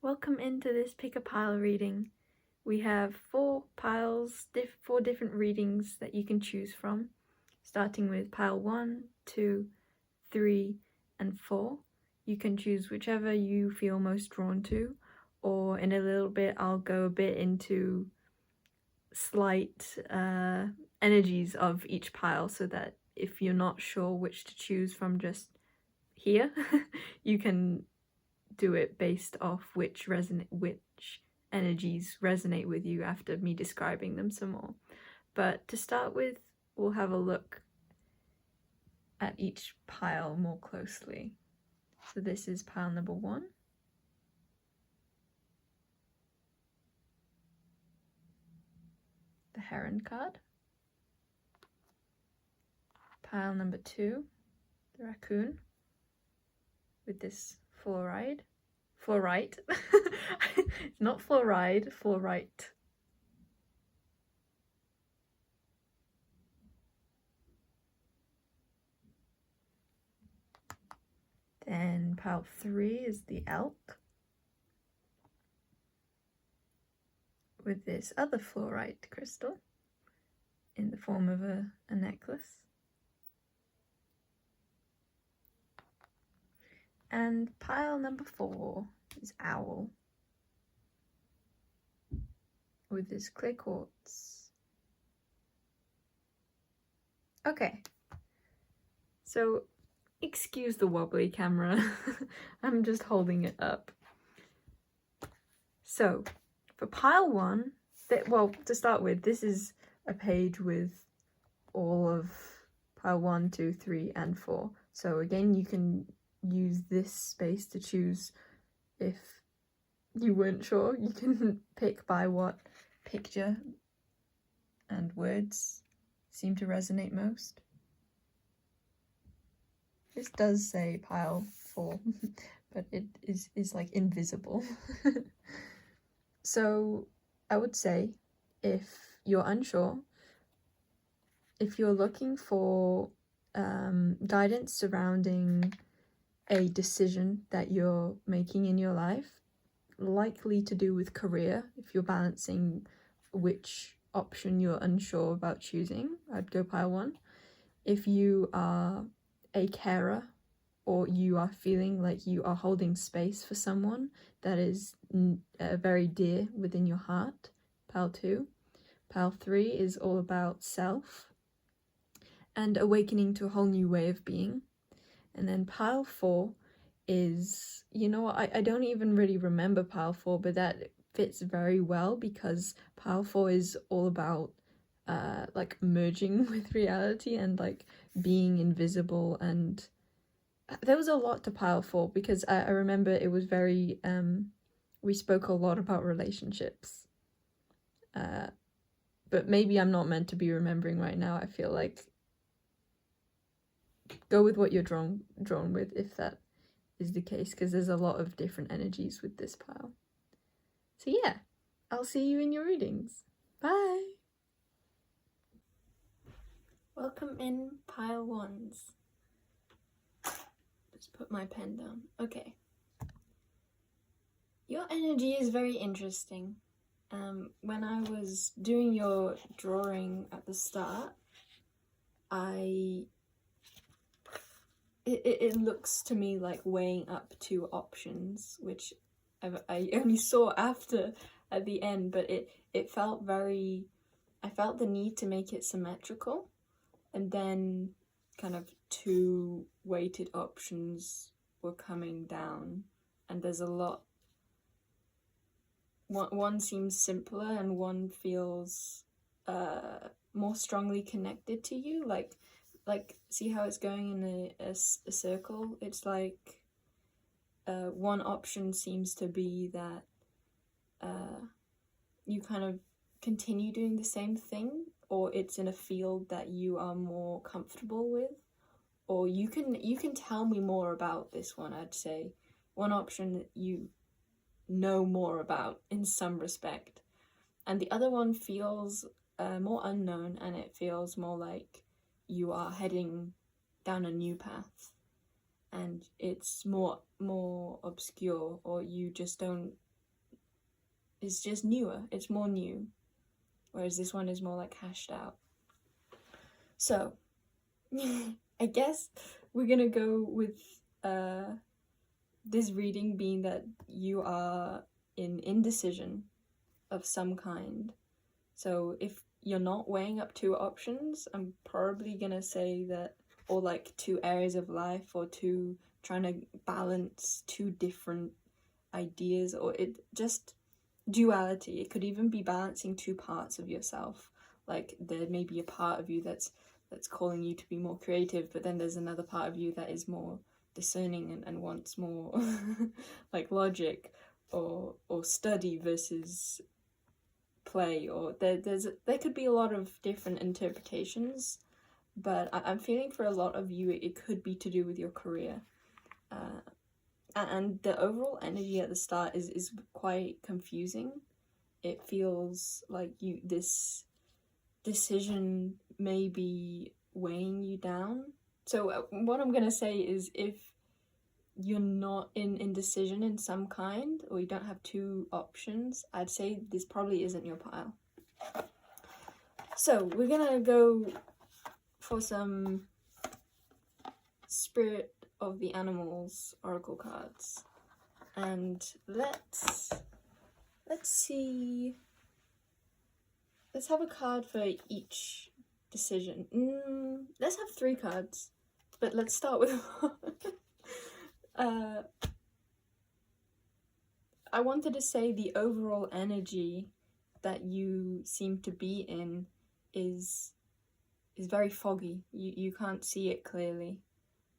Welcome into this pick a pile reading. We have four piles, four different readings that you can choose from, starting with pile 1, 2, 3, and 4. You can choose whichever you feel most drawn to, or in a little bit I'll go a bit into slight energies of each pile so that if you're not sure which to choose from just here, you can do it based off which energies resonate with you after me describing them some more. But to start with, we'll have a look at each pile more closely. So this is pile number 1. The Heron card. Pile number 2, the Raccoon, with this fluorite. It's not fluoride, fluorite. Then pile 3 is the Elk, with this other fluorite crystal in the form of a necklace. And pile number 4 is Owl, with this clear quartz. Okay, so excuse the wobbly camera, I'm just holding it up. So for pile 1, well, to start with, this is a page with all of pile 1, 2, 3, and 4. So again, you can use this space to choose if you weren't sure. You can pick by what picture and words seem to resonate most. This does say pile 4, but it is like invisible. So I would say, if you're unsure, if you're looking for guidance surrounding a decision that you're making in your life, likely to do with career, if you're balancing which option you're unsure about choosing, I'd go pile 1. If you are a carer, or you are feeling like you are holding space for someone that is very dear within your heart, pile 2. Pile 3 is all about self and awakening to a whole new way of being. And then pile 4 is, you know, I don't even really remember pile 4, but that fits very well because pile 4 is all about like merging with reality and like being invisible. And there was a lot to pile 4 because I remember it was very we spoke a lot about relationships, but maybe I'm not meant to be remembering right now. I feel like go with what you're drawn with if that is the case, because there's a lot of different energies with this pile. So yeah, I'll see you in your readings. Bye! Welcome in pile 1s. Just put my pen down. Okay. Your energy is very interesting. When I was doing your drawing at the start, it looks to me like weighing up 2 options, which I only saw after at the end, but it felt very, I felt the need to make it symmetrical, and then kind of 2 weighted options were coming down, and there's a lot. One seems simpler and one feels more strongly connected to you, like see how it's going in a circle? It's like one option seems to be that you kind of continue doing the same thing, or it's in a field that you are more comfortable with, or you can tell me more about this one. I'd say one option that you know more about in some respect, and the other one feels more unknown, and it feels more like you are heading down a new path and it's more obscure, or you just don't is just newer. It's more new, whereas this one is more like hashed out. So I guess we're gonna go with this reading being that you are in indecision of some kind. So if you're not weighing up two options, I'm probably gonna say that, or like two areas of life, or trying to balance two different ideas, or it just duality. It could even be balancing two parts of yourself. Like there may be a part of you that's calling you to be more creative, but then there's another part of you that is more discerning and wants more like logic or study versus play, or there could be a lot of different interpretations, but I'm feeling for a lot of you it could be to do with your career, and the overall energy at the start is quite confusing. It feels like this decision may be weighing you down. So what I'm gonna say is, if you're not in indecision in some kind, or you don't have two options, I'd say this probably isn't your pile. So we're gonna go for some Spirit of the Animals oracle cards, and let's see. Let's have a card for each decision. Let's have 3 cards, but let's start with I wanted to say the overall energy that you seem to be in is very foggy. You can't see it clearly,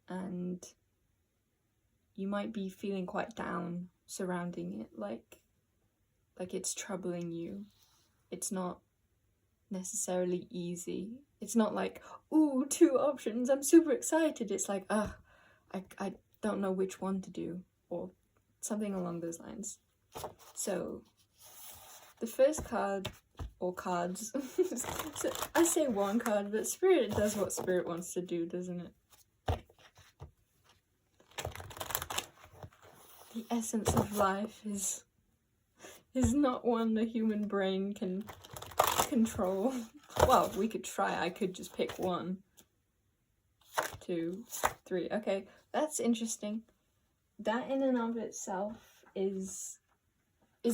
and you might be feeling quite down surrounding it, like it's troubling you. It's not necessarily easy. It's not like, ooh, 2 options, I'm super excited. It's like, I don't know which one to do, or something along those lines. So the first card, or cards, so I say 1 card, but Spirit does what Spirit wants to do, doesn't it? The essence of life is not one the human brain can control. Well, we could try. I could just pick 1, 2, 3. Okay, that's interesting. That in and of itself is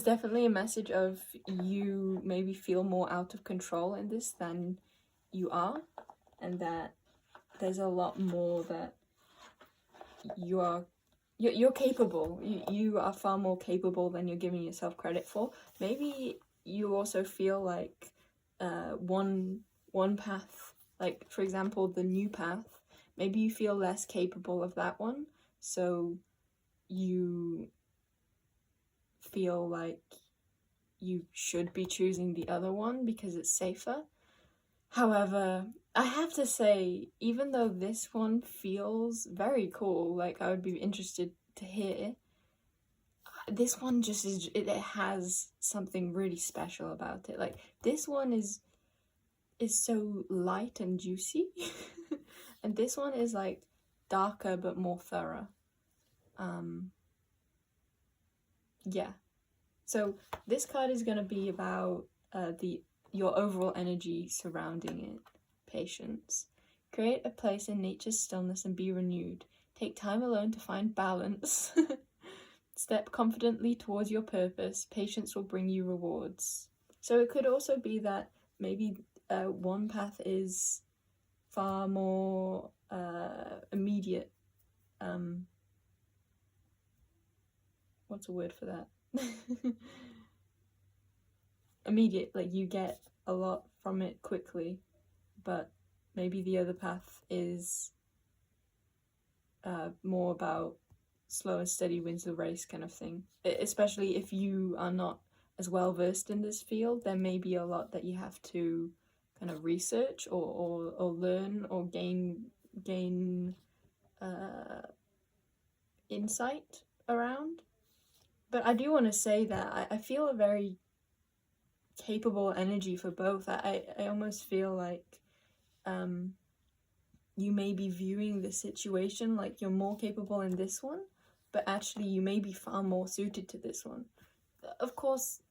definitely a message of you maybe feel more out of control in this than you are, and that there's a lot more that you're capable. You are far more capable than you're giving yourself credit for. Maybe you also feel like one path, like for example the new path, maybe you feel less capable of that one, so you feel like you should be choosing the other one because it's safer. However, I have to say, even though this one feels very cool, like I would be interested to hear, this one just it has something really special about it. Like this one is so light and juicy and this one is like darker but more thorough. Yeah, so this card is going to be about your overall energy surrounding it. Patience. Create a place in nature's stillness and be renewed. Take time alone to find balance. Step confidently towards your purpose. Patience will bring you rewards. So it could also be that maybe one path is far more immediate. What's a word for that? Immediate, like you get a lot from it quickly, but maybe the other path is more about slow and steady wins the race kind of thing. Especially if you are not as well versed in this field, there may be a lot that you have to kind of research or learn or gain insight around. But I do want to say that I feel a very capable energy for both. I almost feel like you may be viewing the situation like you're more capable in this one, but actually you may be far more suited to this one. Of course,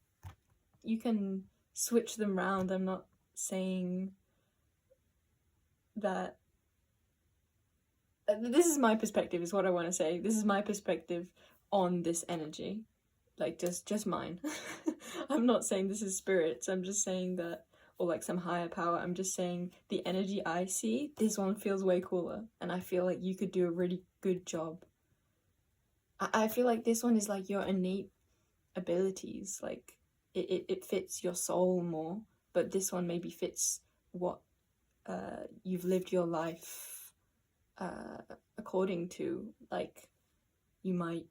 you can switch them round. I'm not saying that this is my perspective, is what I want to say. This is my perspective on this energy, like just mine. I'm not saying this is spirits. I'm just saying that, or like some higher power. I'm just saying the energy I see, this one feels way cooler, and I feel like you could do a really good job. I feel like this one is like your innate abilities, like it fits your soul more, but this one maybe fits what you've lived your life according to. Like you might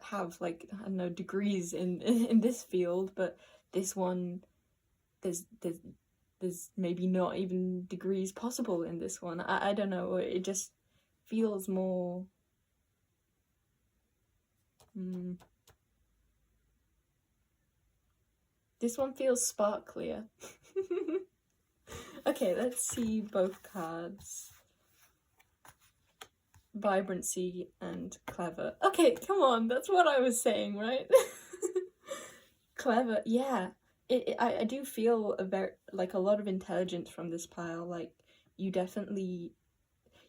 have, like, I don't know, degrees in this field, but this one there's maybe not even degrees possible in this one. I don't know, it just feels more this one feels sparklier. Okay, let's see both cards. Vibrancy and clever. Okay, come on, that's what I was saying, right? Clever, yeah. I do feel a lot of intelligence from this pile. Like you definitely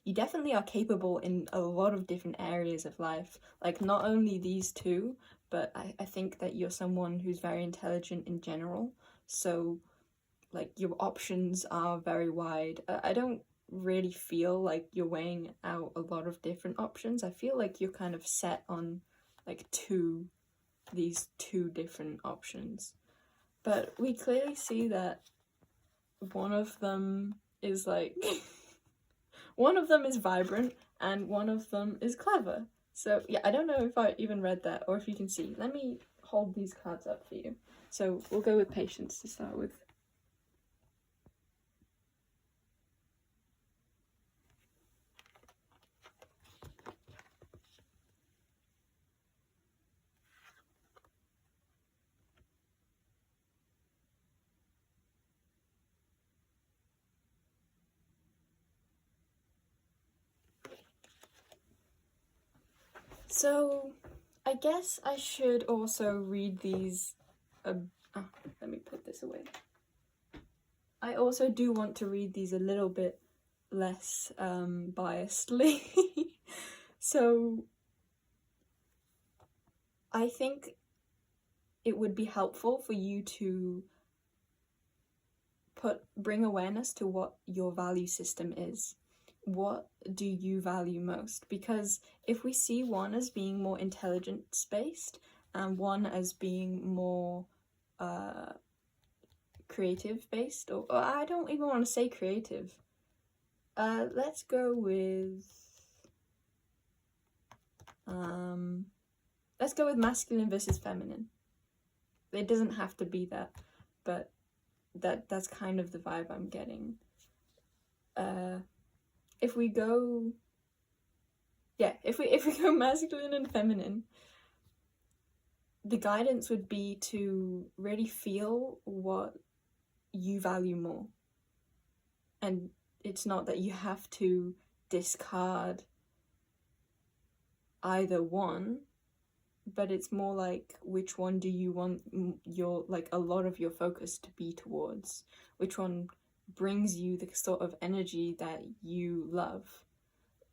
are capable in a lot of different areas of life. Like not only these two, but I think that you're someone who's very intelligent in general. So like your options are very wide. I don't really feel like you're weighing out a lot of different options. I feel like you're kind of set on like these two different options. But we clearly see that one of them is like one of them is vibrant and one of them is clever. So yeah, I don't know if I even read that or if you can see. Let me hold these cards up for you. So we'll go with patience to start with. So I guess I should also read these, let me put this away. I also do want to read these a little bit less biasedly. So I think it would be helpful for you to bring awareness to what your value system is. What do you value most? Because if we see one as being more intelligence-based and one as being more creative-based, or I don't even want to say creative. Let's go with masculine versus feminine. It doesn't have to be that, but that's kind of the vibe I'm getting. If we go masculine and feminine, the guidance would be to really feel what you value more. And it's not that you have to discard either one, but it's more like, which one do you want your, like, a lot of your focus to be towards? Which one brings you the sort of energy that you love?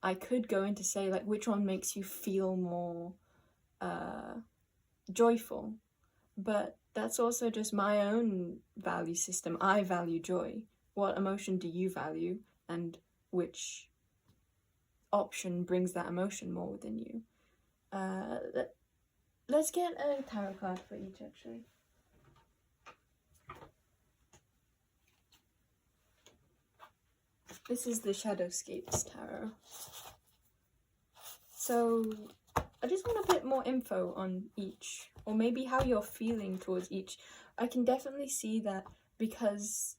I could go into say, like, which one makes you feel more joyful, but that's also just my own value system. I value joy. What emotion do you value, and which option brings that emotion more within you? Let's get a tarot card for each, actually. This is the Shadowscapes Tarot. So I just want a bit more info on each, or maybe how you're feeling towards each. I can definitely see that because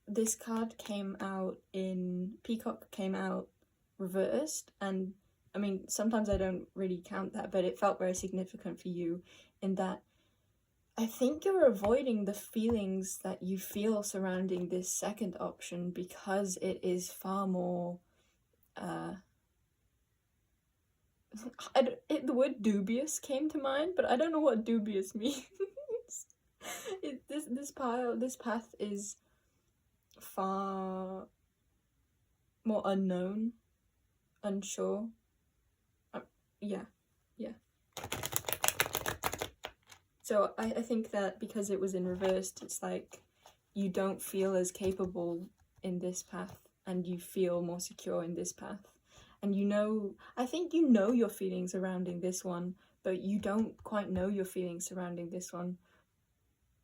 this card came out in Peacock, came out reversed, and I mean, sometimes I don't really count that, but it felt very significant for you in that I think you're avoiding the feelings that you feel surrounding this second option because it is far more the word dubious came to mind, but I don't know what dubious means. This path is far more unknown, unsure. Yeah. So I think that because it was in reversed, it's like you don't feel as capable in this path, and you feel more secure in this path. And I think you know your feelings surrounding this one, but you don't quite know your feelings surrounding this one.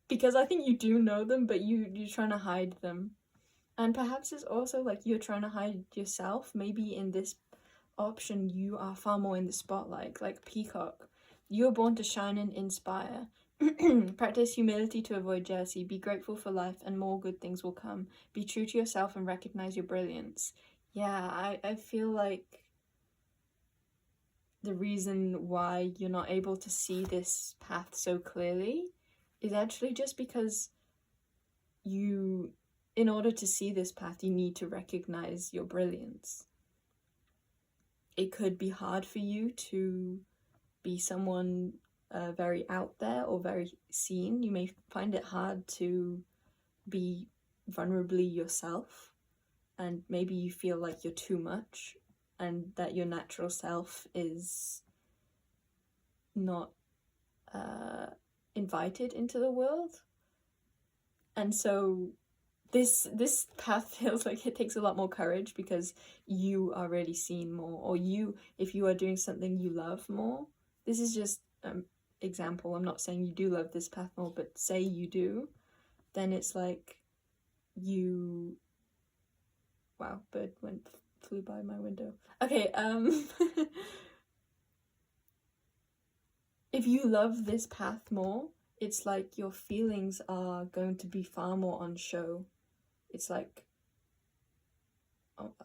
Because I think you do know them, but you're trying to hide them. And perhaps it's also like you're trying to hide yourself. Maybe in this option, you are far more in the spotlight, like Peacock. You are born to shine and inspire. Practice humility to avoid jealousy. Be grateful for life, and more good things will come. Be true to yourself and recognize your brilliance. Yeah, I feel like the reason why you're not able to see this path so clearly is actually just because in order to see this path, you need to recognize your brilliance. It could be hard for you to be someone very out there or very seen. You may find it hard to be vulnerably yourself, and maybe you feel like you're too much and that your natural self is not invited into the world. And so this path feels like it takes a lot more courage because you are really seen more, or if you are doing something you love more. This is just example. I'm not saying you do love this path more, but say you do, then it's like wow, bird flew by my window. Okay, if you love this path more, it's like your feelings are going to be far more on show. It's like,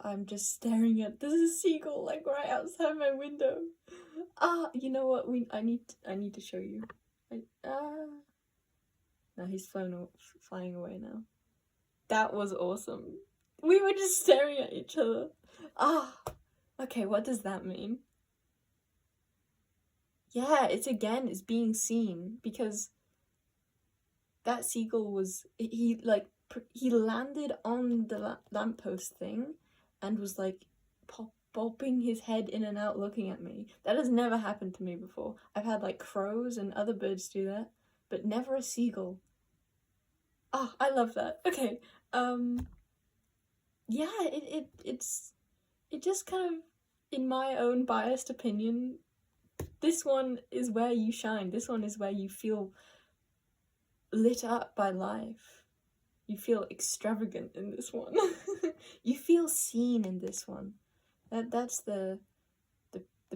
I'm just staring at, there's a seagull like right outside my window. You know what, I need to show you. No, he's flying away now. That was awesome. We were just staring at each other. Okay, what does that mean? Yeah, it's being seen, because that seagull he landed on the lamppost thing and was like bobbing his head in and out looking at me. That has never happened to me before. I've had like crows and other birds do that, but never a seagull. I love that. Okay, yeah, it just kind of, in my own biased opinion, this one is where you shine. This one is where you feel lit up by life. You feel extravagant in this one. You feel seen in this one. That's the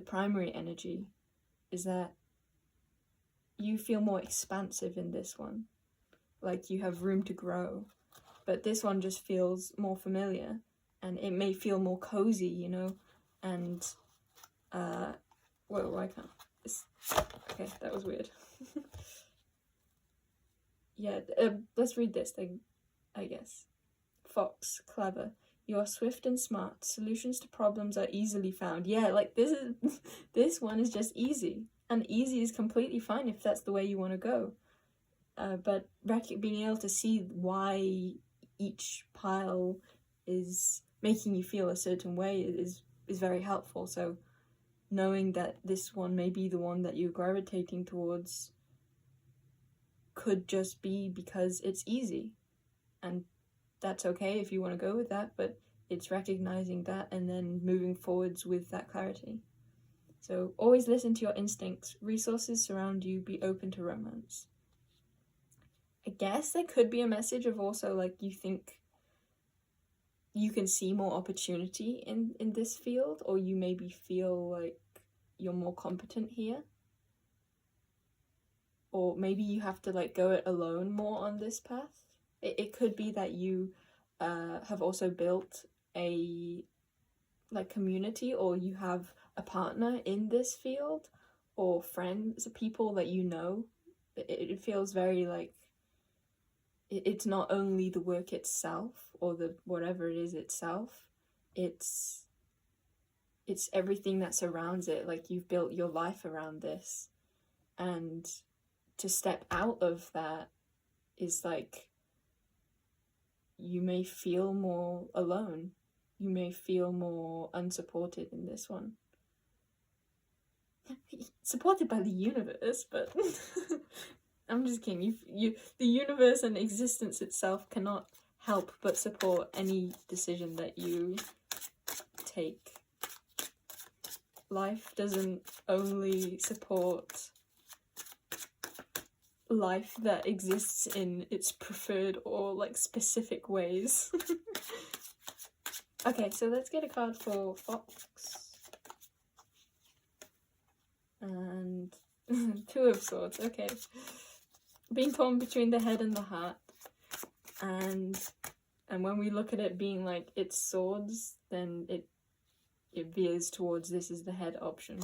primary energy, is that you feel more expansive in this one. Like you have room to grow. But this one just feels more familiar, and it may feel more cozy, you know, and whoa, I can't. Okay, that was weird. Yeah, let's read this thing, I guess. Fox, clever. You are swift and smart. Solutions to problems are easily found. Yeah, like this one is just easy, and easy is completely fine if that's the way you want to go. But being able to see why each pile is making you feel a certain way is very helpful. So knowing that this one may be the one that you're gravitating towards could just be because it's easy, and that's okay if you want to go with that, but it's recognizing that and then moving forwards with that clarity. So always listen to your instincts. Resources surround you. Be open to romance. I guess there could be a message of also like you think you can see more opportunity in this field, or you maybe feel like you're more competent here, or maybe you have to like go it alone more on this path. It could be that you have also built a like community, or you have a partner in this field, or friends, people that you know. It feels very like it's not only the work itself or the whatever it is itself, it's everything that surrounds it. Like you've built your life around this, and to step out of that is like, you may feel more alone. You may feel more unsupported in this one. Supported by the universe, but I'm just kidding. The universe and existence itself cannot help but support any decision that you take. Life doesn't only support life that exists in its preferred or like specific ways. Okay, so let's get a card for Fox. And Two of Swords, okay. Being torn between the head and the heart. And when we look at it being like it's swords, then it veers towards this is the head option.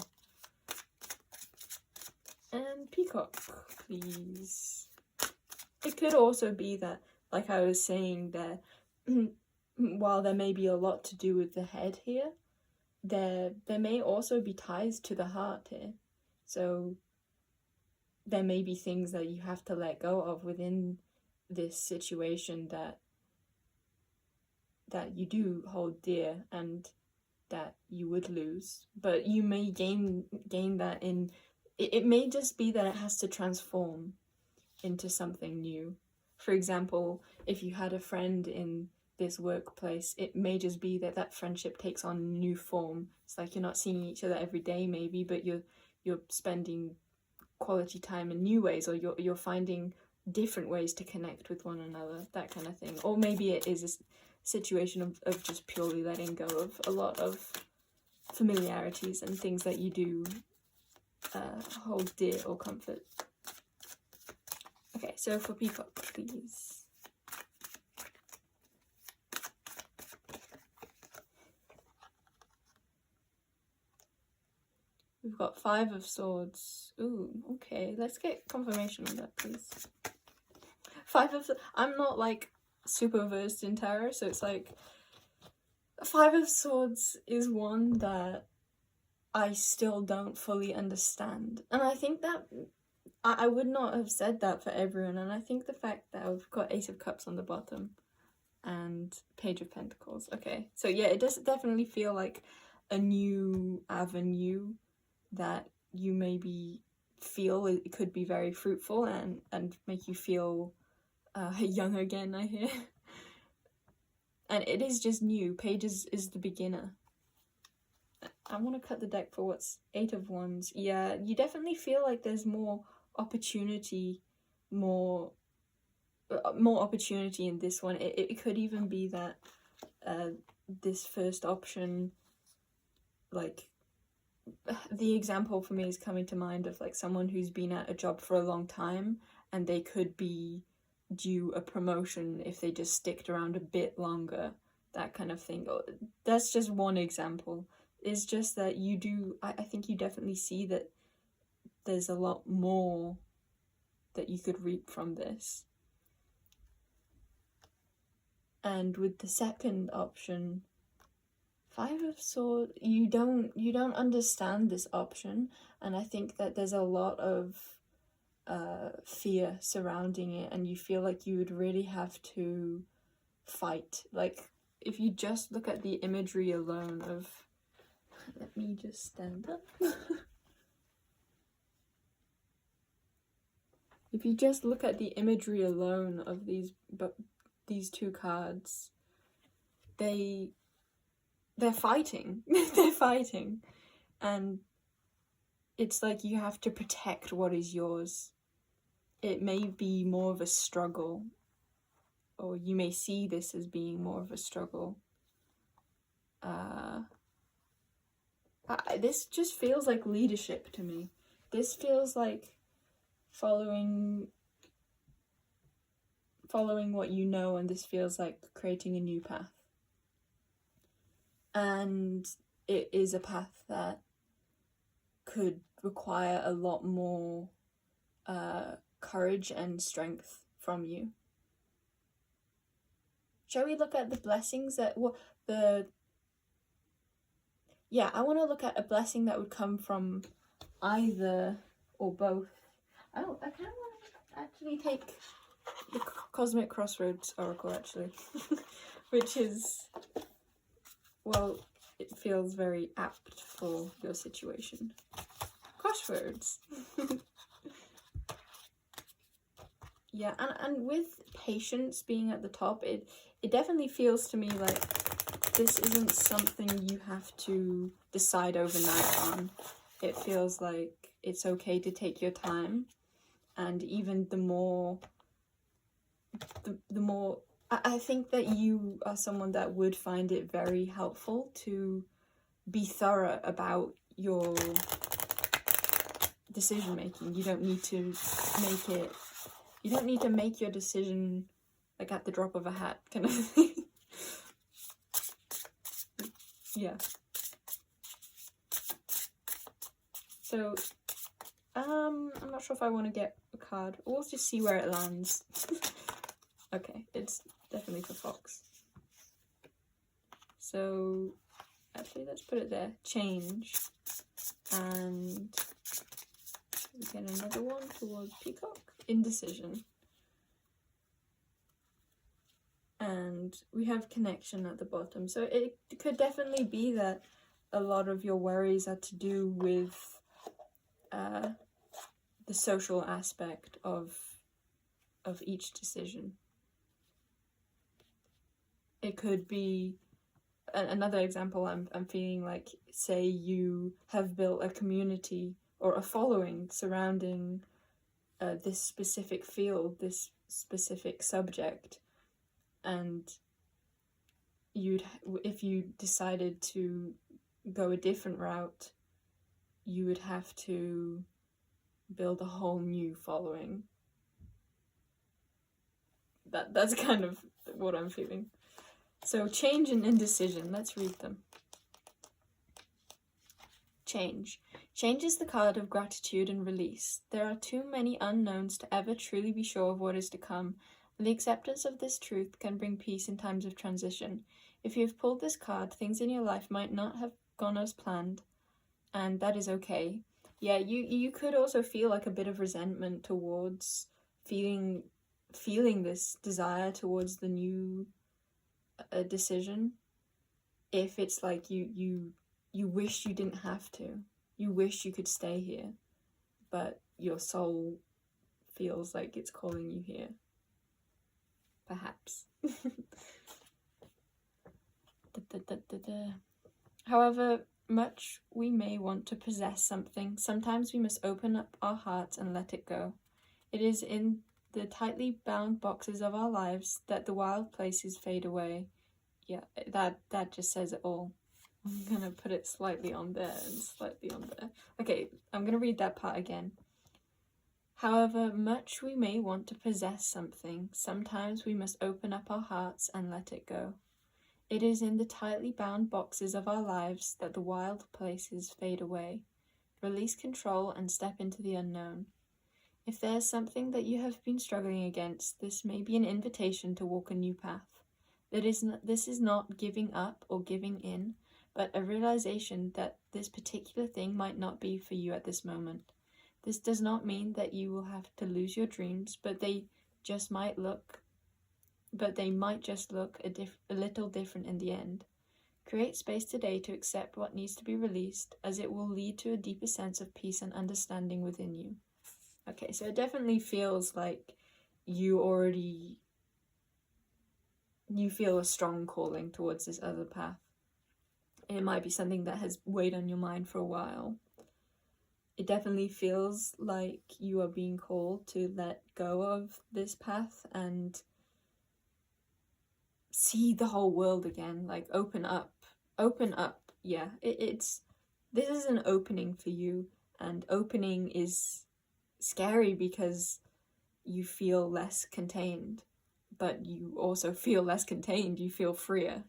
And Peacock, please. It could also be that, like I was saying, that while there may be a lot to do with the head here, there may also be ties to the heart here. So there may be things that you have to let go of within this situation that you do hold dear and that you would lose, but you may gain that in it may just be that it has to transform into something new. For example, if you had a friend in this workplace, it may just be that friendship takes on new form. It's like you're not seeing each other every day maybe, but you're spending quality time in new ways, or you're finding different ways to connect with one another, that kind of thing. Or maybe it is a situation of just purely letting go of a lot of familiarities and things that you do hold dear or comfort. Okay, so for Peacock, please. We've got Five of Swords. Ooh, okay. Let's get confirmation on that, please. Five of... I'm not, like, super versed in tarot, so it's like... Five of Swords is one that I still don't fully understand. And I think that... I would not have said that for everyone, and I think the fact that I've got Ace of Cups on the bottom and Page of Pentacles. Okay, so yeah, it does definitely feel like a new avenue that you maybe feel it could be very fruitful and make you feel young again, I hear. And it is just new. Page is the beginner. I want to cut the deck for what's Eight of Wands. Yeah, you definitely feel like there's more opportunity, more opportunity in this one. It could even be that this first option, like, the example for me is coming to mind of like someone who's been at a job for a long time and they could be due a promotion if they just sticked around a bit longer, that kind of thing. That's just one example. It's just that I think you definitely see that there's a lot more that you could reap from this. And with the second option, Five of Swords, you don't understand this option, and I think that there's a lot of fear surrounding it, and you feel like you would really have to fight. Like, if you just look at the imagery alone of... Let me just stand up. If you just look at the imagery alone of these two cards, they're fighting. They're fighting. And it's like you have to protect what is yours. It may be more of a struggle, or you may see this as being more of a struggle. This just feels like leadership to me. This feels like following what you know, and this feels like creating a new path. And it is a path that could require a lot more courage and strength from you. Shall we look at the blessings that yeah, I want to look at a blessing that would come from either or both. I kind of want to actually take Cosmic Crossroads Oracle, actually. Which is, well, it feels very apt for your situation. Crossroads. Yeah, and with patience being at the top, it definitely feels to me like this isn't something you have to decide overnight on. It feels like it's okay to take your time, and even the more I think that you are someone that would find it very helpful to be thorough about your decision making. You don't need to make your decision like at the drop of a hat kind of thing. Yeah. So, I'm not sure if I want to get a card. We'll just see where it lands. Okay, it's definitely for Fox. So, actually, let's put it there. Change. And we get another one towards Peacock. Indecision. And we have connection at the bottom. So it could definitely be that a lot of your worries are to do with the social aspect of each decision. It could be another example. I'm feeling like, say you have built a community or a following surrounding this specific field, this specific subject, and if you decided to go a different route, you would have to build a whole new following. That's kind of what I'm feeling. So change and indecision, let's read them. Change. Change is the card of gratitude and release. There are too many unknowns to ever truly be sure of what is to come, and the acceptance of this truth can bring peace in times of transition. If you have pulled this card, things in your life might not have gone as planned, and that is okay. Yeah, you could also feel like a bit of resentment towards feeling this desire towards the new decision. If it's like you wish you didn't have to, you wish you could stay here, but your soul feels like it's calling you here. Perhaps. However much we may want to possess something, sometimes we must open up our hearts and let it go. It is in the tightly bound boxes of our lives that the wild places fade away. Yeah, that just says it all. I'm gonna put it slightly on there and slightly on there. Okay, I'm gonna read that part again. However much we may want to possess something, sometimes we must open up our hearts and let it go. It is in the tightly bound boxes of our lives that the wild places fade away. Release control and step into the unknown. If there is something that you have been struggling against, this may be an invitation to walk a new path. This is not giving up or giving in, but a realization that this particular thing might not be for you at this moment. This does not mean that you will have to lose your dreams, but they might just look a little different in the end. Create space today to accept what needs to be released, as it will lead to a deeper sense of peace and understanding within you. Okay, so it definitely feels like you feel a strong calling towards this other path. It might be something that has weighed on your mind for a while. It definitely feels like you are being called to let go of this path and see the whole world again, like open up. Yeah, this is an opening for you, and opening is scary because you feel less contained, but you also feel less contained, you feel freer.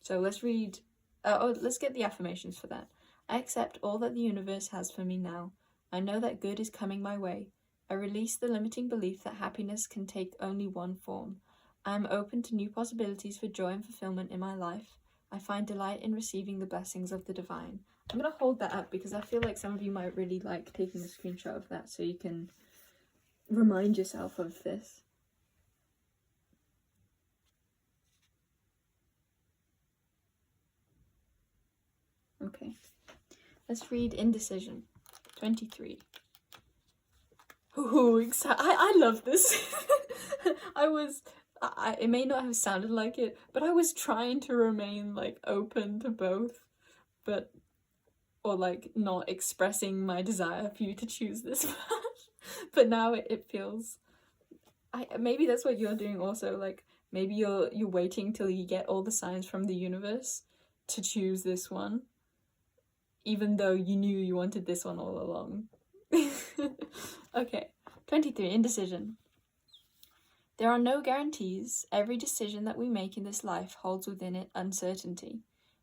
So let's read, let's get the affirmations for that. I accept all that the universe has for me now. I know that good is coming my way. I release the limiting belief that happiness can take only one form. I am open to new possibilities for joy and fulfillment in my life. I find delight in receiving the blessings of the divine. I'm going to hold that up because I feel like some of you might really like taking a screenshot of that so you can remind yourself of this. Okay. Let's read Indecision. 23. Ooh, I love this. It may not have sounded like it, but I was trying to remain, like, open to both, or like, not expressing my desire for you to choose this one. But now it feels, maybe that's what you're doing also, like, maybe you're waiting till you get all the signs from the universe to choose this one, even though you knew you wanted this one all along. Okay, 23, Indecision. There are no guarantees. Every decision that we make in this life holds within it uncertainty.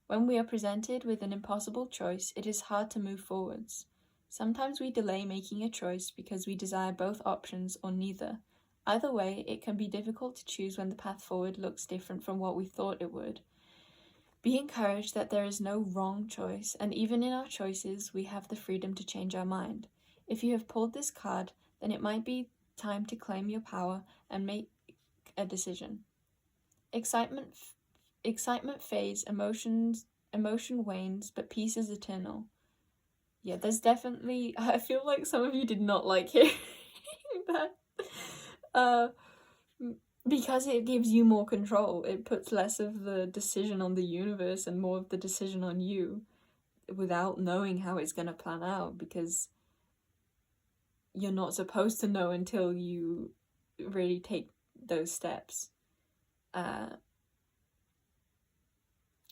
When we are presented with an impossible choice, it is hard to move forwards. Sometimes we delay making a choice because we desire both options or neither. Either way, it can be difficult to choose when the path forward looks different from what we thought it would. Be encouraged that there is no wrong choice, and even in our choices, we have the freedom to change our mind. If you have pulled this card, then it might be time to claim your power and make a decision. Excitement fades, emotion wanes, but peace is eternal. Yeah, there's definitely, I feel like some of you did not like hearing that. Because it gives you more control. It puts less of the decision on the universe and more of the decision on you, without knowing how it's going to plan out, because you're not supposed to know until you really take those steps.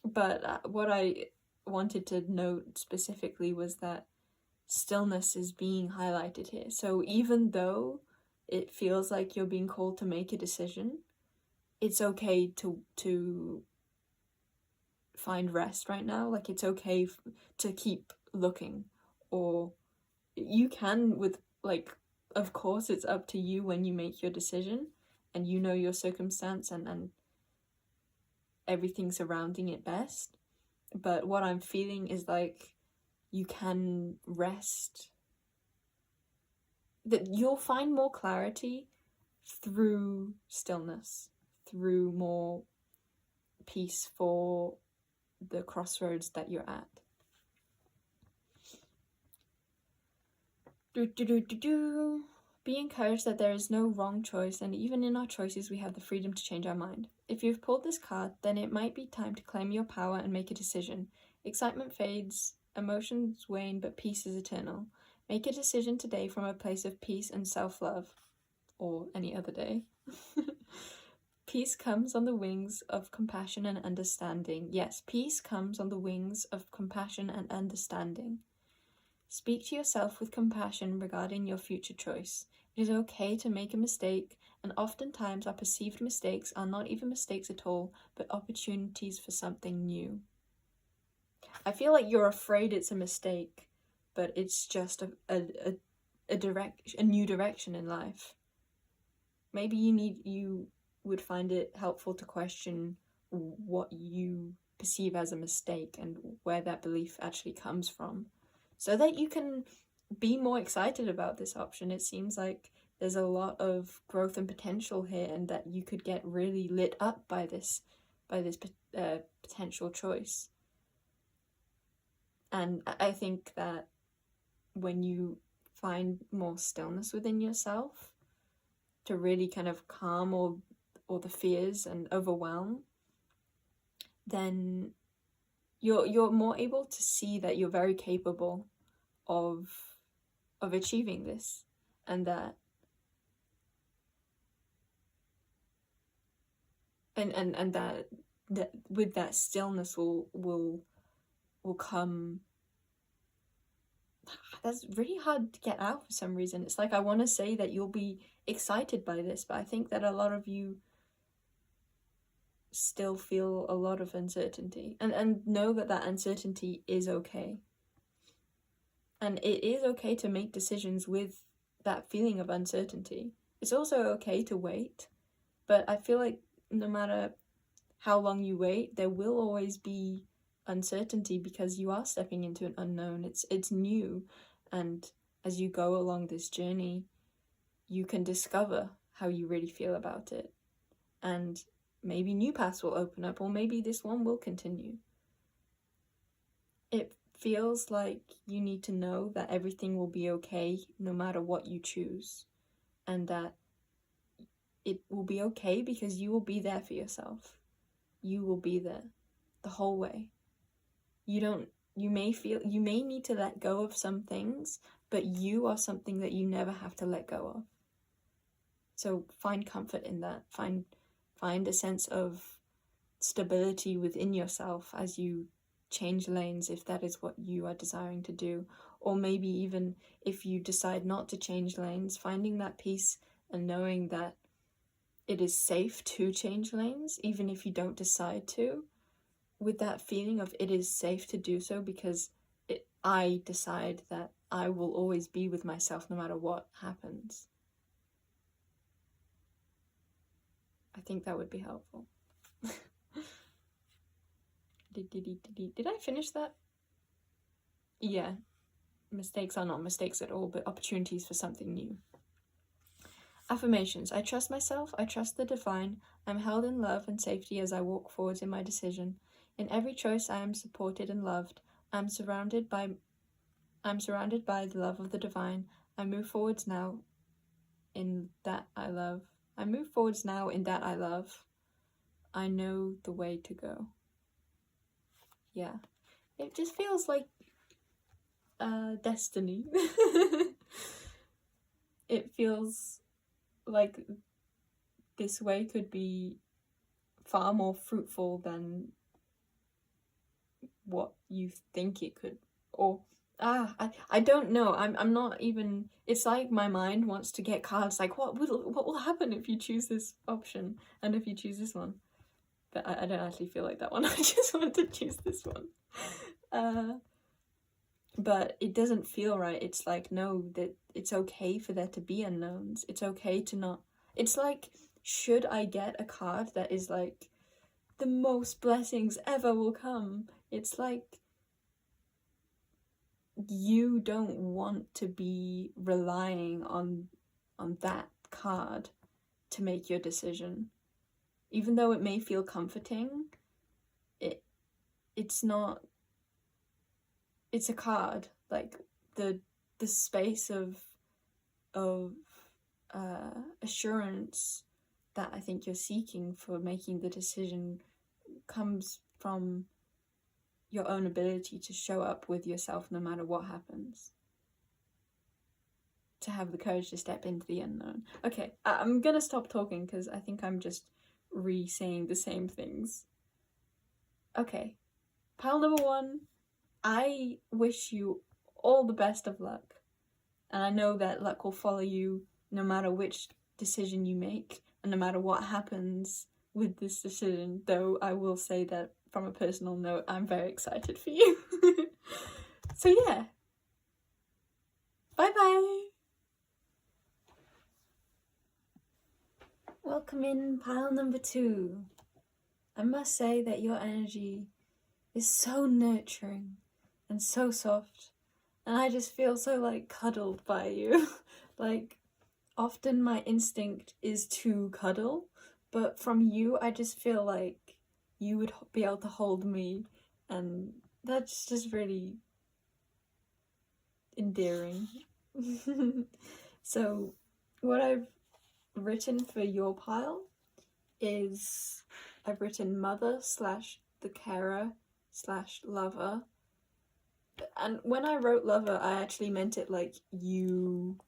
But what I wanted to note specifically was that stillness is being highlighted here. So even though it feels like you're being called to make a decision, it's okay to find rest right now. Like, it's okay to keep looking, or you can with, like, of course it's up to you when you make your decision, and you know your circumstance and everything surrounding it best. But what I'm feeling is like you can rest, that you'll find more clarity through stillness, through more peace for the crossroads that you're at. Be encouraged that there is no wrong choice, and even in our choices we have the freedom to change our mind. If you've pulled this card, then it might be time to claim your power and make a decision. Excitement fades, emotions wane, but peace is eternal. Make a decision today from a place of peace and self-love, or any other day. Peace comes on the wings of compassion and understanding. Yes, peace comes on the wings of compassion and understanding. Speak to yourself with compassion regarding your future choice. It is okay to make a mistake, and oftentimes our perceived mistakes are not even mistakes at all, but opportunities for something new. I feel like you're afraid it's a mistake, but it's just a new direction in life. Maybe you would find it helpful to question what you perceive as a mistake and where that belief actually comes from, so that you can be more excited about this option. It seems like there's a lot of growth and potential here, and that you could get really lit up by this potential choice. And I think that when you find more stillness within yourself to really kind of calm all the fears and overwhelm, then you're more able to see that you're very capable of achieving this, and that that with that stillness will come. That's really hard to get out for some reason. It's like I want to say that you'll be excited by this, but I think that a lot of you still feel a lot of uncertainty, and know that uncertainty is okay. And it is okay to make decisions with that feeling of uncertainty. It's also okay to wait, but I feel like no matter how long you wait, there will always be uncertainty, because you are stepping into an unknown. It's new, and as you go along this journey, you can discover how you really feel about it, and maybe new paths will open up, or maybe this one will continue. It feels like you need to know that everything will be okay no matter what you choose, and that it will be okay because you will be there for yourself. You will be there the whole way. You may need to let go of some things, but you are something that you never have to let go of. So find comfort in that. Find a sense of stability within yourself as you change lanes, if that is what you are desiring to do. Or maybe even if you decide not to change lanes, finding that peace and knowing that it is safe to change lanes, even if you don't decide to, with that feeling of it is safe to do so because I decide that I will always be with myself no matter what happens. I think that would be helpful. Did I finish that? Yeah. Mistakes are not mistakes at all, but opportunities for something new. Affirmations. I trust myself. I trust the divine. I'm held in love and safety as I walk forwards in my decision. In every choice, I am supported and loved. I'm surrounded by the love of the divine. I move forwards now in that I love. I move forwards now in that I love. I know the way to go. Yeah. It just feels like destiny. It feels like this way could be far more fruitful than what you think it could. Or I don't know. I'm not even. It's like my mind wants to get cards. Like what will happen if you choose this option and if you choose this one? But I don't actually feel like that one. I just want to choose this one. But it doesn't feel right. It's like, no, that it's okay for there to be unknowns. It's okay to not. It's like, should I get a card that is like, the most blessings ever will come? It's like, you don't want to be relying on that card to make your decision. Even though it may feel comforting, it's not. It's a card. Like the space of assurance that I think you're seeking for making the decision comes from your own ability to show up with yourself no matter what happens. To have the courage to step into the unknown. Okay, I'm gonna stop talking because I think I'm just re-saying the same things. Okay, pile number 1. I wish you all the best of luck. And I know that luck will follow you no matter which decision you make and no matter what happens with this decision, though I will say that from a personal note, I'm very excited for you. So yeah. Bye-bye. Welcome in pile number 2. I must say that your energy is so nurturing and so soft, and I just feel so like cuddled by you. Like, often my instinct is to cuddle, but from you I just feel like you would be able to hold me, and that's just really endearing. So what I've written for your pile is I've written mother / the carer / lover. And when I wrote lover, I actually meant it like you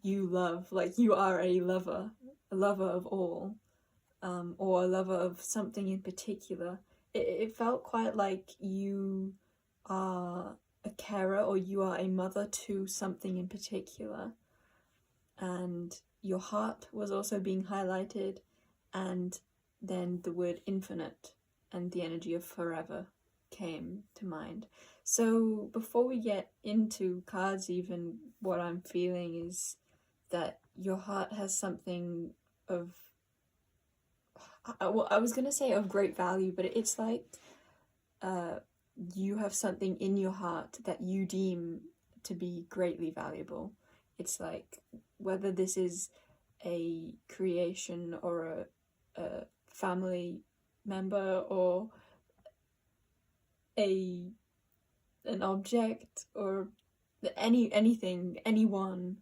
love, like you are a lover of all, or a lover of something in particular. It felt quite like you are a carer, or you are a mother to something in particular. And your heart was also being highlighted, and then the word infinite and the energy of forever came to mind. So before we get into cards, even what I'm feeling is that your heart has something of, well, I was gonna say of great value, but it's like you have something in your heart that you deem to be greatly valuable. It's like, whether this is a creation or a family member or a an object or anything, anyone.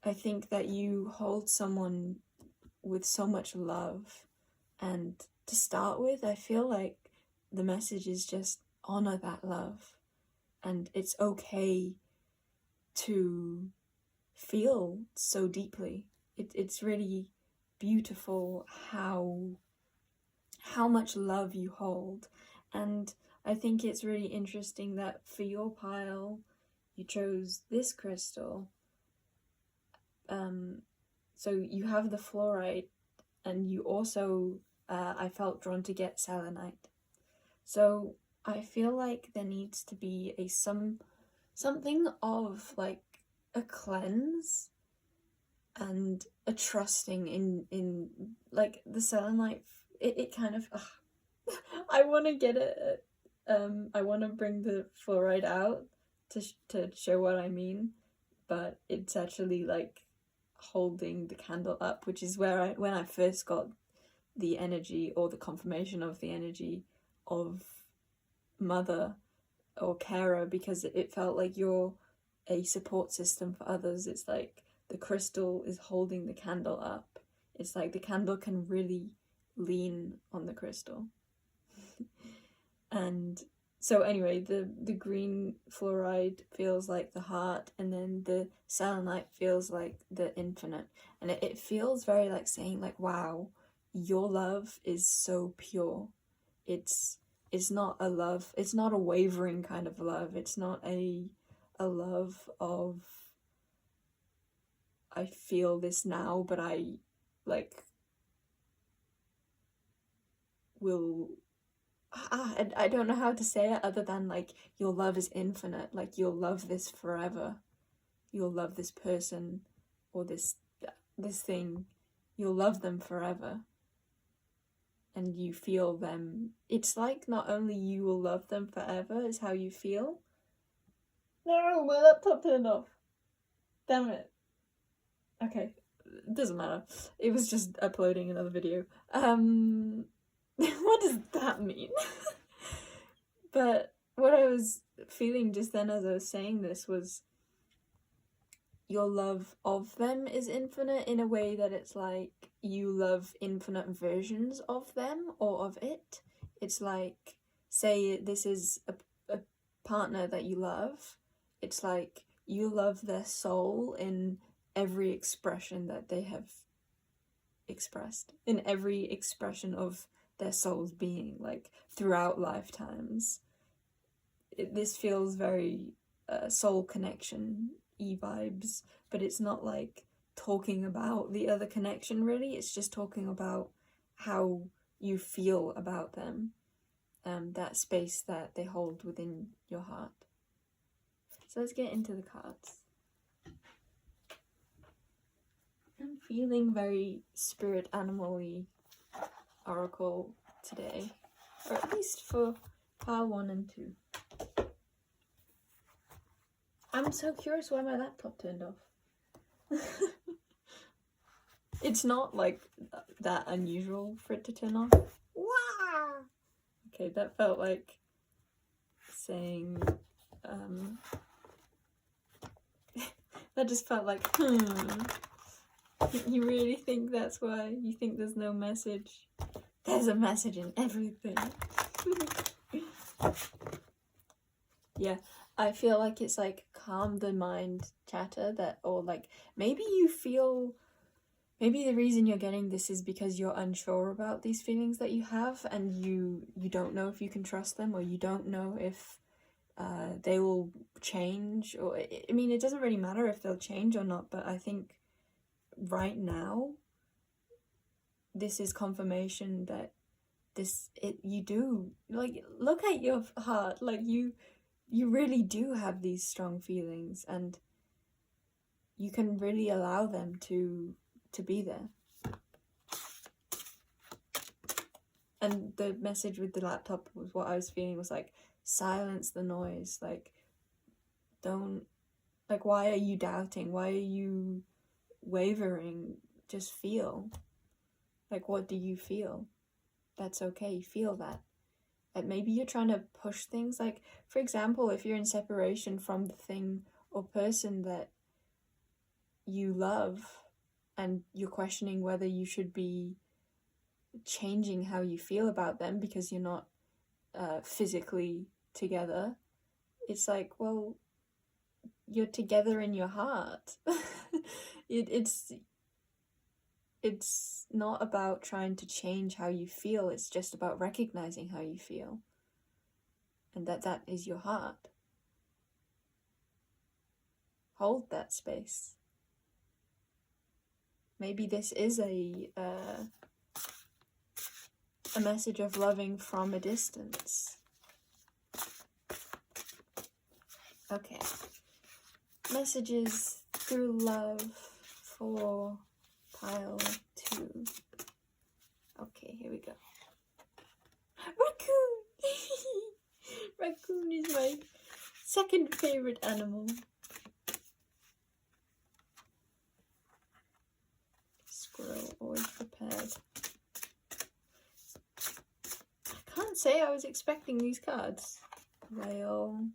I think that you hold someone with so much love, and to start with, I feel like the message is just honor that love, and it's okay to feel so deeply. It's really beautiful how much love you hold. And I think it's really interesting that for your pile you chose this crystal. So you have the fluorite, and you also I felt drawn to get selenite. So I feel like there needs to be something of like a cleanse and a trusting in like the selenite. It kind of I want to get it. I want to bring the fluoride out to show what I mean, but it's actually like holding the candle up, which is where when I first got the energy or the confirmation of the energy of mother or carer, because it felt like you're a support system for others. It's like the crystal is holding the candle up. It's like the candle can really lean on the crystal. And so anyway, the green fluoride feels like the heart, and then the selenite feels like the infinite. And it feels very like saying like, wow, your love is so pure. It's not a love, it's not a wavering kind of love. It's not a love of I feel this now, but I like will I don't know how to say it other than like your love is infinite. Like you'll love this forever. You'll love this person or this thing. You'll love them forever. And you feel them. It's like not only you will love them forever is how you feel. No, my laptop turned off. Damn it. Okay, it doesn't matter. It was just uploading another video. What does that mean? But what I was feeling just then as I was saying this was your love of them is infinite in a way that it's like you love infinite versions of them or of it. It's like, say this is a partner that you love. It's like you love their soul in every expression that they have expressed, in every expression of their soul's being, like throughout lifetimes. This feels very soul connection vibes, but it's not like talking about the other connection really. It's just talking about how you feel about them, that space that they hold within your heart. So let's get into the cards. I'm feeling very spirit animal-y oracle today, or at least for pile 1 and 2. I'm so curious why my laptop turned off. It's not like that unusual for it to turn off. Wow. Okay, that felt like saying that just felt like you really think that's why? You think there's no message? There's a message in everything. Yeah, I feel like it's like calm the mind chatter that, or like maybe you feel, maybe the reason you're getting this is because you're unsure about these feelings that you have, and you don't know if you can trust them, or you don't know if they will change, or I mean, it doesn't really matter if they'll change or not, but I think right now this is confirmation that you do, like, look at your heart, like you really do have these strong feelings, and you can really allow them to be there. And the message with the laptop was what I was feeling was like, silence the noise. Like, don't, like, why are you doubting? Why are you wavering? Just feel. Like, what do you feel? That's okay. Feel that. Maybe you're trying to push things. Like, for example, if you're in separation from the thing or person that you love and you're questioning whether you should be changing how you feel about them because you're not physically together, it's like, well, you're together in your heart. It's not about trying to change how you feel, it's just about recognizing how you feel, and that is your heart. Hold that space. Maybe this is a message of loving from a distance. Okay. Messages through love for pile 2. Okay, here we go. Raccoon! Raccoon is my second favorite animal. Squirrel, always prepared. I can't say I was expecting these cards. Whale.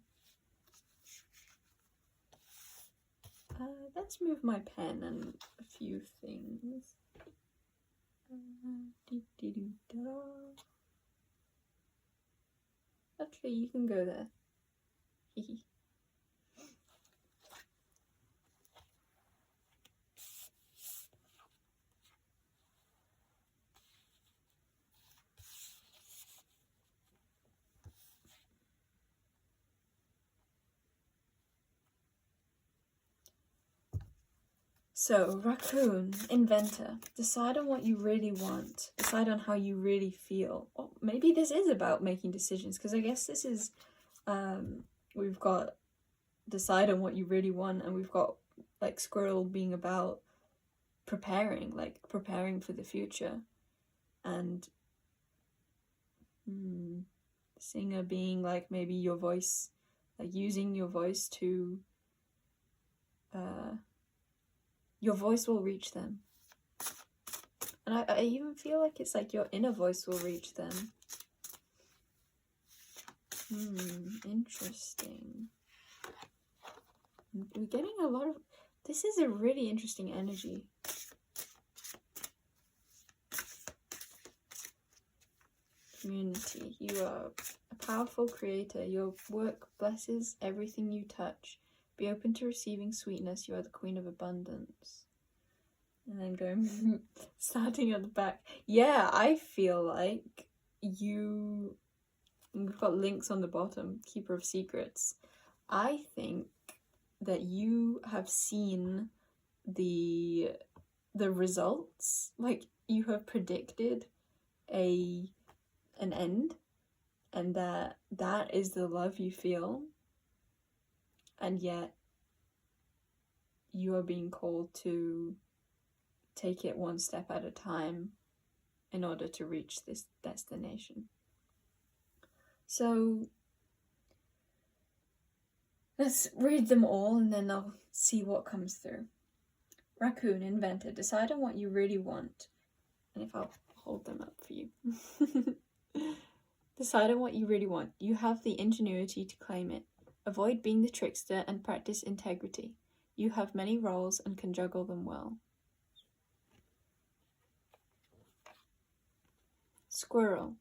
Let's move my pen and a few things. Actually, you can go there. So, raccoon, inventor, decide on what you really want, decide on how you really feel. Or maybe this is about making decisions, because I guess this is, we've got decide on what you really want, and we've got like squirrel being about preparing for the future, and singer being like maybe your voice, like using your voice to your voice will reach them. And I even feel like it's like your inner voice will reach them. Interesting. We're getting a lot of... This is a really interesting energy. Community. You are a powerful creator. Your work blesses everything you touch. Be open to receiving sweetness. You are the queen of abundance. And then going, starting at the back. Yeah, I feel like you... We've got links on the bottom. Keeper of secrets. I think that you have seen the results. Like, you have predicted an end. And that is the love you feel. And yet, you are being called to take it one step at a time in order to reach this destination. So, let's read them all and then I'll see what comes through. Raccoon, inventor, decide on what you really want. And if I'll hold them up for you. Decide on what you really want. You have the ingenuity to claim it. Avoid being the trickster and practice integrity. You have many roles and can juggle them well. Squirrel,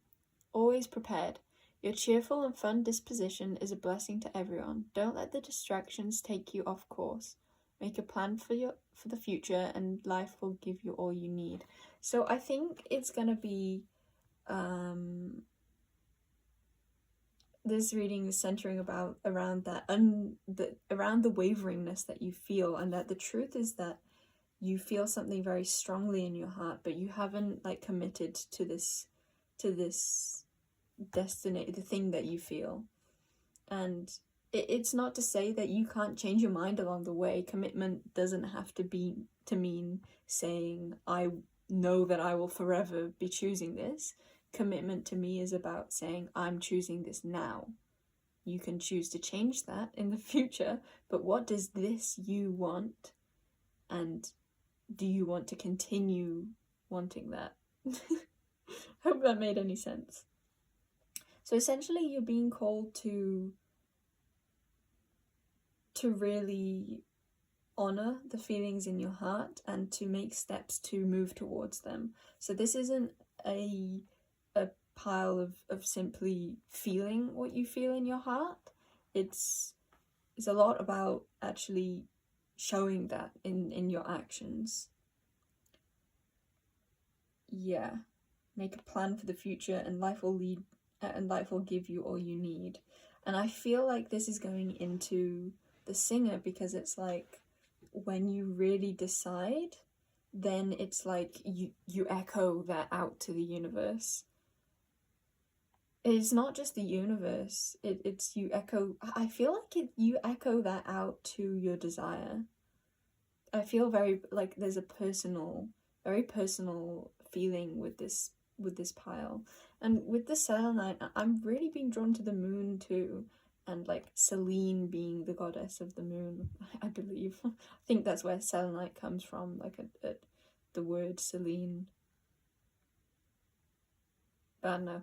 always prepared. Your cheerful and fun disposition is a blessing to everyone. Don't let the distractions take you off course. Make a plan for the future and life will give you all you need. So I think it's going to be... this reading is centering around the waveringness that you feel, and that the truth is that you feel something very strongly in your heart, but you haven't like committed to this destiny, the thing that you feel. And it's not to say that you can't change your mind along the way. Commitment doesn't have to mean saying, I know that I will forever be choosing this. Commitment to me is about saying, I'm choosing this now. You can choose to change that in the future, but what does this you want? And do you want to continue wanting that? Hope that made any sense. So essentially you're being called to really honor the feelings in your heart and to make steps to move towards them. So this isn't a pile of simply feeling what you feel in your heart. It's a lot about actually showing that in your actions. Yeah. Make a plan for the future and life will give you all you need. And I feel like this is going into the singer, because it's like when you really decide, then it's like you echo that out to the universe. It's not just the universe, it's you echo. I feel like you echo that out to your desire. I feel very like there's a very personal feeling with this pile. And with the selenite, I'm really being drawn to the moon too, and like Selene being the goddess of the moon, I believe. I think that's where selenite comes from, like the word Selene. But no.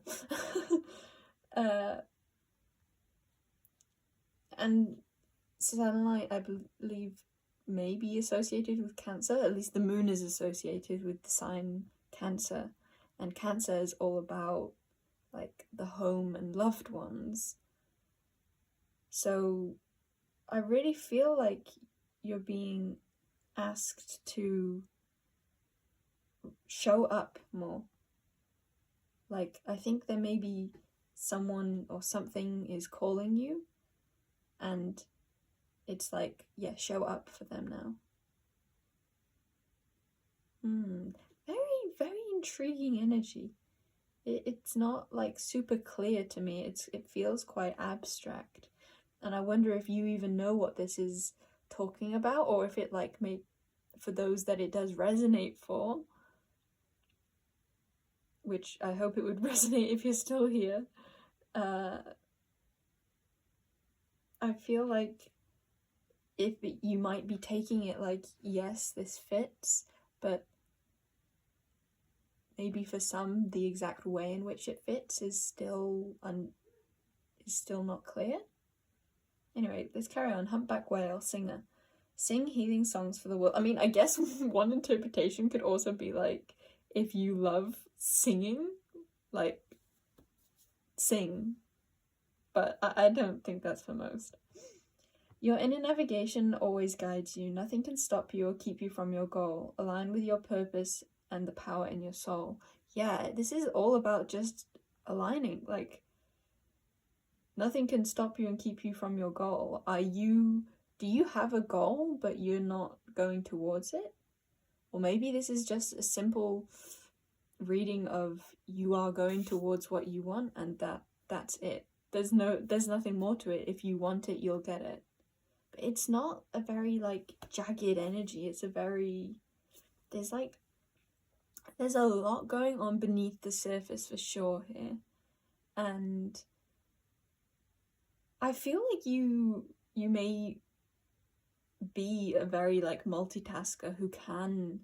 And selenite, I believe, may be associated with Cancer. At least the moon is associated with the sign Cancer, and Cancer is all about like the home and loved ones. So I really feel like you're being asked to show up more. Like, I think there may be someone or something is calling you, and it's like, yeah, show up for them now. Very, very intriguing energy. It's not like super clear to me. It feels quite abstract, and I wonder if you even know what this is talking about, or if it like for those that it does resonate for, which I hope it would resonate if you're still here. I feel like you might be taking it like, yes, this fits, but maybe for some the exact way in which it fits is still not clear. Anyway, let's carry on. Humpback whale, singer. Sing healing songs for the world. I mean, I guess one interpretation could also be like, if you love singing, like, sing. But I don't think that's for most. Your inner navigation always guides you. Nothing can stop you or keep you from your goal. Align with your purpose and the power in your soul. Yeah, this is all about just aligning. Like, nothing can stop you and keep you from your goal. Do you have a goal, but you're not going towards it? Or maybe this is just a simple reading of you are going towards what you want, and that's it. There's nothing more to it. If you want it, you'll get it. But it's not a very like jagged energy. It's a very, there's a lot going on beneath the surface for sure here. And I feel like you may be a very like multitasker who can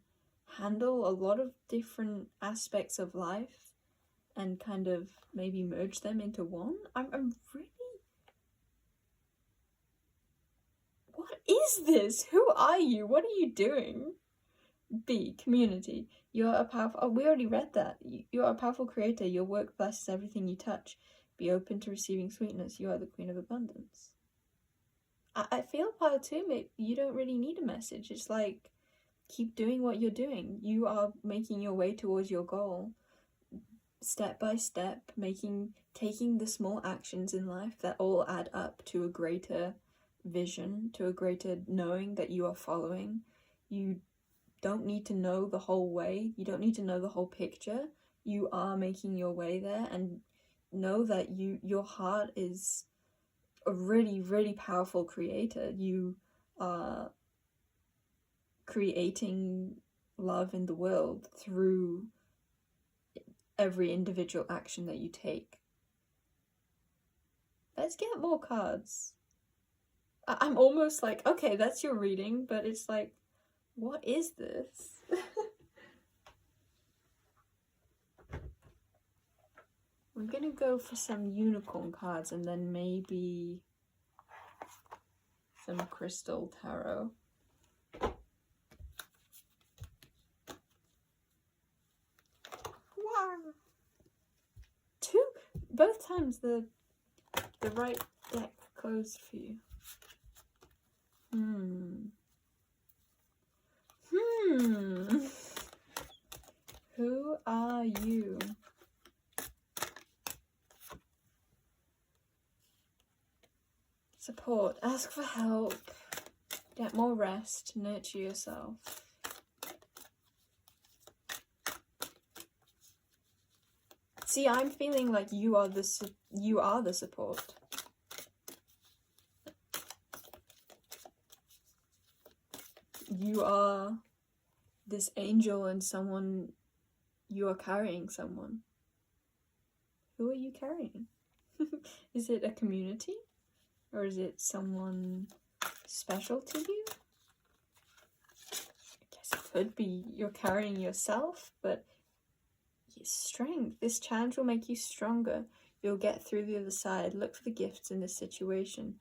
handle a lot of different aspects of life and kind of maybe merge them into one. I'm really, what is this? Who are you? What are you doing? B, community. You're a powerful, oh, we already read that. You're a powerful creator. Your work blesses everything you touch. Be open to receiving sweetness. You are the queen of abundance. I feel pile 2, maybe you don't really need a message. It's like, keep doing what you're doing. You are making your way towards your goal. Step by step, taking the small actions in life that all add up to a greater vision, to a greater knowing that you are following. You don't need to know the whole way. You don't need to know the whole picture. You are making your way there, and know that your heart is a really, really powerful creator. You are creating love in the world through every individual action that you take. Let's get more cards. I'm almost like, okay, that's your reading, but it's like, what is this? I'm gonna go for some unicorn cards and then maybe some crystal tarot. Wow. Both times the right deck closed for you. Who are you? Support. Ask for help. Get more rest. Nurture yourself. See, I'm feeling like you are the support. You are this angel and someone, you are carrying someone. Who are you carrying? Is it a community? Or is it someone special to you? I guess it could be you're carrying yourself, but strength. This challenge will make you stronger. You'll get through the other side. Look for the gifts in this situation.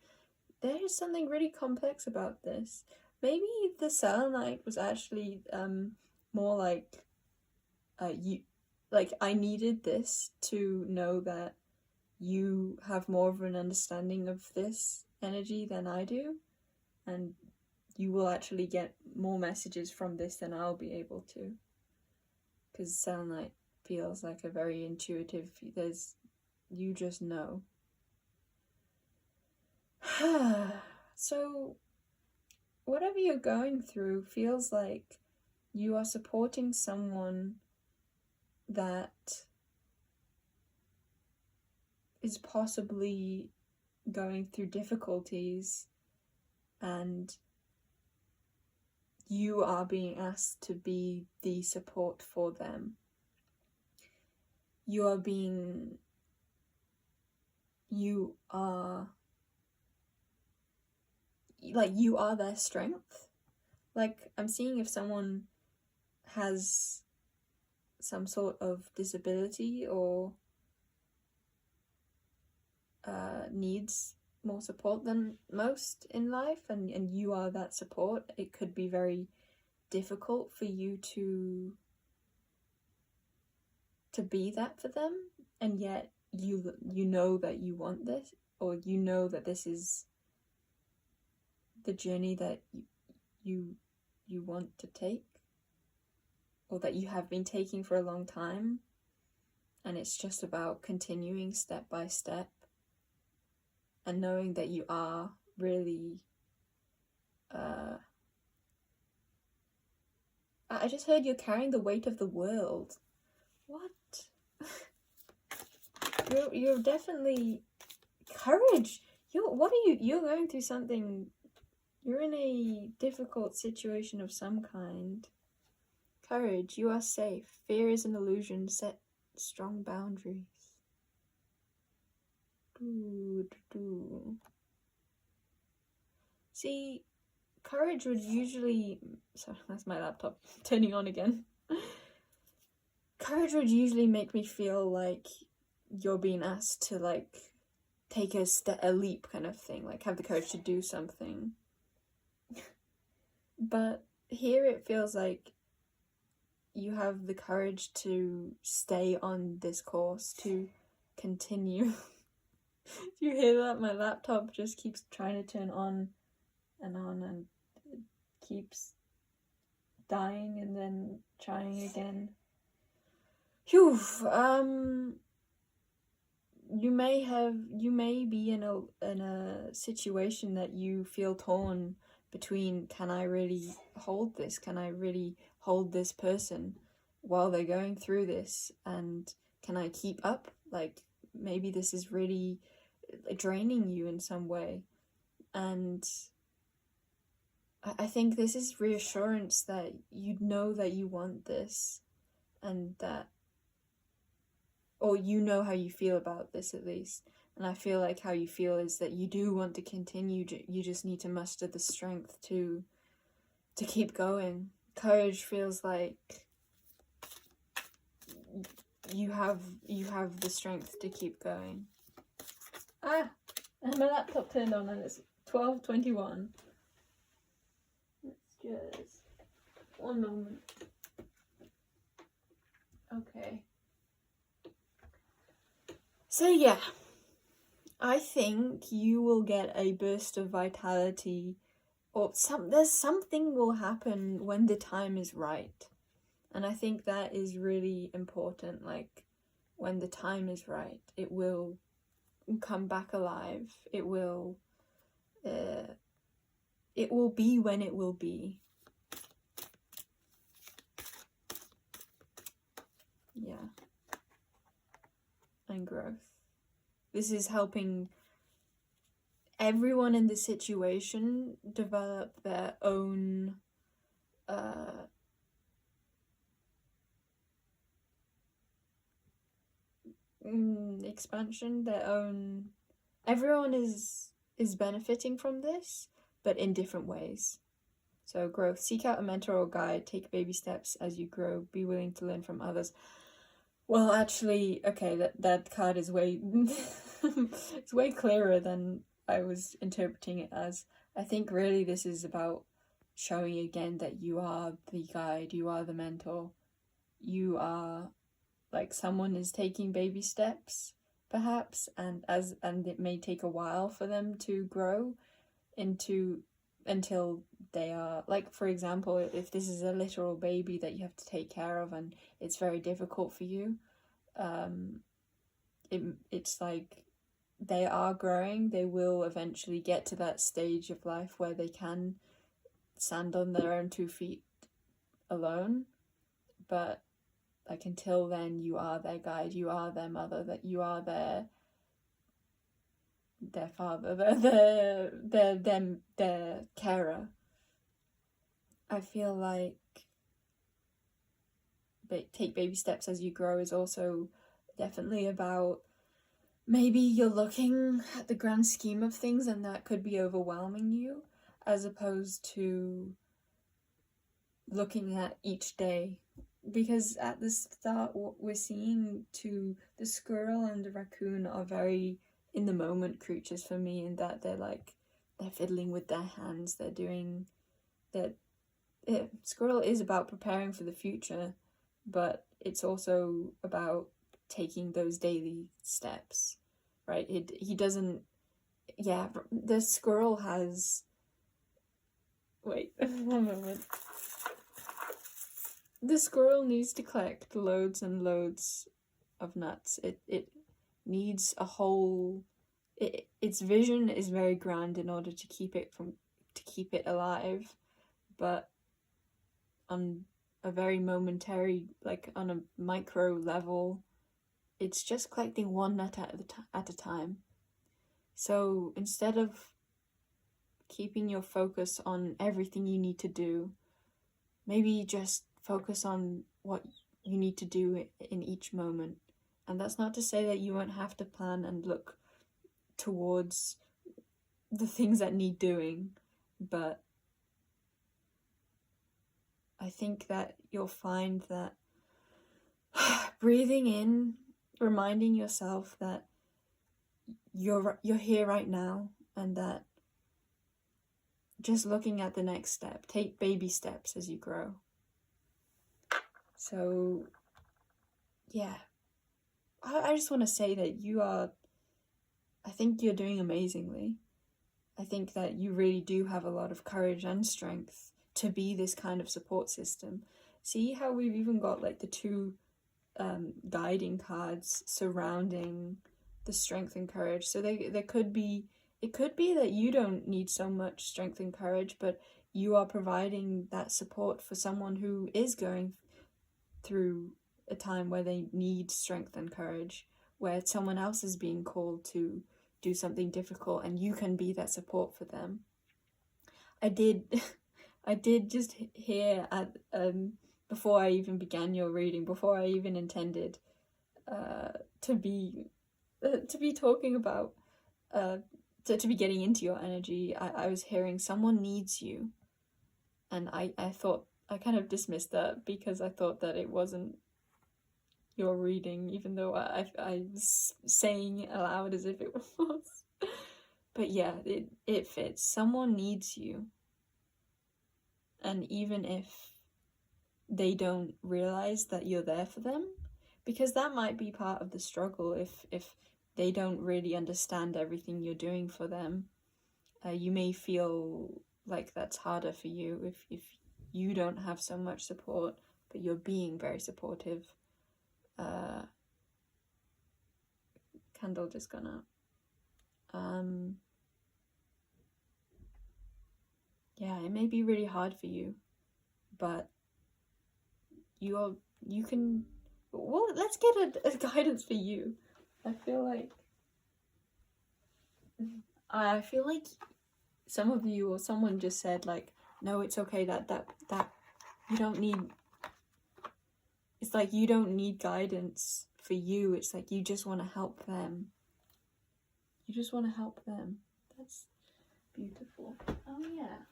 There is something really complex about this. Maybe the selenite was actually more like I needed this to know that you have more of an understanding of this energy than I do, and you will actually get more messages from this than I'll be able to, because selenite feels like a very intuitive, you just know. So whatever you're going through feels like you are supporting someone that is possibly going through difficulties, and you are being asked to be the support for them. You are their strength. Like, I'm seeing if someone has some sort of disability or needs more support than most in life, and you are that support, it could be very difficult for you to be that for them, and yet you know that you want this, or you know that this is the journey that you want to take, or that you have been taking for a long time, and it's just about continuing step by step and knowing that you are really I just heard you're carrying the weight of the world. What? You're definitely courage. You're going through something. You're in a difficult situation of some kind. Courage. You are safe. Fear is an illusion. Set strong boundaries. See, courage would usually... Sorry, that's my laptop turning on again. Courage would usually make me feel like you're being asked to, like, take a leap kind of thing. Like, have the courage to do something. But here it feels like you have the courage to stay on this course, to continue. Do you hear that? My laptop just keeps trying to turn on, and it keeps dying and then trying again. Phew. You may be in a situation that you feel torn between, can I really hold this? Can I really hold this person while they're going through this? And can I keep up? Like, maybe this is really draining you in some way. And I think this is reassurance that you know that you want this, and that, or you know how you feel about this at least. And I feel like how you feel is that you do want to continue, you just need to muster the strength to keep going. Courage feels like you have the strength to keep going. Ah, and my laptop turned on and it's 12:21. Let's just 1 moment. Okay. So yeah, I think you will get a burst of vitality, or something will happen when the time is right. And I think that is really important. Like, when the time is right, it will come back alive. It will be when it will be. Yeah. And growth. This is helping everyone in the situation develop their own expansion, their own. Everyone is benefiting from this, but in different ways. So growth. Seek out a mentor or guide. Take baby steps as you grow. Be willing to learn from others. Well, actually, okay, that card is way it's way clearer than I was interpreting it as. I think really this is about showing again that you are the guide, you are the mentor, you are like someone is taking baby steps, perhaps, and it may take a while for them to grow until they are, like, for example, if this is a literal baby that you have to take care of and it's very difficult for you, it's like they are growing. They will eventually get to that stage of life where they can stand on their own 2 feet alone, but like until then you are their guide, you are their mother, that you are their father, their carer. I feel like take baby steps as you grow is also definitely about, maybe you're looking at the grand scheme of things and that could be overwhelming you, as opposed to looking at each day. Because at the start, what we're seeing to the squirrel and the raccoon are very in the moment creatures for me, in that they're fiddling with their hands, they're doing that. Squirrel is about preparing for the future, but it's also about taking those daily steps, right? He doesn't. Yeah, the squirrel has. Wait, 1 moment. The squirrel needs to collect loads and loads of nuts. It needs a whole. Its vision is very grand in order to keep it alive, but on a very momentary, like on a micro level, it's just collecting one nut at a time. So instead of keeping your focus on everything you need to do, maybe just focus on what you need to do in each moment. And that's not to say that you won't have to plan and look towards the things that need doing, but I think that you'll find that breathing in, reminding yourself that you're here right now, and that just looking at the next step, take baby steps as you grow. So yeah, I just want to say that I think you're doing amazingly. I think that you really do have a lot of courage and strength to be this kind of support system. See how we've even got like the 2 guiding cards surrounding the strength and courage. So it could be that you don't need so much strength and courage, but you are providing that support for someone who is going through a time where they need strength and courage, where someone else is being called to do something difficult, and you can be that support for them. I did just hear at before I even began your reading, before I even intended to be talking about to be getting into your energy, I was hearing someone needs you, and I thought, I kind of dismissed that because I thought that it wasn't your reading, even though I was saying it aloud as if it was. But yeah, it fits. Someone needs you. And even if they don't realize that you're there for them, because that might be part of the struggle, if they don't really understand everything you're doing for them, you may feel like that's harder for you if you don't have so much support, but you're being very supportive. Candle just gone out. Yeah, it may be really hard for you, but you can. Well, let's get a guidance for you. I feel like some of you or someone just said like, no, it's okay, that you don't need. It's like you don't need guidance for you. It's like you just want to help them. You just want to help them. That's beautiful. Oh yeah.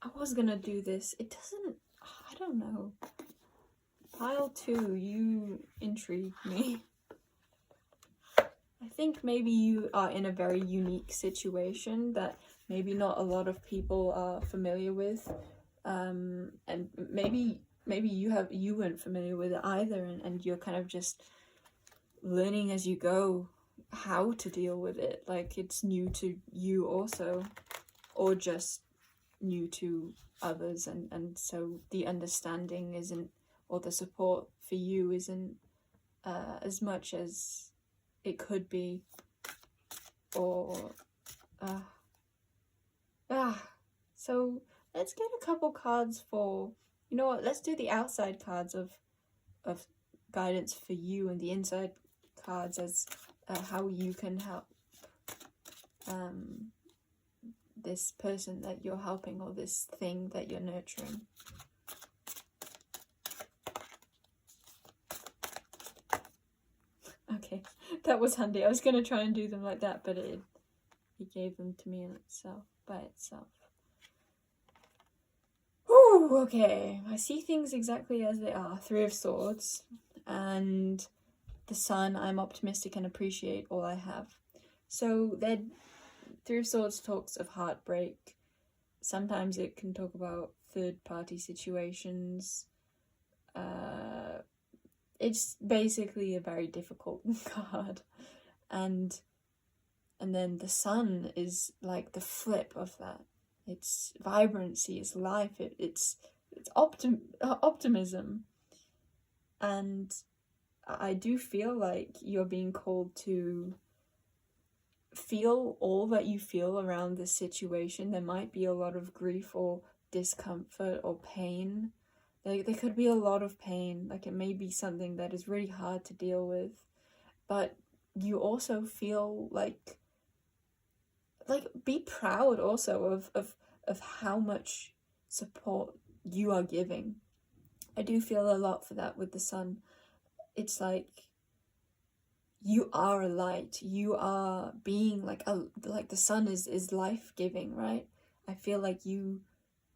I was gonna do this. It doesn't. I don't know. Pile 2, you intrigue me. I think maybe you are in a very unique situation that maybe not a lot of people are familiar with, and maybe you weren't familiar with it either, and you're kind of just learning as you go how to deal with it. Like it's new to you also, or just new to others, and so the understanding isn't, or the support for you isn't as much as it could be, or so let's get a couple cards for, you know what, let's do the outside cards of guidance for you, and the inside cards as how you can help this person that you're helping, or this thing that you're nurturing. Okay, that was handy. I was going to try and do them like that, but it gave them to me by itself. Ooh, okay. I see things exactly as they are. 3 of Swords and the Sun. I'm optimistic and appreciate all I have. So that 3 of Swords talks of heartbreak. Sometimes it can talk about third-party situations. It's basically a very difficult card, and then the Sun is like the flip of that. It's vibrancy, it's life, it's optimism, and I do feel like you're being called to feel all that you feel around this situation. There might be a lot of grief or discomfort or pain. There could be a lot of pain. Like it may be something that is really hard to deal with, but you also feel like be proud also of how much support you are giving. I do feel a lot for that with the Sun. It's like you are a light. You are being like the Sun is life-giving, right? I feel like you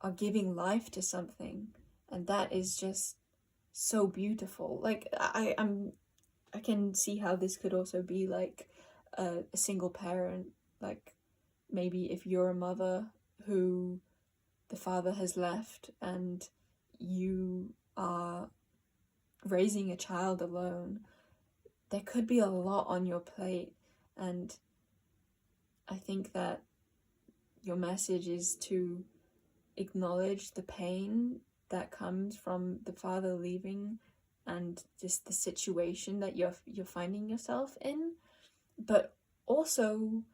are giving life to something, and that is just so beautiful. Like I can see how this could also be like a single parent, like maybe if you're a mother who the father has left and you are raising a child alone. There could be a lot on your plate, and I think that your message is to acknowledge the pain that comes from the father leaving and just the situation that you're finding yourself in, but also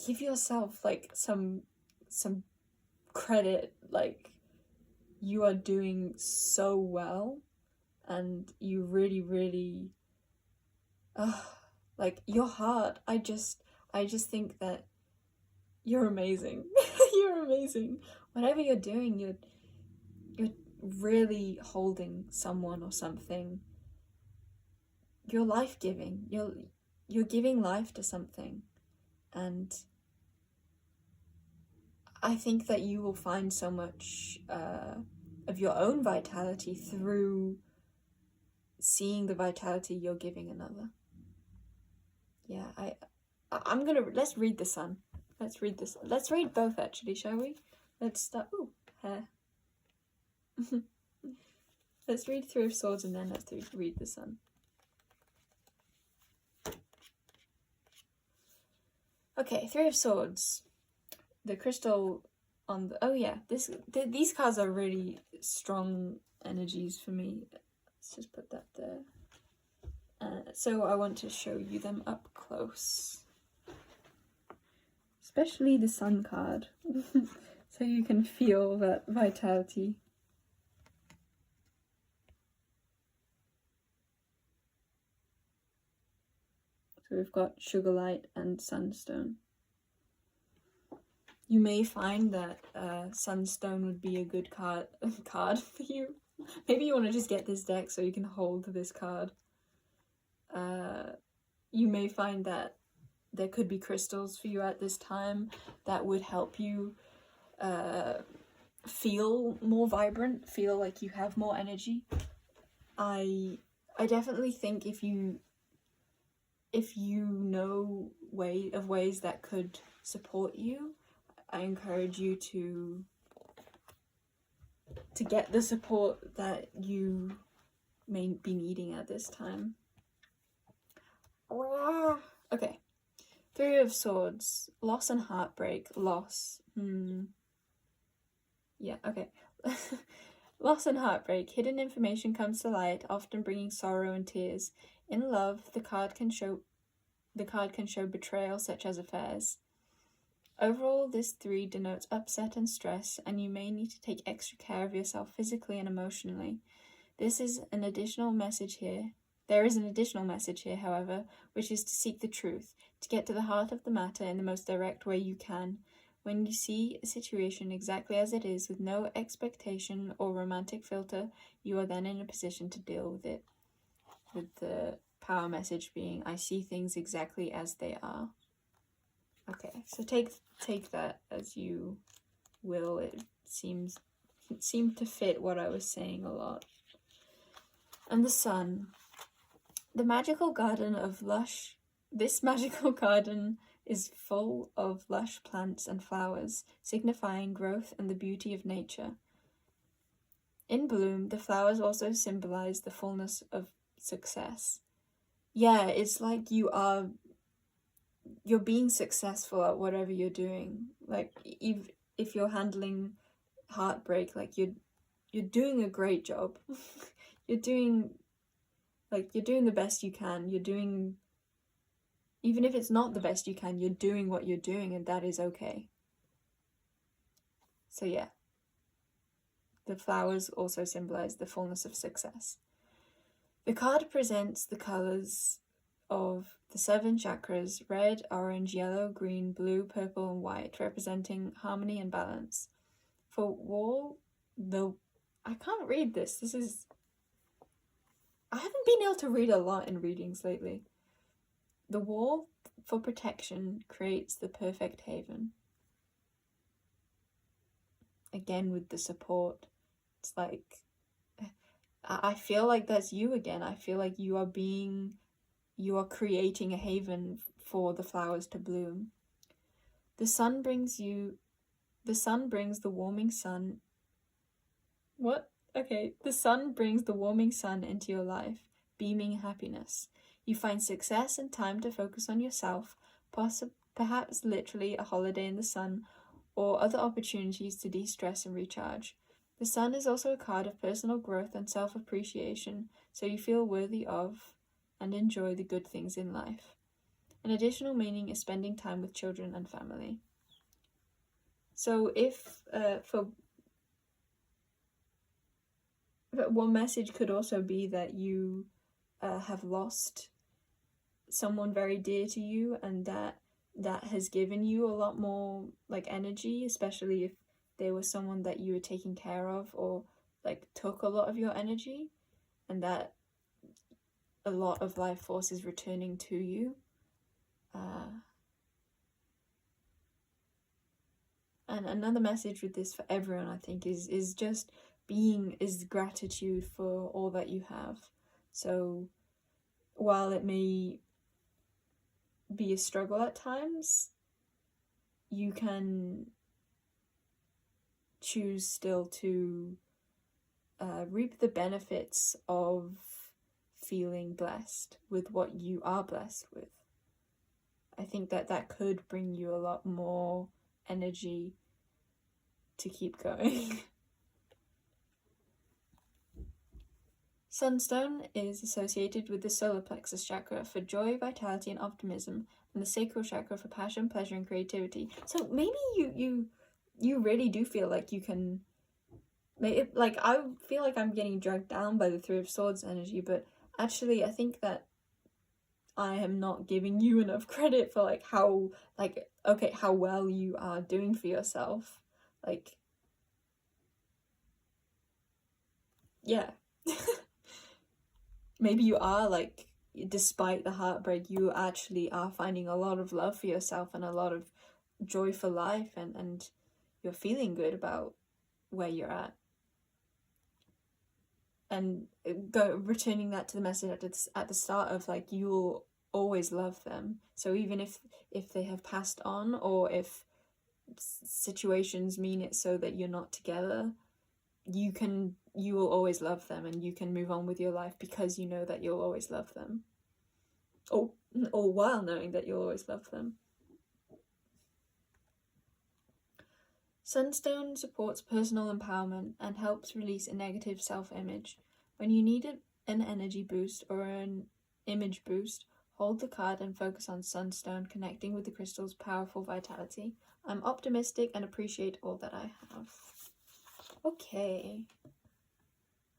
give yourself like some credit. Like you are doing so well, and you really like your heart. I just think that you're amazing. You're amazing. Whatever you're doing, you're really holding someone or something. You're life-giving. You're giving life to something, and I think that you will find so much of your own vitality through seeing the vitality you're giving another. Yeah, I'm gonna, let's read the Sun. Let's read this. Let's read both actually, shall we? Let's start. Ooh, hair. Let's read Three of Swords and then let's read the Sun. Okay, Three of Swords. The crystal on the, oh yeah, these cards are really strong energies for me. Let's just put that there. So I want to show you them up close. Especially the Sun card. So you can feel that vitality. So we've got Sugarlight and Sunstone. You may find that Sunstone would be a good card for you. Maybe you want to just get this deck so you can hold this card. You may find that there could be crystals for you at this time that would help you feel more vibrant, feel like you have more energy. I definitely think if you know ways that could support you, I encourage you to get the support that you may be needing at this time. Okay, Three of Swords, loss and heartbreak. Loss. Yeah, okay. Loss and heartbreak. Hidden information comes to light, often bringing sorrow and tears. In love, the card can show betrayal, such as affairs. Overall, this 3 denotes upset and stress, and you may need to take extra care of yourself physically and emotionally. There is an additional message here, however, which is to seek the truth, to get to the heart of the matter in the most direct way you can. When you see a situation exactly as it is, with no expectation or romantic filter, you are then in a position to deal with it. With the power message being, I see things exactly as they are. Okay, so take that as you will. It seemed to fit what I was saying a lot. And the Sun. The magical garden of lush. This magical garden is full of lush plants and flowers, signifying growth and the beauty of nature. In bloom, the flowers also symbolize the fullness of success. Yeah, it's like you're being successful at whatever you're doing. Like if you're handling heartbreak, like you're doing a great job. you're doing the best you can. You're doing, even if it's not the best you can, you're doing what you're doing, and that is okay. So yeah, the flowers also symbolize the fullness of success. The card presents the colors of the 7 chakras: red, orange, yellow, green, blue, purple, and white, representing harmony and balance. For wall, I can't read this. I haven't been able to read a lot in readings lately. The wall for protection creates the perfect haven. Again, with the support, it's like, I feel like that's you again. I feel like you are creating a haven for the flowers to bloom. The sun brings the warming sun. What? Okay, the sun brings the warming sun into your life, beaming happiness. You find success and time to focus on yourself, perhaps literally a holiday in the sun, or other opportunities to de-stress and recharge. The sun is also a card of personal growth and self-appreciation, so you feel worthy of and enjoy the good things in life. An additional meaning is spending time with children and family. So if one message could also be that you have lost someone very dear to you, and that has given you a lot more like energy, especially if they were someone that you were taking care of or like took a lot of your energy, and that a lot of life force is returning to you. And another message with this for everyone, I think, is just being is gratitude for all that you have. So while it may be a struggle at times, you can choose still to reap the benefits of feeling blessed with what you are blessed with. I think that could bring you a lot more energy to keep going. Sunstone is associated with the solar plexus chakra for joy, vitality, and optimism, and the sacral chakra for passion, pleasure, and creativity. So maybe you really do feel like you can. Like, I feel like I'm getting dragged down by the Three of Swords energy, but actually I think that I am not giving you enough credit for like how well you are doing for yourself. Like, yeah. Maybe you are, like, despite the heartbreak, you actually are finding a lot of love for yourself and a lot of joy for life, and you're feeling good about where you're at. And returning that to the message at the start of, like, you'll always love them. So even if they have passed on, or if situations mean it so that you're not together, you will always love them, and you can move on with your life because you know that you'll always love them. Or while knowing that you'll always love them. Sunstone supports personal empowerment and helps release a negative self-image. When you need an energy boost or an image boost, hold the card and focus on Sunstone, connecting with the crystal's powerful vitality. I'm optimistic and appreciate all that I have. Okay.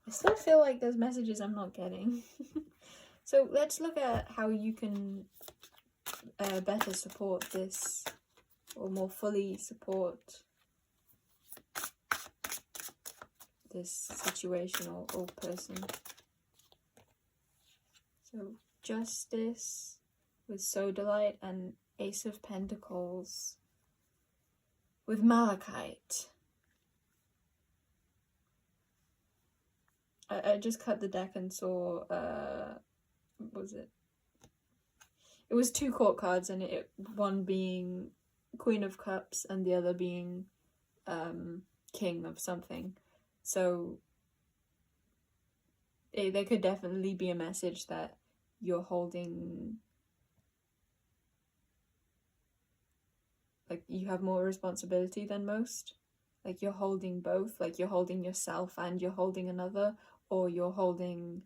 I still feel like there's messages I'm not getting. So let's look at how you can better support this, or more fully support this situation or person. So Justice with Sodalite, and Ace of Pentacles with Malachite. I just cut the deck and saw, what was it? It was 2 court cards, and one being Queen of Cups and the other being King of something. So there could definitely be a message that you're holding, like, you have more responsibility than most. Like, you're holding both. Like, you're holding yourself and you're holding another, or you're holding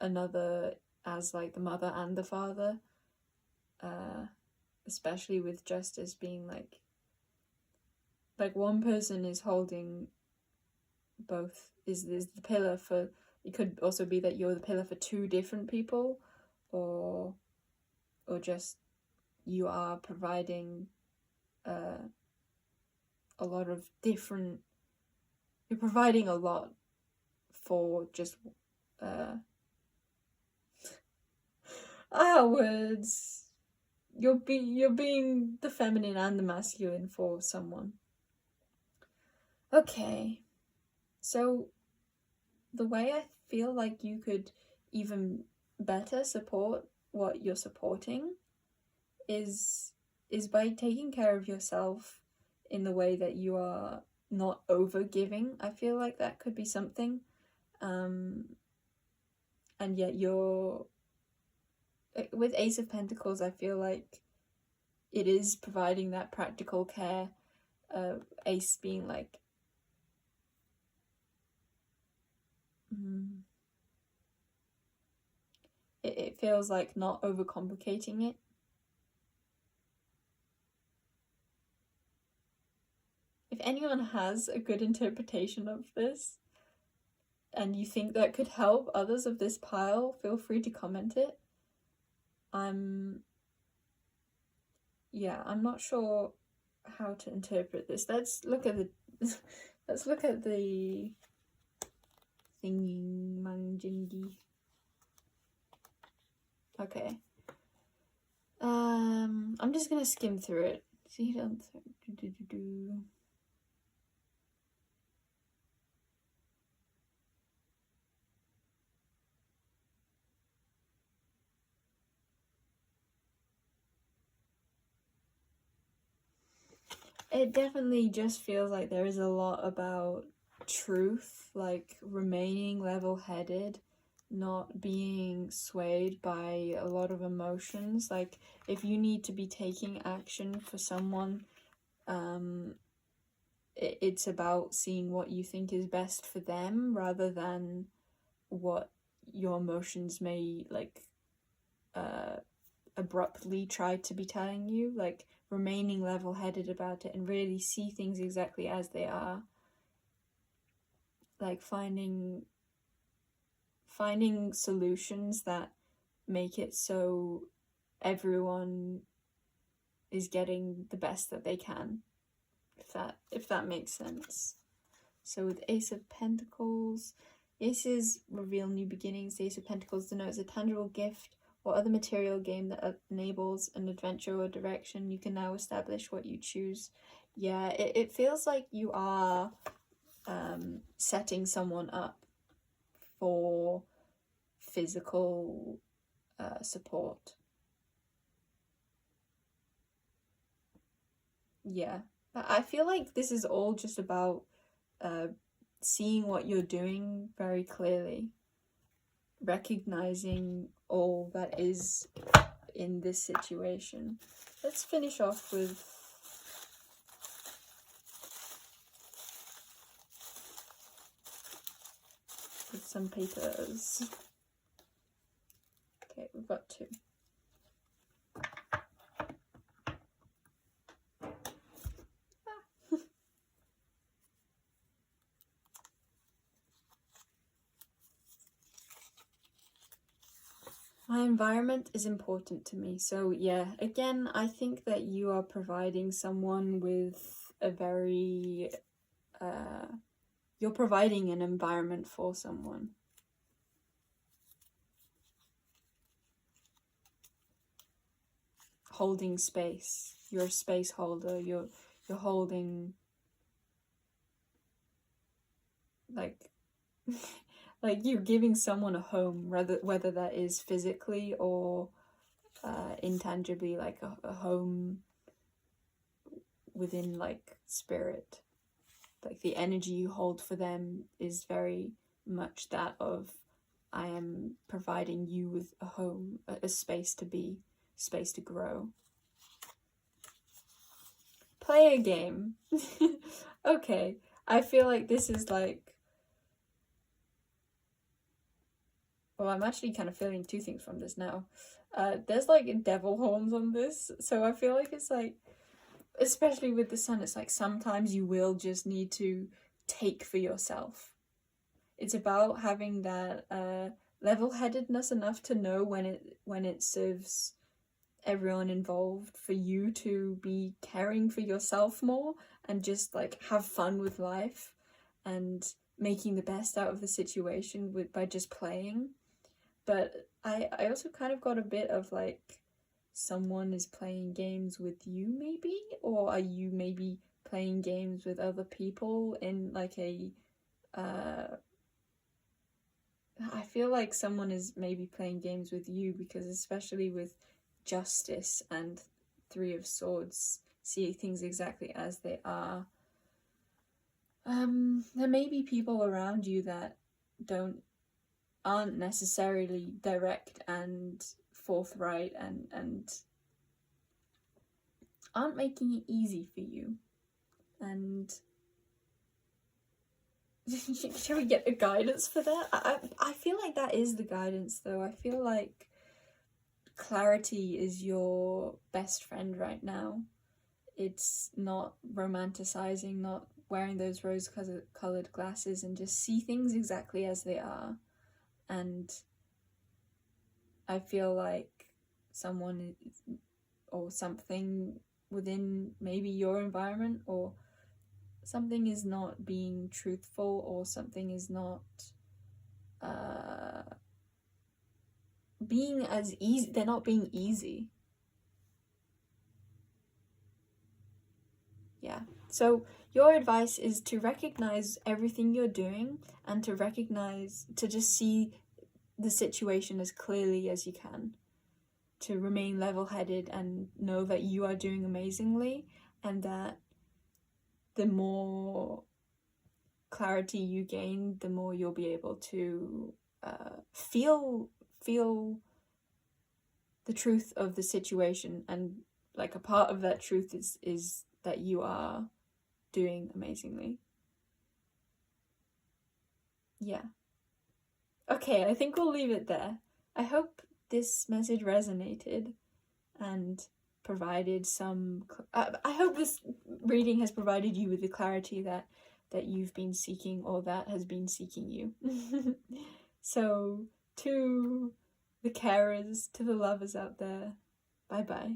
another as, like, the mother and the father. Especially with Justice being like one person is holding both, is the pillar for, it could also be that you're the pillar for 2 different people, or just you are providing a lot of different, you're providing a lot for just words. You're being the feminine and the masculine for someone. Okay, so the way I feel like you could even better support what you're supporting is by taking care of yourself in the way that you are not over giving. I feel like that could be something, and yet you're with Ace of Pentacles. I feel like it is providing that practical care. Ace being like, it feels like not overcomplicating it. If anyone has a good interpretation of this and you think that could help others of this pile, feel free to comment it. I'm not sure how to interpret this. Let's look at the thingy manjingi. Okay. I'm just gonna skim through it. See, don't. 。 . 。 . 。 . 。 . 。 . . . . 。 . . . . . . . 。 . . . . . . . . . . . . . . . . 。 . . . . . . . . 。 . . . . . . 。 . 。 . It definitely just feels like there is a lot about truth, like remaining level-headed, not being swayed by a lot of emotions. Like if you need to be taking action for someone, it's about seeing what you think is best for them rather than what your emotions may like abruptly try to be telling you. Like remaining level-headed about it and really see things exactly as they are, like finding solutions that make it so everyone is getting the best that they can, if that makes sense. So with Ace of Pentacles, Aces reveal new beginnings. The Ace of Pentacles denotes a tangible gift or other material gain that enables an adventure or direction. You can now establish what you choose. Yeah, it feels like you are setting someone up for physical support. Yeah, I feel like this is all just about seeing what you're doing very clearly, recognizing all that is in this situation. Let's finish off with some papers. Okay, we've got 2. My environment is important to me. So yeah, again, I think that you are providing someone with a very you're providing an environment for someone. Holding space. You're a space holder. You're holding like like you're giving someone a home, whether that is physically or intangibly, like a home within like spirit. Like the energy you hold for them is very much that of, I am providing you with a home, a space to be, space to grow. Play a game. Okay, I feel like this is like, well, I'm actually kind of feeling 2 things from this now. There's like devil horns on this, so I feel like it's like, especially with the sun, it's like sometimes you will just need to take for yourself. It's about having that level-headedness enough to know when it serves everyone involved for you to be caring for yourself more and just like have fun with life and making the best out of the situation by just playing. But I also kind of got a bit of like, someone is playing games with you maybe, or are you maybe playing games with other people in like a I feel like someone is maybe playing games with you, because especially with Justice and 3 of Swords, see things exactly as they are. There may be people around you that aren't necessarily direct and forthright and aren't making it easy for you. And shall we get a guidance for that? I feel like that is the guidance though. I feel like clarity is your best friend right now. It's not romanticizing, not wearing those rose-colored glasses, and just see things exactly as they are. And I feel like someone or something within maybe your environment or something is not being truthful, or something is not being as easy. They're not being easy. Yeah. So your advice is to recognize everything you're doing and to just see the situation as clearly as you can, to remain level-headed and know that you are doing amazingly, and that the more clarity you gain, the more you'll be able to feel the truth of the situation, and like a part of that truth is that you are doing amazingly. Yeah. Okay, I think we'll leave it there. I hope this message resonated and provided some... I hope this reading has provided you with the clarity that you've been seeking, or that has been seeking you. So, to the carers, to the lovers out there, bye-bye.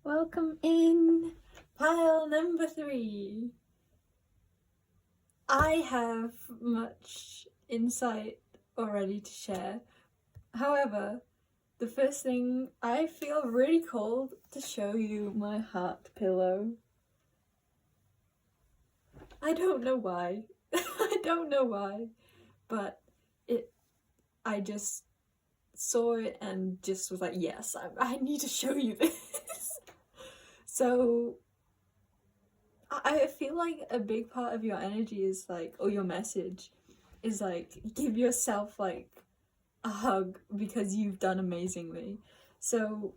Welcome in pile number 3. I have much insight already to share. However, the first thing, I feel really called to show you my heart pillow. I don't know why. I don't know why, but I just saw it and just was like, yes, I need to show you this. So I feel like a big part of your energy is like, or your message is like, give yourself like a hug because you've done amazingly. So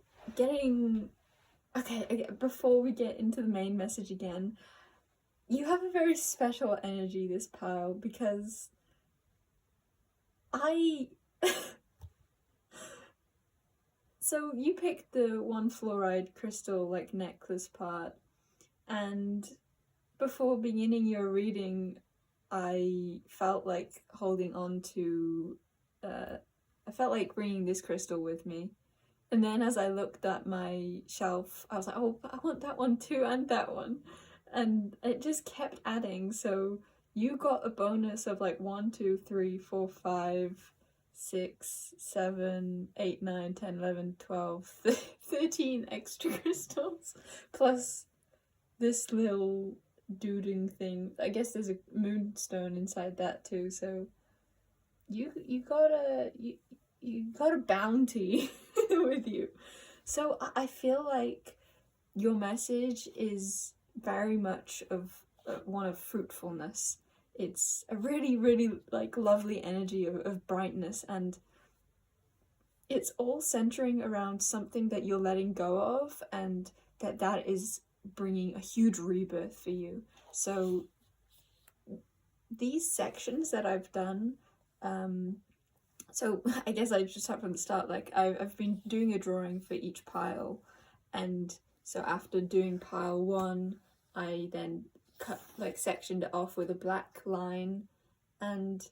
okay, before we get into the main message again, you have a very special energy, this pile, because so you picked the 1 fluoride crystal like necklace part, and before beginning your reading, I felt like holding on to, I felt like bringing this crystal with me. And then as I looked at my shelf, I was like, oh, I want that one too, and that one. And it just kept adding. So you got a bonus of like 1, 2, 3, 4, 5, 6, 7, 8, 9, 10, 11, 12, 13 extra crystals, plus this little doodling thing. I guess there's a moonstone inside that too, so you got a bounty with you. So I feel like your message is very much of one of fruitfulness. It's a really, really like lovely energy of brightness, and it's all centering around something that you're letting go of, and that is bringing a huge rebirth for you. So these sections that I've done, so I guess I just start from the start. Like I've been doing a drawing for each pile, and so after doing pile 1, I then sectioned it off with a black line, and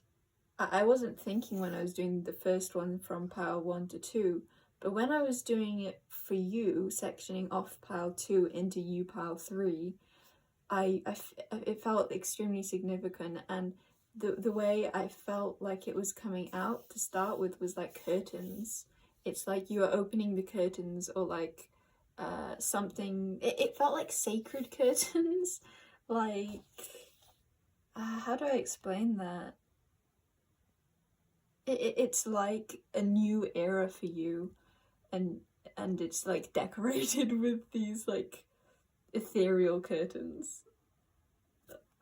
I wasn't thinking when I was doing the first one from pile 1 to 2, but when I was doing it for you, sectioning off pile 2 into you pile 3, it felt extremely significant, and the way I felt like it was coming out to start with was like curtains. It's like you are opening the curtains, or like something. It felt like sacred curtains. Like, how do I explain that? It's like a new era for you, and it's like decorated with these like ethereal curtains.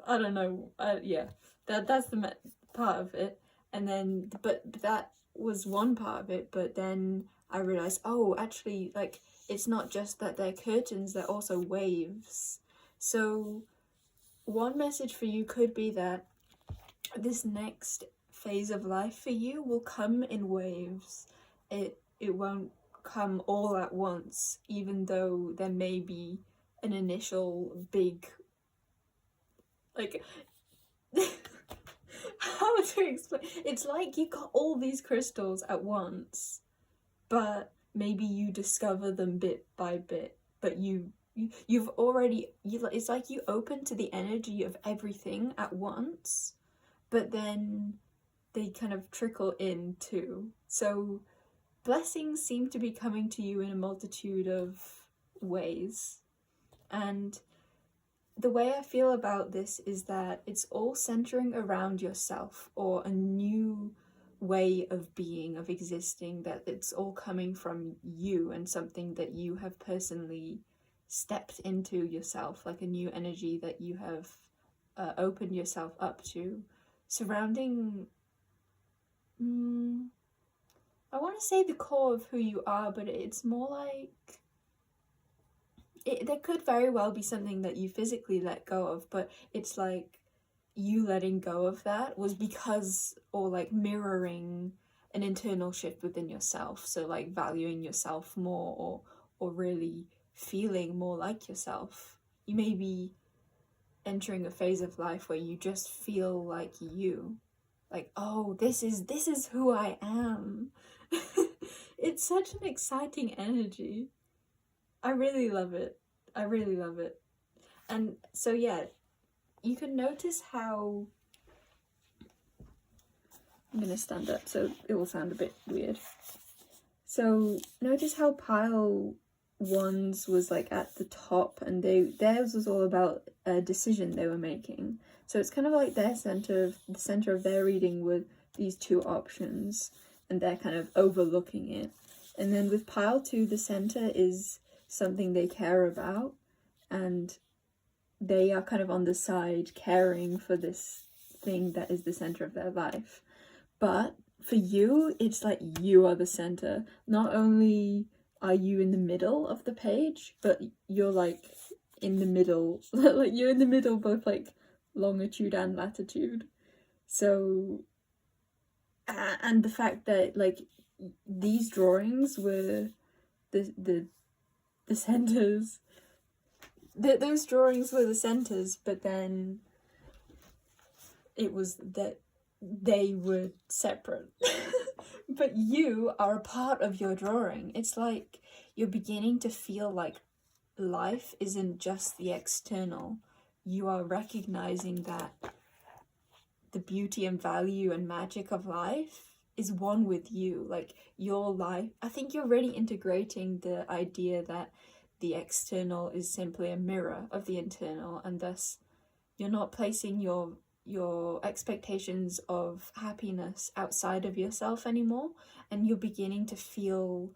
I don't know. Yeah, that's the part of it. And then, but that was one part of it. But then I realized, oh, actually, like it's not just that they're curtains; they're also waves. So one message for you could be that this next phase of life for you will come in waves. It won't come all at once, even though there may be an initial big, like, how to explain? It's like you got all these crystals at once, but maybe you discover them bit by bit, but you've already, it's like you open to the energy of everything at once, but then they kind of trickle in too. So blessings seem to be coming to you in a multitude of ways. And the way I feel about this is that it's all centering around yourself, or a new way of being, of existing, that it's all coming from you and something that you have personally stepped into yourself, like a new energy that you have opened yourself up to, surrounding, I want to say the core of who you are, but it's more like, there could very well be something that you physically let go of, but it's like you letting go of that was because, or like mirroring an internal shift within yourself. So like valuing yourself more, or really feeling more like yourself. You may be entering a phase of life where you just feel like you, like, oh, this is who I am. It's such an exciting energy. I really love it. I really love it. And so yeah, you can notice how, I'm gonna stand up so it will sound a bit weird. So notice how pile one's was like at the top, and theirs was all about a decision they were making. So it's kind of like the center of their reading were these two options, and they're kind of overlooking it. And then with pile 2, the center is something they care about, and they are kind of on the side caring for this thing that is the center of their life. But for you, it's like you are the center. Not only are you in the middle of the page, but you're like in the middle, like you're in the middle both like longitude and latitude. So, and the fact that like these drawings were the centers, those drawings were the centers, but then it was that they were separate. But you are a part of your drawing. It's like you're beginning to feel like life isn't just the external. You are recognizing that the beauty and value and magic of life is one with you. Like your life, I think you're really integrating the idea that the external is simply a mirror of the internal, and thus you're not placing your expectations of happiness outside of yourself anymore, and you're beginning to feel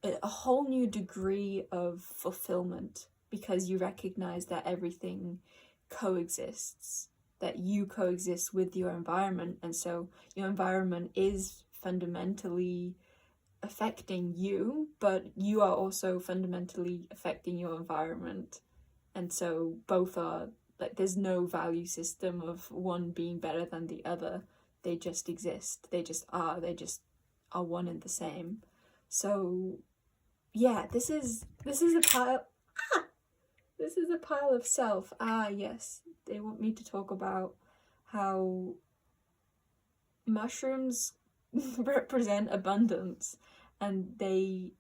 a whole new degree of fulfillment because you recognize that everything coexists, that you coexist with your environment, and so your environment is fundamentally affecting you, but you are also fundamentally affecting your environment, and so both are like, there's no value system of one being better than the other. They just exist. They just are one and the same. So yeah, this is a pile. This is a pile of self. Yes, they want me to talk about how mushrooms represent abundance, and they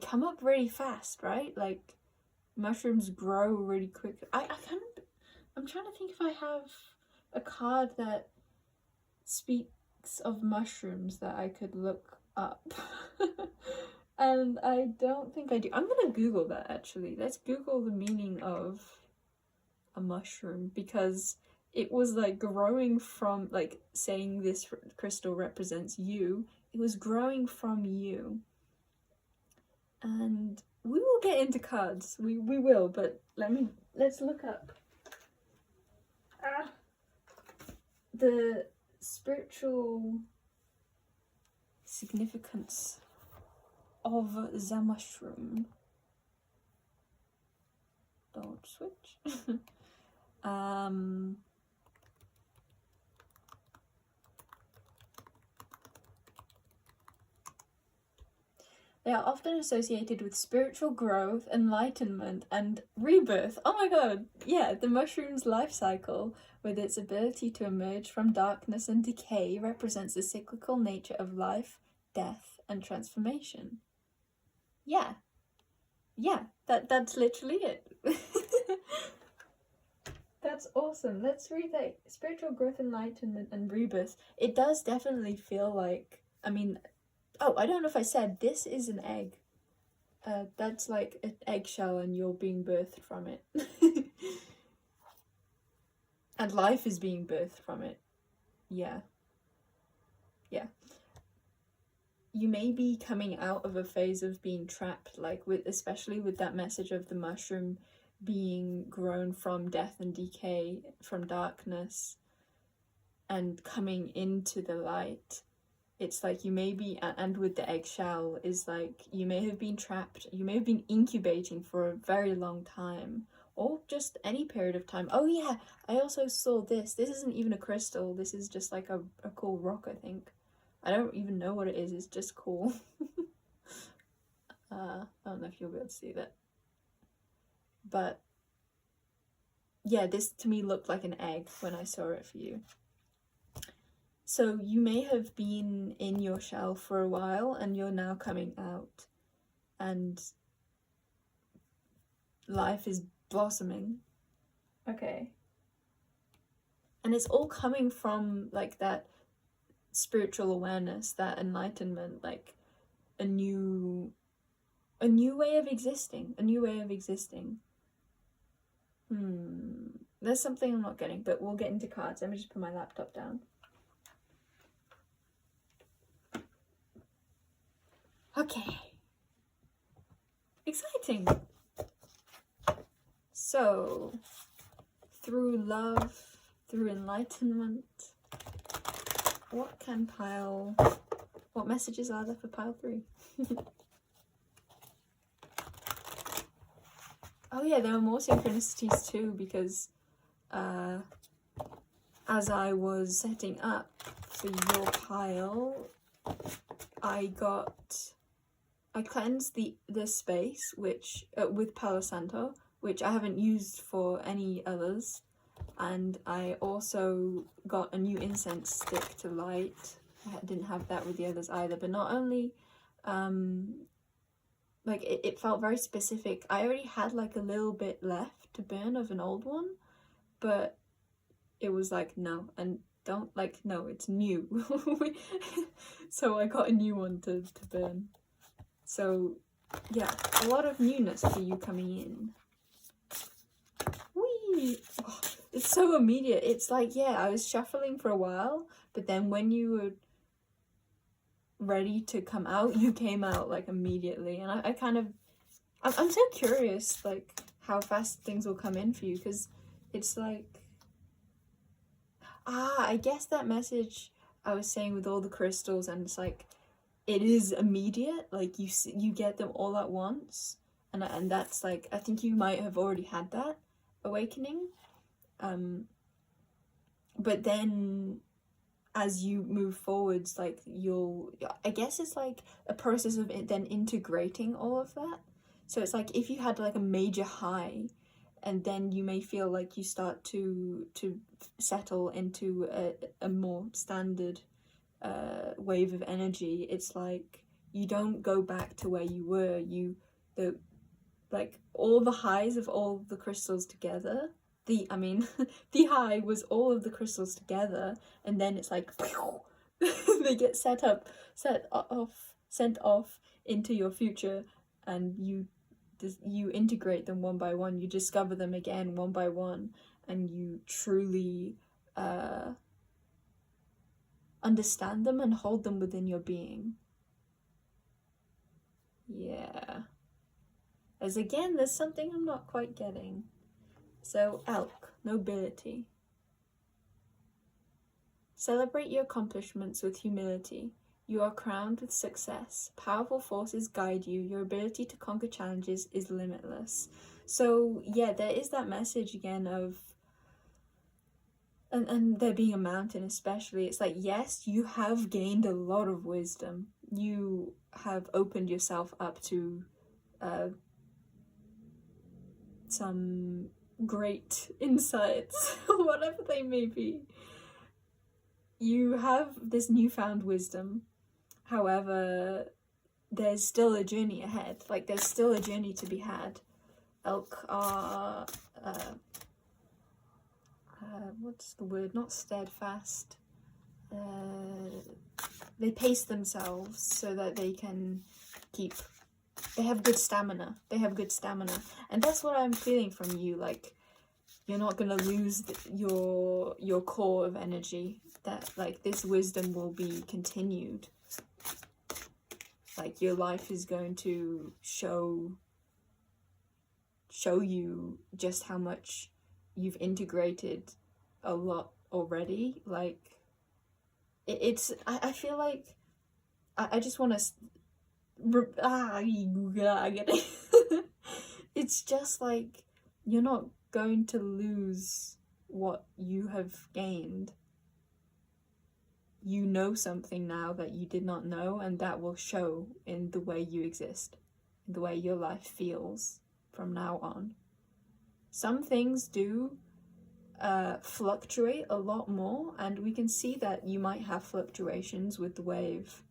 come up really fast, right? Like mushrooms grow really quick. I'm trying to think if I have a card that speaks of mushrooms that I could look up. And I don't think I do. I'm gonna Google that actually. Let's Google the meaning of a mushroom, because it was like growing from, like saying this crystal represents you, it was growing from you. And we will get into cards. We will, but let's look up the spiritual significance of the mushroom. Don't switch. They are often associated with spiritual growth, enlightenment, and rebirth. Oh my god, yeah, the mushroom's life cycle, with its ability to emerge from darkness and decay, represents the cyclical nature of life, death, and transformation. Yeah, that's literally it. That's awesome. Let's read that. Spiritual growth, enlightenment, and rebirth. It does definitely feel like, I mean, oh, I don't know if I said, this is an egg. That's like an eggshell and you're being birthed from it. And life is being birthed from it. Yeah. you may be coming out of a phase of being trapped, like especially with that message of the mushroom being grown from death and decay, from darkness, and coming into the light. It's like you may be, and with the eggshell, is like you may have been trapped, you may have been incubating for a very long time, or just any period of time. Oh yeah, I also saw this. This isn't even a crystal, this is just like a cool rock, I think. I don't even know what it is, it's just cool. I don't know if you'll be able to see that. But yeah, this to me looked like an egg when I saw it for you. So you may have been in your shell for a while and you're now coming out, and life is blossoming. Okay. And it's all coming from like that spiritual awareness, that enlightenment, like a new way of existing, There's something I'm not getting, but we'll get into cards. Let me just put my laptop down. Okay. Exciting. So, through love, through enlightenment, what messages are there for pile 3? Oh yeah, there are more synchronicities too, because as I was setting up for your pile, I cleansed the space, which with Palo Santo, which I haven't used for any others, and I also got a new incense stick to light. I didn't have that with the others either, but not only like it felt very specific. I already had like a little bit left to burn of an old one, but it was like no, and don't like no, it's new. So I got a new one to burn. So yeah, a lot of newness for you coming in. Whee! Oh, it's so immediate. It's like, yeah, I was shuffling for a while, but then when you were ready to come out, you came out like immediately. And I'm so curious like how fast things will come in for you, because it's like, I guess that message I was saying with all the crystals, and it's like it is immediate, like you get them all at once, and that's like, I think you might have already had that awakening, but then as you move forwards, like I guess it's like a process of then integrating all of that. So it's like if you had like a major high, and then you may feel like you start to settle into a more standard wave of energy. It's like you don't go back to where you were. Like all the highs of all the crystals together, the high was all of the crystals together, and then it's like they get sent off into your future, and you integrate them one by one. You discover them again one by one, and you truly understand them and hold them within your being. Yeah. There's something I'm not quite getting. So, elk, nobility. Celebrate your accomplishments with humility. You are crowned with success. Powerful forces guide you. Your ability to conquer challenges is limitless. So, yeah, there is that message again of, and there being a mountain especially, it's like, yes, you have gained a lot of wisdom. You have opened yourself up to some great insights, whatever they may be. You have this newfound wisdom. However, there's still a journey ahead. Like, there's still a journey to be had. Elk are what's the word? Not steadfast. They pace themselves so that they can they have good stamina. And that's what I'm feeling from you. Like, you're not gonna lose your core of energy. That like this wisdom will be continued. Like your life is going to show you just how much you've integrated a lot already. Like I feel like I just want to I get it. It's just like you're not going to lose what you have gained. You know something now that you did not know, and that will show in the way you exist, in the way your life feels from now on. Some things do fluctuate a lot more, and we can see that you might have fluctuations with the wave,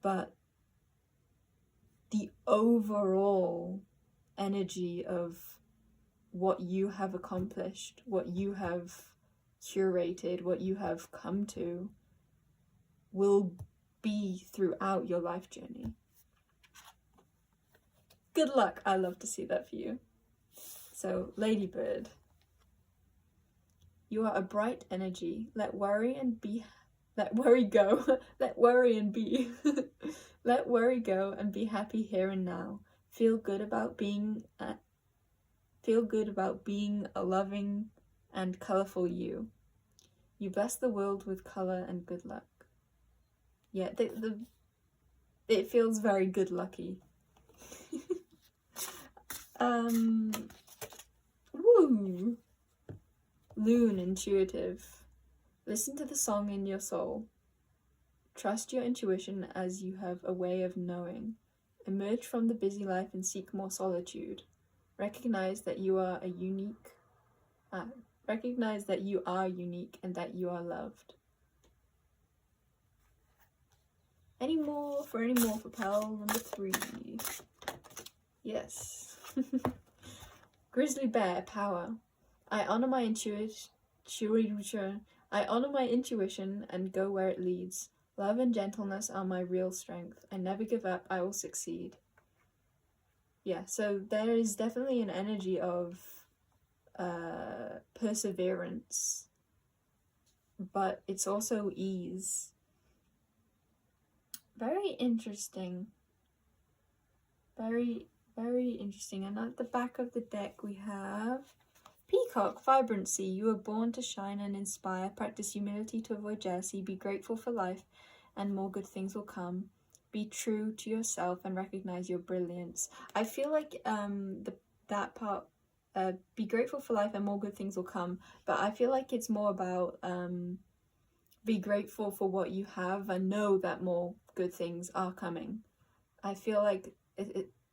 but the overall energy of what you have accomplished, what you have curated, what you have come to, will be throughout your life journey. Good luck. I love to see that for you. So, Ladybird, you are a bright energy. Let worry go. Let worry and be. Let worry go and be happy here and now. Feel good about being a loving and colourful you. You bless the world with colour and good luck. Yeah, it feels very good lucky. Woo! Loon, intuitive. Listen to the song in your soul. Trust your intuition as you have a way of knowing. Emerge from the busy life and seek more solitude. Recognize that you are unique and that you are loved. Any more for pal number 3? Yes. Grizzly bear, power. I honor my intuition and go where it leads. Love and gentleness are my real strength. I never give up, I will succeed. Yeah, so there is definitely an energy of perseverance, but it's also ease. Very interesting. Very, very interesting. And at the back of the deck we have Peacock, vibrancy. You are born to shine and inspire. Practice humility to avoid jealousy. Be grateful for life and more good things will come. Be true to yourself and recognize your brilliance. I feel like that part, be grateful for life and more good things will come, but I feel like it's more about be grateful for what you have and know that more good things are coming. I feel like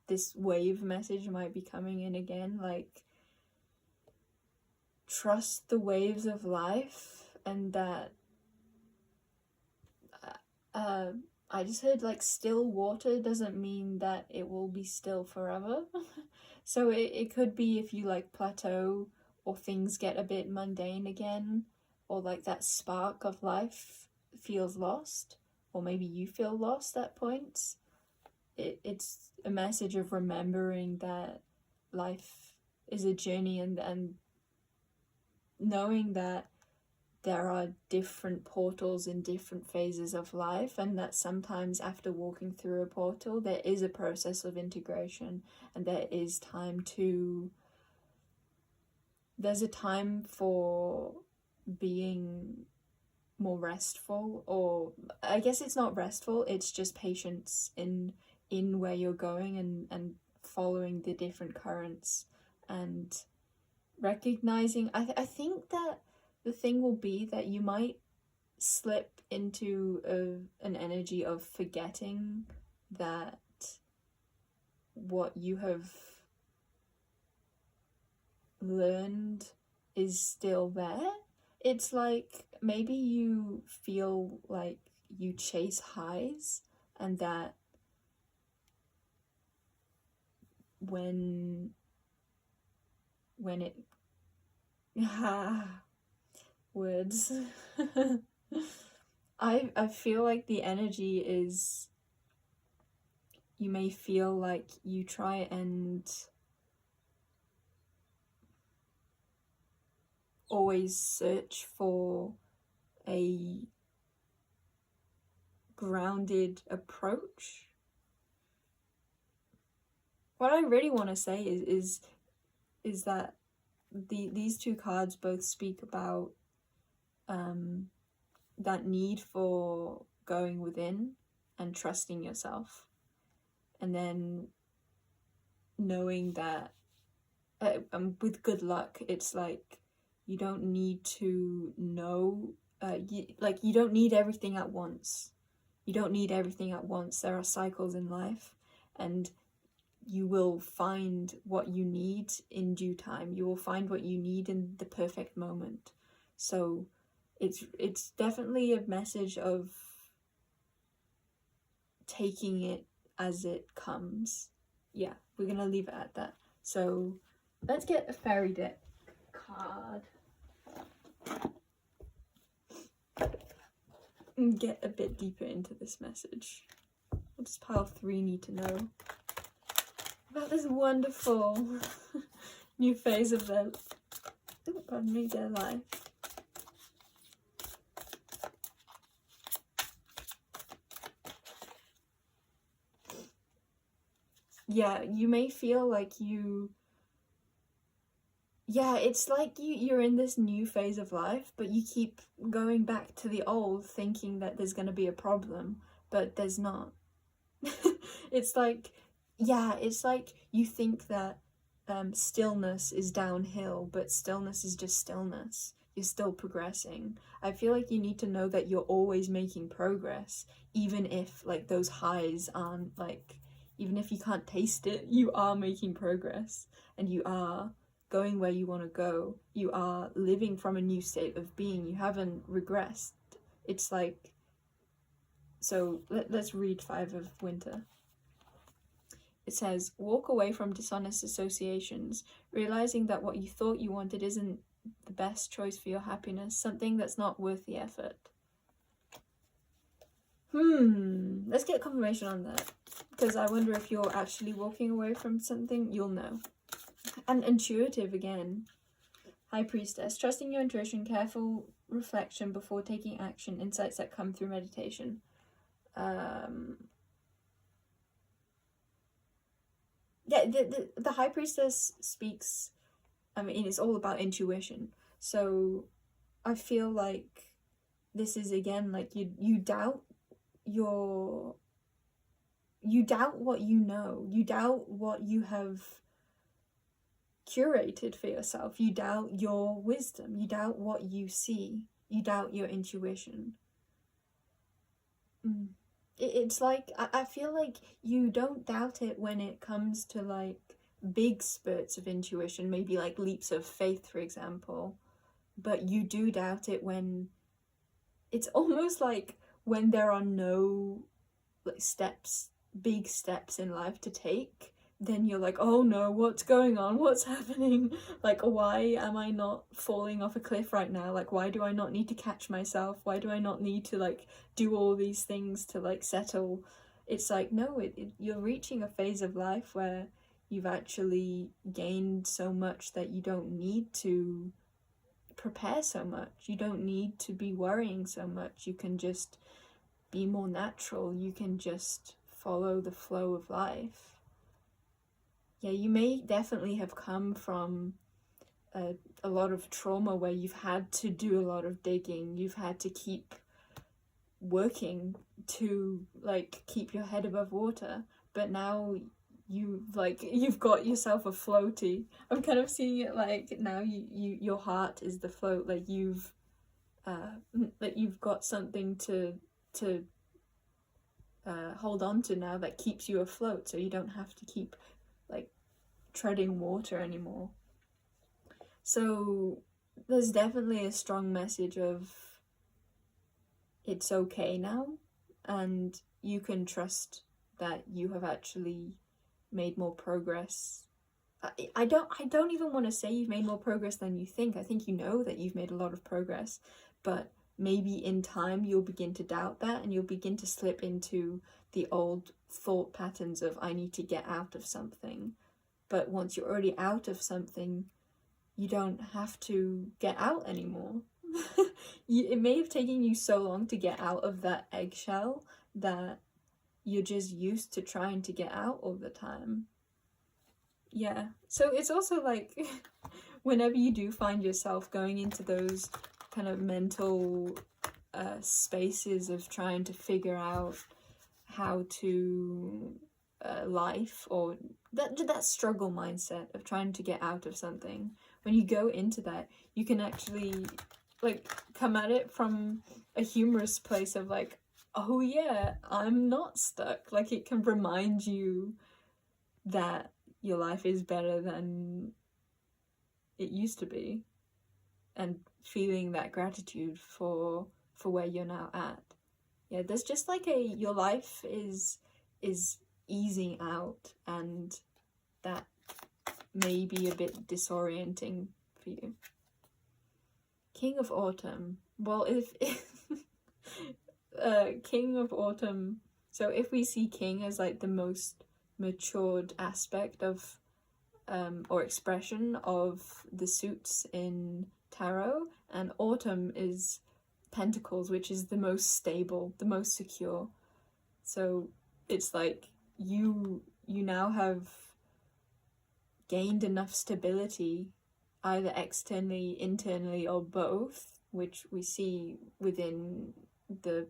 this wave message might be coming in again, like trust the waves of life, and that I just heard like still water doesn't mean that it will be still forever. So it could be if you like plateau or things get a bit mundane again, or like that spark of life feels lost, or maybe you feel lost at points. It's a message of remembering that life is a journey, and knowing that there are different portals in different phases of life, and that sometimes after walking through a portal there is a process of integration, and there's a time for being more restful, or I guess it's not restful, it's just patience in where you're going, and following the different currents and recognizing. I think that the thing will be that you might slip into an energy of forgetting that what you have learned is still there. It's like maybe you feel like you chase highs, and that when it words I feel like the energy is, you may feel like you try and always search for a grounded approach. What I really want to say is that these two cards both speak about that need for going within and trusting yourself, and then knowing that with good luck, it's like you don't need to know, you don't need everything at once. You don't need everything at once. There are cycles in life, and you will find what you need in due time. You will find what you need in the perfect moment. So it's definitely a message of taking it as it comes. Yeah, we're gonna leave it at that. So let's get a fairy deck card and get a bit deeper into this message. What does pile 3 need to know about this wonderful new phase of their life? Yeah, you may feel like it's like you're in this new phase of life, but you keep going back to the old, thinking that there's going to be a problem, but there's not. It's like you think that stillness is downhill, but stillness is just stillness. You're still progressing. I feel like you need to know that you're always making progress, even if like those highs aren't like, even if you can't taste it, you are making progress, and you are going where you want to go. You are living from a new state of being. You haven't regressed. It's like, so let's read 5 of Winter. It says, walk away from dishonest associations, realizing that what you thought you wanted isn't the best choice for your happiness, something that's not worth the effort. Let's get confirmation on that, because I wonder if you're actually walking away from something. You'll know. And intuitive again. High Priestess, trusting your intuition, careful reflection before taking action, insights that come through meditation. Yeah, the High Priestess speaks, I mean, it's all about intuition. So I feel like this is again like you doubt what you know. You doubt what you have curated for yourself. You doubt your wisdom. You doubt what you see. You doubt your intuition. It's like, I feel like you don't doubt it when it comes to like big spurts of intuition, maybe like leaps of faith, for example, but you do doubt it when it's almost like when there are no like big steps in life to take, then you're like, oh no, what's going on? What's happening? Like, why am I not falling off a cliff right now? Like, why do I not need to catch myself? Why do I not need to like do all these things to like settle? It's like, no, you're reaching a phase of life where you've actually gained so much that you don't need to prepare so much. You don't need to be worrying so much. You can just be more natural. You can just follow the flow of life. Yeah, you may definitely have come from a lot of trauma where you've had to do a lot of digging. You've had to keep working to like keep your head above water. But now you've got yourself a floaty. I'm kind of seeing it like now your heart is the float. Like you've got something to hold on to now that keeps you afloat, so you don't have to keep like treading water anymore. So there's definitely a strong message of it's okay now, and you can trust that you have actually made more progress. I don't even want to say you've made more progress than you think. I think you know that you've made a lot of progress, but maybe in time you'll begin to doubt that, and you'll begin to slip into the old thought patterns of I need to get out of something. But once you're already out of something, you don't have to get out anymore. It may have taken you so long to get out of that eggshell that you're just used to trying to get out all the time. Yeah, so it's also like whenever you do find yourself going into those kind of mental spaces of trying to figure out how to life, or that struggle mindset of trying to get out of something, when you go into that, you can actually like come at it from a humorous place of like, oh yeah, I'm not stuck. Like, it can remind you that your life is better than it used to be, and feeling that gratitude for where you're now at. Yeah, there's just like your life is easing out, and that may be a bit disorienting for you. King of Autumn. Well, if King of Autumn, so if we see King as like the most matured aspect of or expression of the suits in tarot, and Autumn is Pentacles, which is the most stable, the most secure. So it's like you now have gained enough stability, either externally, internally, or both, which we see within the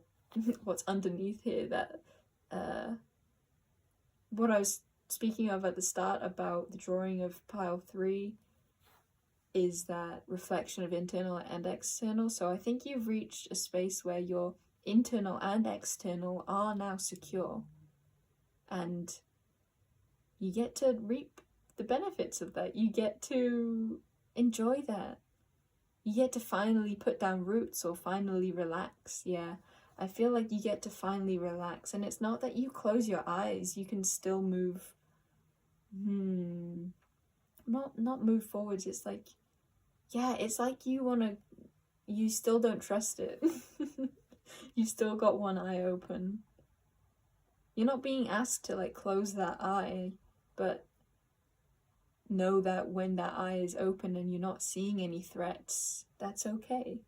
what's underneath here, that what I was speaking of at the start about the drawing of pile 3 is that reflection of internal and external. So I think you've reached a space where your internal and external are now secure, and you get to reap the benefits of that. You get to enjoy that. You get to finally put down roots, or finally relax. Yeah, I feel like you get to finally relax, and it's not that you close your eyes. You can still move. Not move forwards. It's like, yeah, it's like you still don't trust it. You still got one eye open. You're not being asked to like close that eye, but know that when that eye is open and you're not seeing any threats, that's okay.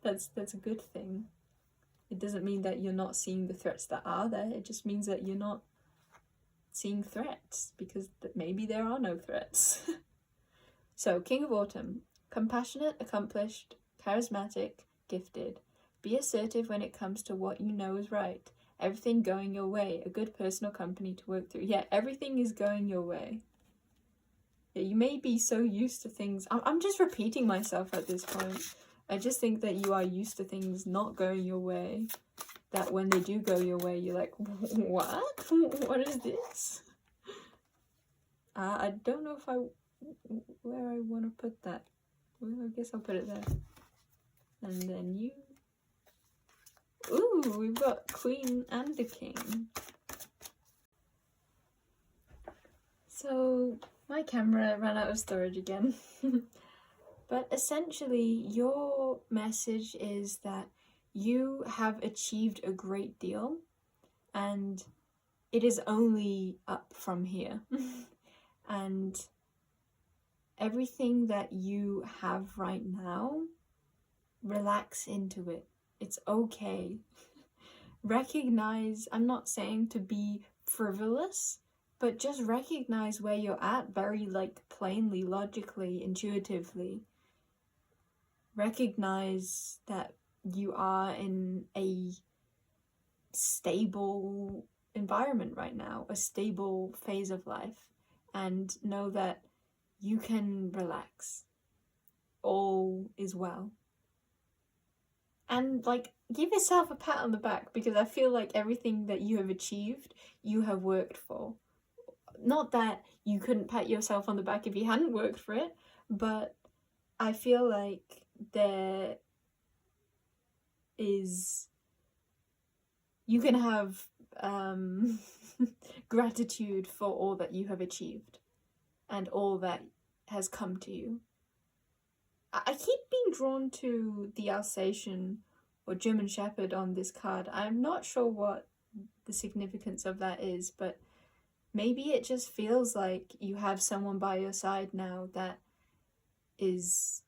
That's a good thing. It doesn't mean that you're not seeing the threats that are there. It just means that you're not seeing threats, because maybe there are no threats. So, King of Autumn. Compassionate, accomplished, charismatic, gifted. Be assertive when it comes to what you know is right. Everything going your way. A good person or company to work through. Yeah, everything is going your way. Yeah, you may be so used to things. I'm just repeating myself at this point. I just think that you are used to things not going your way, that when they do go your way, you're like, what? What is this? I don't know where I want to put that. Well, I guess I'll put it there. And then you. Ooh, we've got Queen and the King. So my camera ran out of storage again. But essentially, your message is that you have achieved a great deal, and it is only up from here. And everything that you have right now, relax into it. It's okay. Recognize, I'm not saying to be frivolous, but just recognize where you're at very like plainly, logically, intuitively. Recognize that you are in a stable environment right now, a stable phase of life, and know that you can relax. All is well. And like, give yourself a pat on the back, because I feel like everything that you have achieved, you have worked for. Not that you couldn't pat yourself on the back if you hadn't worked for it, but I feel like there is, you can have gratitude for all that you have achieved and all that has come to you. I keep being drawn to the Alsatian or German Shepherd on this card. I'm not sure what the significance of that is, but maybe it just feels like you have someone by your side now that is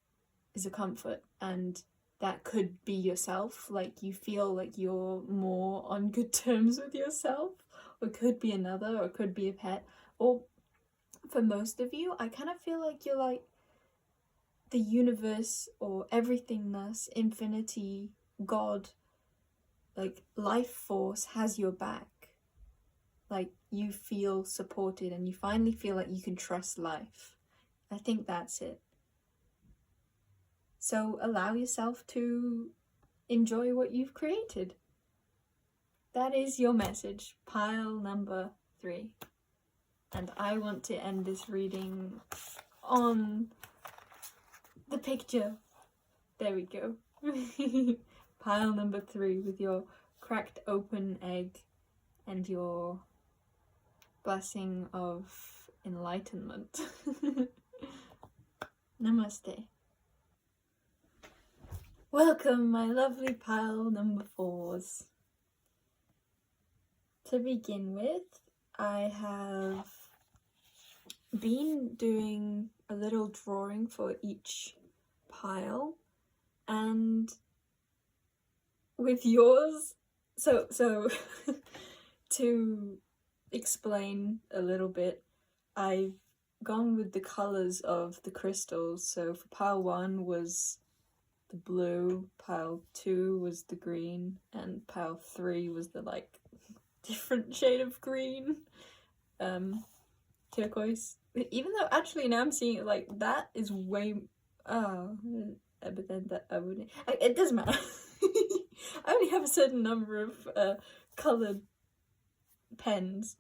is a comfort, and that could be yourself. Like you feel like you're more on good terms with yourself, or it could be another, or it could be a pet, or for most of you, I kind of feel like you're like the universe or everythingness, infinity, God, like life force has your back. Like you feel supported and you finally feel like you can trust life. I think that's it. So allow yourself to enjoy what you've created. That is your message, pile number 3. And I want to end this reading on the picture. There we go. Pile number 3 with your cracked open egg and your blessing of enlightenment. Namaste. Welcome, my lovely pile number 4s. To begin with, I have been doing a little drawing for each pile, and with yours, so to explain a little bit, I've gone with the colors of the crystals. So for pile 1 was the blue, pile 2 was the green, and pile 3 was the like different shade of green, turquoise. Even though actually now I'm seeing it like that is way but then that I wouldn't, it doesn't matter. I only have a certain number of colored pens,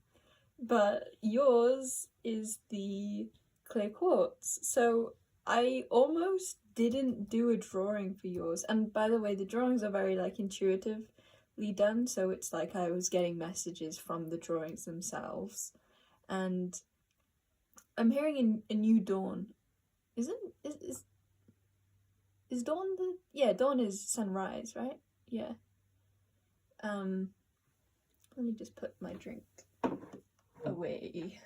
but yours is the clear quartz, so I almost didn't do a drawing for yours. And by the way, the drawings are very like intuitively done, so it's like I was getting messages from the drawings themselves. And I'm hearing a new dawn. Is dawn the... yeah, dawn is sunrise, right? Yeah. Let me just put my drink away.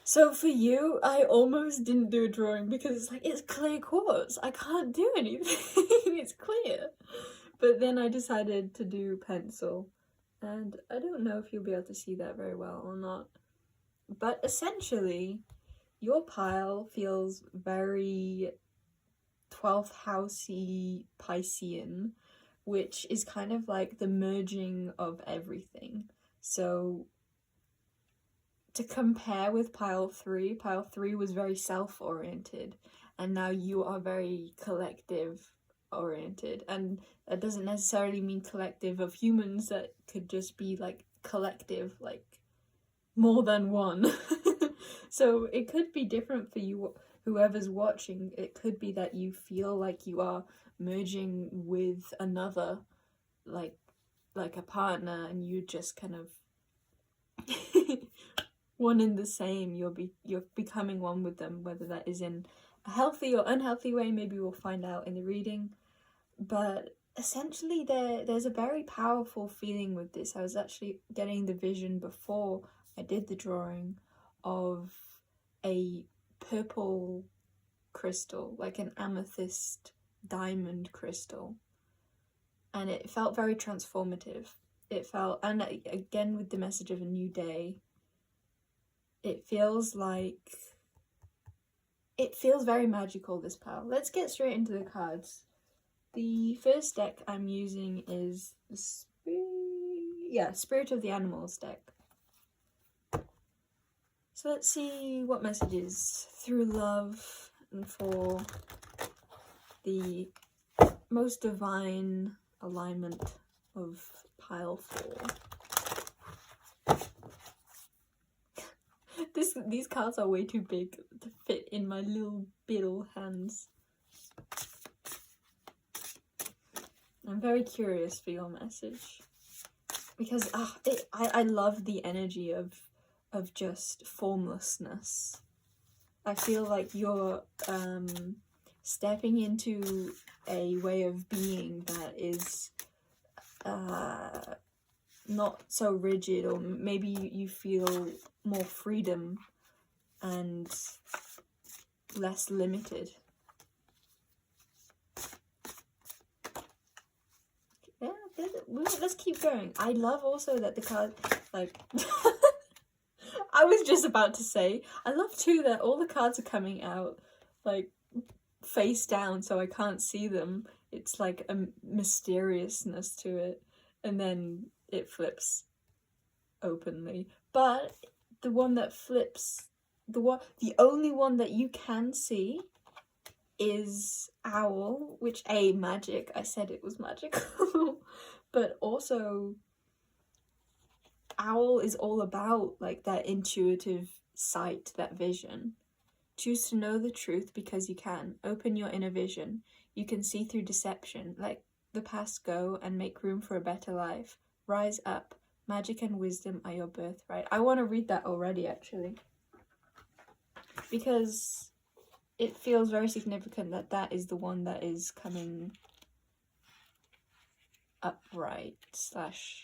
So for you, I almost didn't do a drawing because it's like, it's clear quartz. I can't do anything. It's clear. But then I decided to do pencil. And I don't know if you'll be able to see that very well or not. But essentially, your pile feels very 12th housey Piscean, which is kind of like the merging of everything. So to compare with pile 3 was very self-oriented, and now you are very collective-oriented. And that doesn't necessarily mean collective of humans, that could just be like collective, like more than one. So it could be different for you, whoever's watching. It could be that you feel like you are merging with another, like a partner, and you just kind of one in the same. You're becoming one with them, whether that is in a healthy or unhealthy way. Maybe we'll find out in the reading. But essentially there's a very powerful feeling with this. I was actually getting the vision before I did the drawing of a purple crystal, like an amethyst diamond crystal, and it felt very transformative. It felt, and again with the message of a new day, it feels very magical, this pile. Let's get straight into the cards. The first deck I'm using is the Spirit of the Animals deck. So let's see what messages through love and for the most divine alignment of pile 4. These cards are way too big to fit in my little biddle hands. I'm very curious for your message, because I love the energy of just formlessness. I feel like you're stepping into a way of being that is not so rigid, or maybe you feel more freedom and less limited. let's keep going. I love also that the card, like, I was just about to say, I love too that all the cards are coming out, like, face down so I can't see them. It's like a mysteriousness to it, and then it flips openly. But the one that flips, the only one that you can see is owl, which magic. I said it was magical. But also owl is all about like that intuitive sight, that vision. Choose to know the truth because you can. Open your inner vision. You can see through deception. Let the past go and make room for a better life. Rise up. Magic and wisdom are your birthright. I want to read that already, actually, because it feels very significant that that is the one that is coming upright slash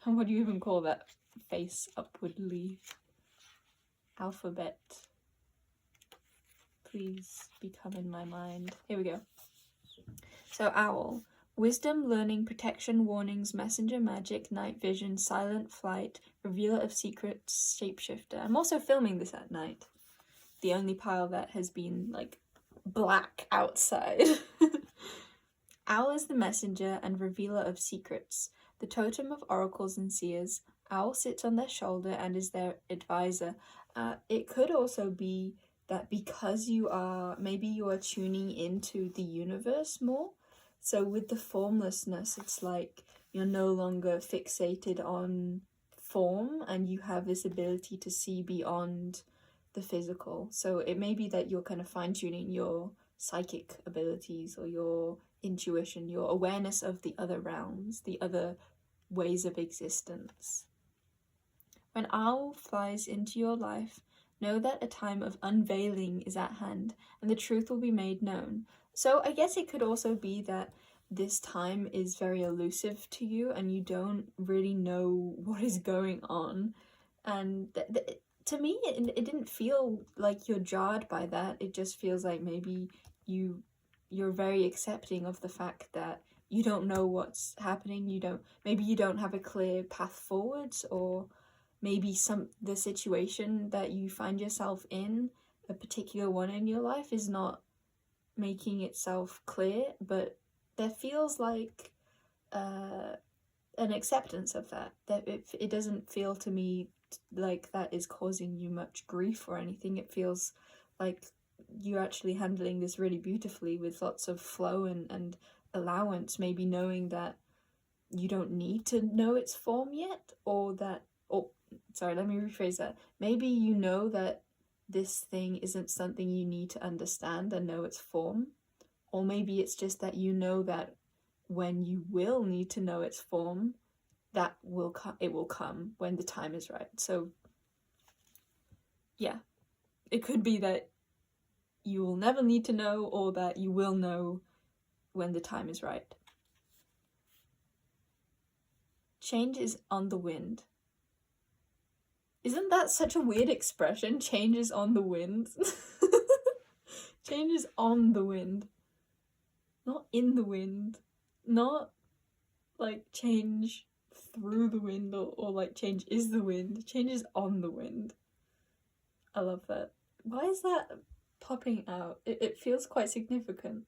what do you even call that? Face upwardly. Alphabet. Please become in my mind. Here we go. So owl. Wisdom, learning, protection, warnings, messenger, magic, night vision, silent flight, revealer of secrets, shapeshifter. I'm also filming this at night. The only pile that has been like black outside. Owl is the messenger and revealer of secrets, the totem of oracles and seers. Owl sits on their shoulder and is their advisor. It could also be that because you are tuning into the universe more. So with the formlessness, it's like you're no longer fixated on form and you have this ability to see beyond the physical. So it may be that you're kind of fine-tuning your psychic abilities or your intuition, your awareness of the other realms, the other ways of existence. When owl flies into your life, know that a time of unveiling is at hand and the truth will be made known. So I guess it could also be that this time is very elusive to you and you don't really know what is going on. And to me, it didn't feel like you're jarred by that. It just feels like maybe you're very accepting of the fact that you don't know what's happening. Maybe you don't have a clear path forwards, or maybe the situation that you find yourself in, a particular one in your life, is not making itself clear, but there feels like an acceptance of that it doesn't feel to me like that is causing you much grief or anything. It feels like you're actually handling this really beautifully with lots of flow and allowance, maybe knowing that you don't need to know its form yet, sorry, let me rephrase that. Maybe you know that this thing isn't something you need to understand and know its form, or maybe it's just that you know that when you will need to know its form, it will come when the time is right. So yeah, it could be that you will never need to know, or that you will know when the time is right. Change is on the wind. Isn't that such a weird expression? Change is on the wind. Change is on the wind. Not in the wind. Not like change through the wind or like change is the wind. Change is on the wind. I love that. Why is that popping out? It feels quite significant.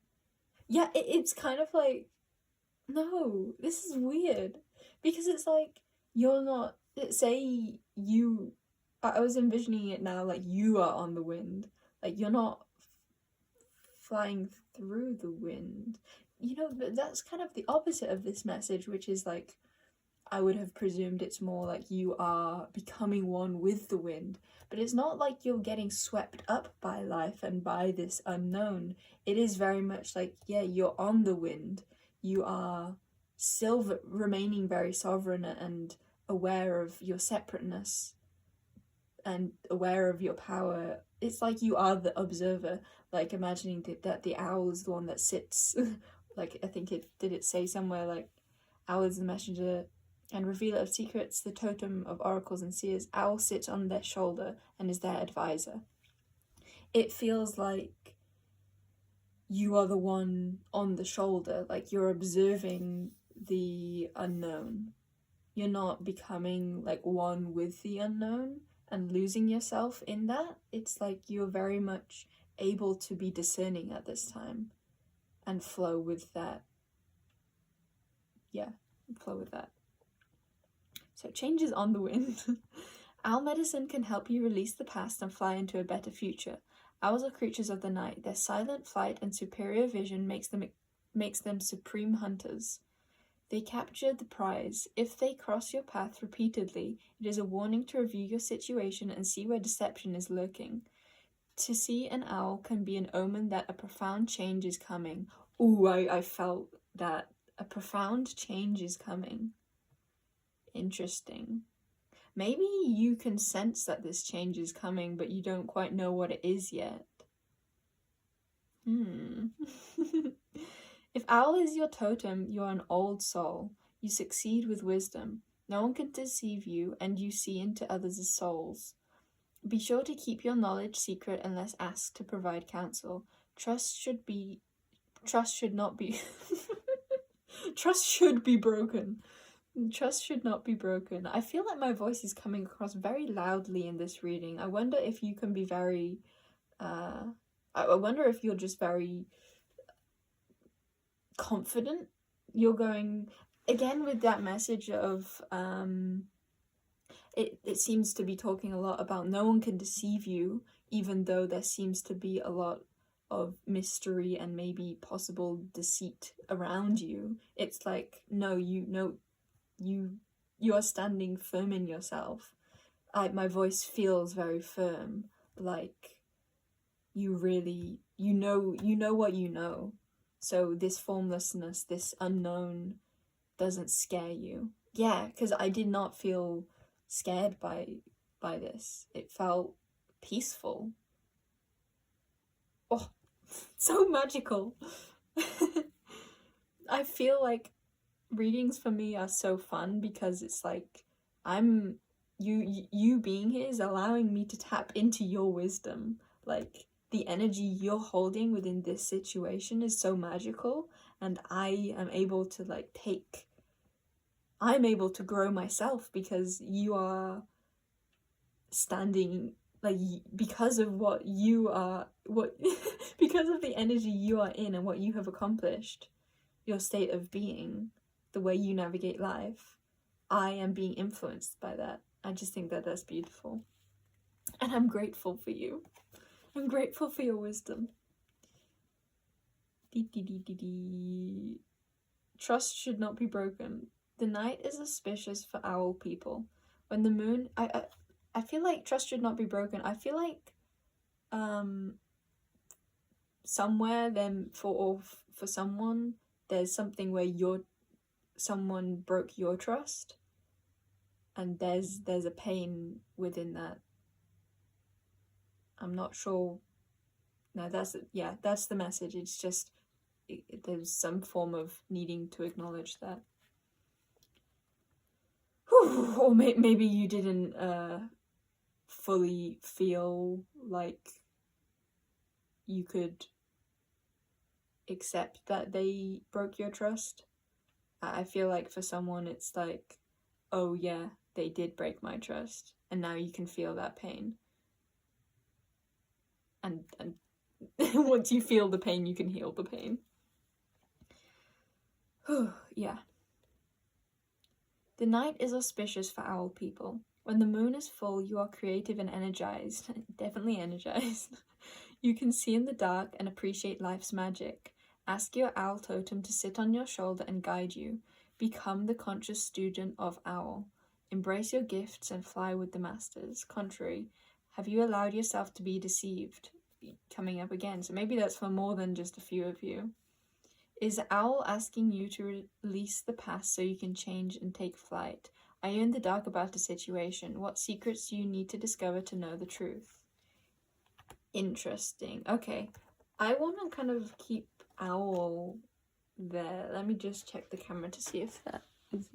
Yeah, it's kind of like, no, this is weird. Because it's like, you're not, say you, I was envisioning it now like you are on the wind. Like you're not flying through the wind. You know, that's kind of the opposite of this message, which is like, I would have presumed it's more like you are becoming one with the wind. But it's not like you're getting swept up by life and by this unknown. It is very much like, yeah, you're on the wind. You are still remaining very sovereign and aware of your separateness and aware of your power. It's like you are the observer, like imagining that the owl is the one that sits, like I think did it say somewhere like, owl is the messenger and revealer of secrets, the totem of oracles and seers. Owl sits on their shoulder and is their advisor. It feels like you are the one on the shoulder, like you're observing the unknown. You're not becoming like one with the unknown and losing yourself in that. It's like you're very much able to be discerning at this time and flow with that. Yeah, flow with that. So changes on the wind. Owl medicine can help you release the past and fly into a better future. Owls are creatures of the night. Their silent flight and superior vision makes them supreme hunters. They capture the prize. If they cross your path repeatedly, it is a warning to review your situation and see where deception is lurking. To see an owl can be an omen that a profound change is coming. Ooh, I felt that. A profound change is coming. Interesting. Maybe you can sense that this change is coming, but you don't quite know what it is yet. If owl is your totem, you are an old soul. You succeed with wisdom. No one can deceive you, and you see into others' souls. Be sure to keep your knowledge secret unless asked to provide counsel. Trust should not be Trust should be broken. Trust should not be broken. I feel like my voice is coming across very loudly in this reading. I wonder if you can be very I wonder if you're just very confident. You're going again with that message of it seems to be talking a lot about no one can deceive you, even though there seems to be a lot of mystery and maybe possible deceit around you. It's like, no, you are standing firm in yourself. My voice feels very firm, like you really, you know what you know. So this formlessness, this unknown doesn't scare you. Yeah, because I did not feel scared by this. It felt peaceful. Oh, so magical. I feel like readings for me are so fun because it's like you being here is allowing me to tap into your wisdom. Like the energy you're holding within this situation is so magical, and I am able to I'm able to grow myself because you are standing like because of what you are because of the energy you are in and what you have accomplished, your state of being, the way you navigate life. I am being influenced by that. I just think that that's beautiful, and I'm grateful for you. I'm grateful for your wisdom. Trust should not be broken. The night is auspicious for owl people. When the moon, I feel like trust should not be broken. I feel like somewhere then for someone there's something where someone broke your trust, and there's a pain within that. I'm not sure. No, that's the message. It's just there's some form of needing to acknowledge that. Or maybe you didn't fully feel like you could accept that they broke your trust. I feel like for someone it's like, oh yeah, they did break my trust, and now you can feel that pain. And once you feel the pain, you can heal the pain. Yeah. The night is auspicious for owl people. When the moon is full, you are creative and energized. Definitely energized. You can see in the dark and appreciate life's magic. Ask your owl totem to sit on your shoulder and guide you. Become the conscious student of owl. Embrace your gifts and fly with the masters. Contrary, have you allowed yourself to be deceived? Coming up again. So maybe that's for more than just a few of you. Is owl asking you to release the past so you can change and take flight? Are you in the dark about the situation? What secrets do you need to discover to know the truth? Interesting. Okay. I want to kind of keep owl there. Let me just check the camera to see if that is...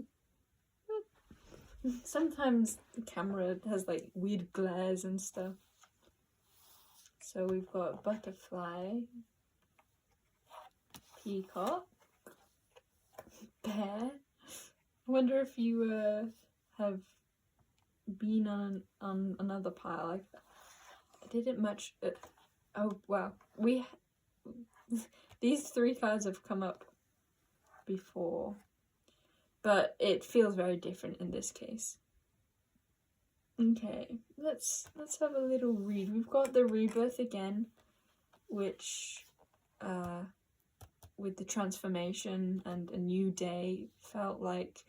Sometimes the camera has like weird glares and stuff. So we've got butterfly. Peacock. Bear. I wonder if you have been on another pile. I didn't much. Oh wow, these 3 cards have come up before, but it feels very different in this case. Okay, let's have a little read. We've got the rebirth again, which with the transformation and a new day felt like,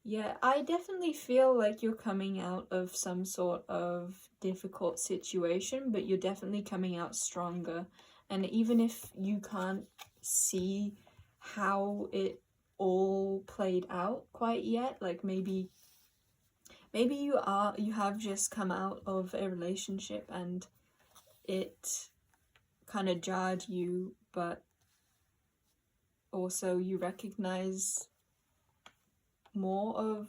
yeah, I definitely feel like you're coming out of some sort of difficult situation, but you're definitely coming out stronger. And even if you can't see how it all played out quite yet, like maybe you have just come out of a relationship and it kind of jarred you, but also you recognize more of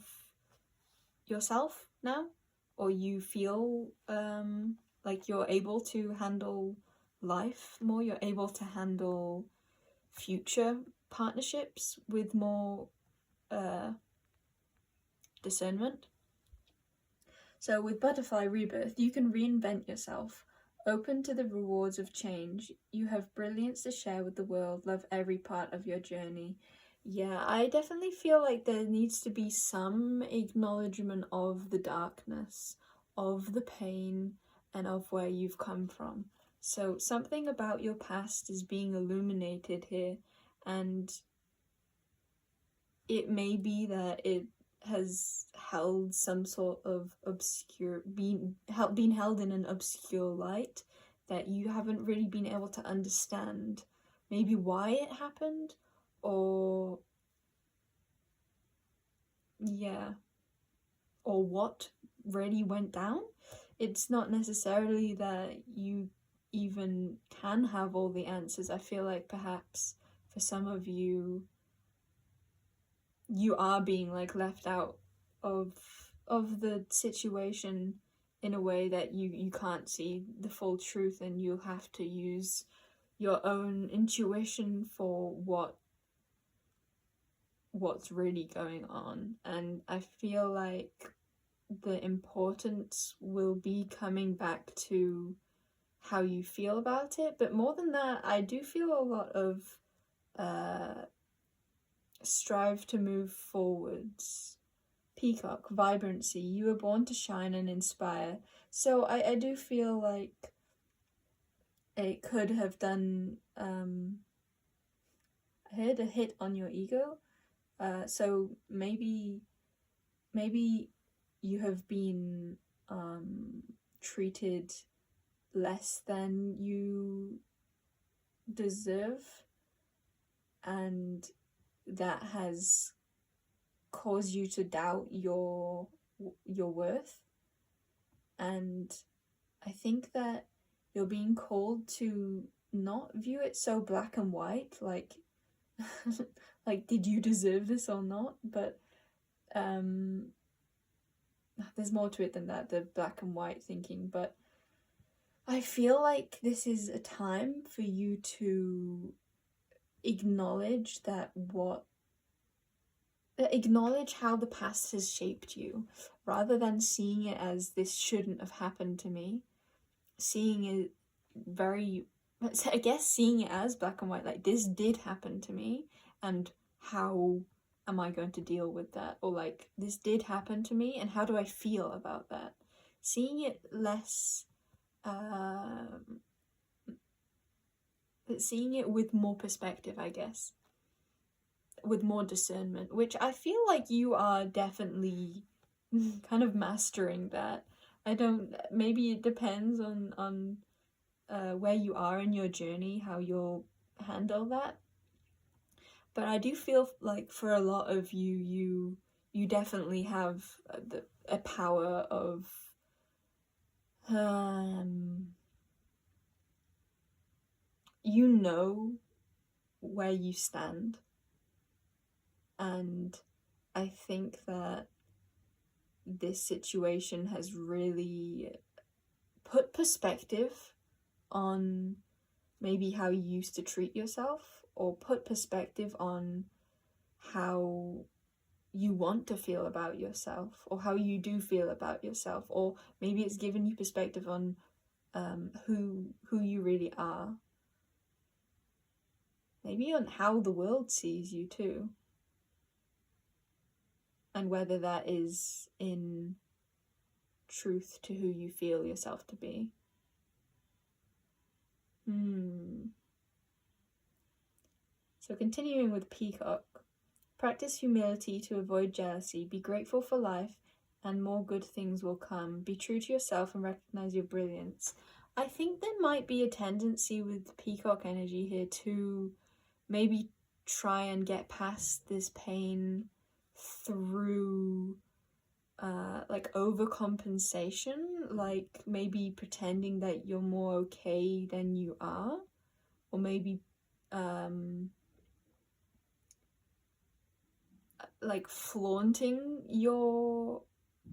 yourself now, or you feel like you're able to handle life more, you're able to handle future partnerships with more discernment. So with Butterfly Rebirth, you can reinvent yourself. Open to the rewards of change. You have brilliance to share with the world. Love every part of your journey. Yeah, I definitely feel like there needs to be some acknowledgement of the darkness, of the pain, and of where you've come from. So something about your past is being illuminated here, and it may be that it has held some sort of been held in an obscure light that you haven't really been able to understand maybe why it happened, or or what really went down. It's not necessarily that you even can have all the answers. I feel like perhaps for some of you are being like left out of the situation in a way that you can't see the full truth, and you'll have to use your own intuition for what's really going on. And I feel like the importance will be coming back to how you feel about it, but more than that, I do feel a lot of strive to move forwards. Peacock, vibrancy, you were born to shine and inspire. So I do feel like it could have done I heard a hit on your ego. So maybe you have been treated less than you deserve, and that has caused you to doubt your worth. And I think that you're being called to not view it so black and white, like like, did you deserve this or not? But there's more to it than that, the black and white thinking. But I feel like this is a time for you to acknowledge acknowledge how the past has shaped you, rather than seeing it as this shouldn't have happened to me. Seeing it seeing it as black and white, like this did happen to me, and how am I going to deal with that? Or like, this did happen to me, and how do I feel about that? Seeing it less, seeing it with more perspective, I guess, with more discernment, which I feel like you are definitely kind of mastering that. Maybe it depends on where you are in your journey, how you'll handle that. But I do feel like for a lot of you definitely have a power of you know where you stand. And I think that this situation has really put perspective on maybe how you used to treat yourself, or put perspective on how you want to feel about yourself, or how you do feel about yourself, or maybe it's given you perspective on who you really are, maybe on how the world sees you too, and whether that is in truth to who you feel yourself to be. So continuing with Peacock. Practice humility to avoid jealousy. Be grateful for life and more good things will come. Be true to yourself and recognize your brilliance. I think there might be a tendency with Peacock energy here to maybe try and get past this pain through like overcompensation, like maybe pretending that you're more okay than you are, or maybe like flaunting your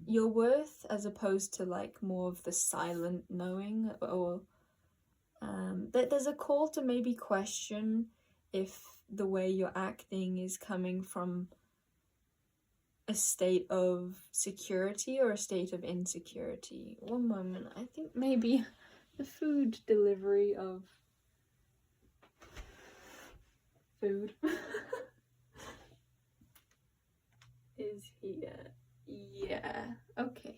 worth, as opposed to like more of the silent knowing, or there's a call to maybe question if the way you're acting is coming from a state of security or a state of insecurity. One moment, I think maybe the food delivery of food is here. Yeah, okay.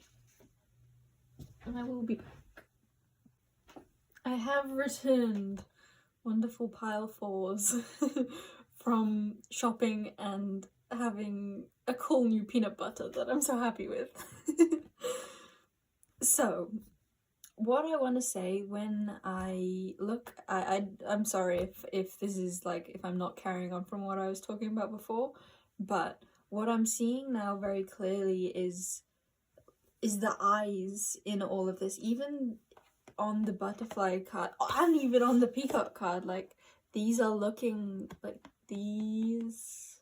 I will be back. I have returned wonderful pile fours from shopping and having a cool new peanut butter that I'm so happy with. So, what I want to say when I look, I'm sorry if this is like, if I'm not carrying on from what I was talking about before, but what I'm seeing now very clearly is the eyes in all of this, even on the butterfly card and even on the peacock card. Like, these are looking like these,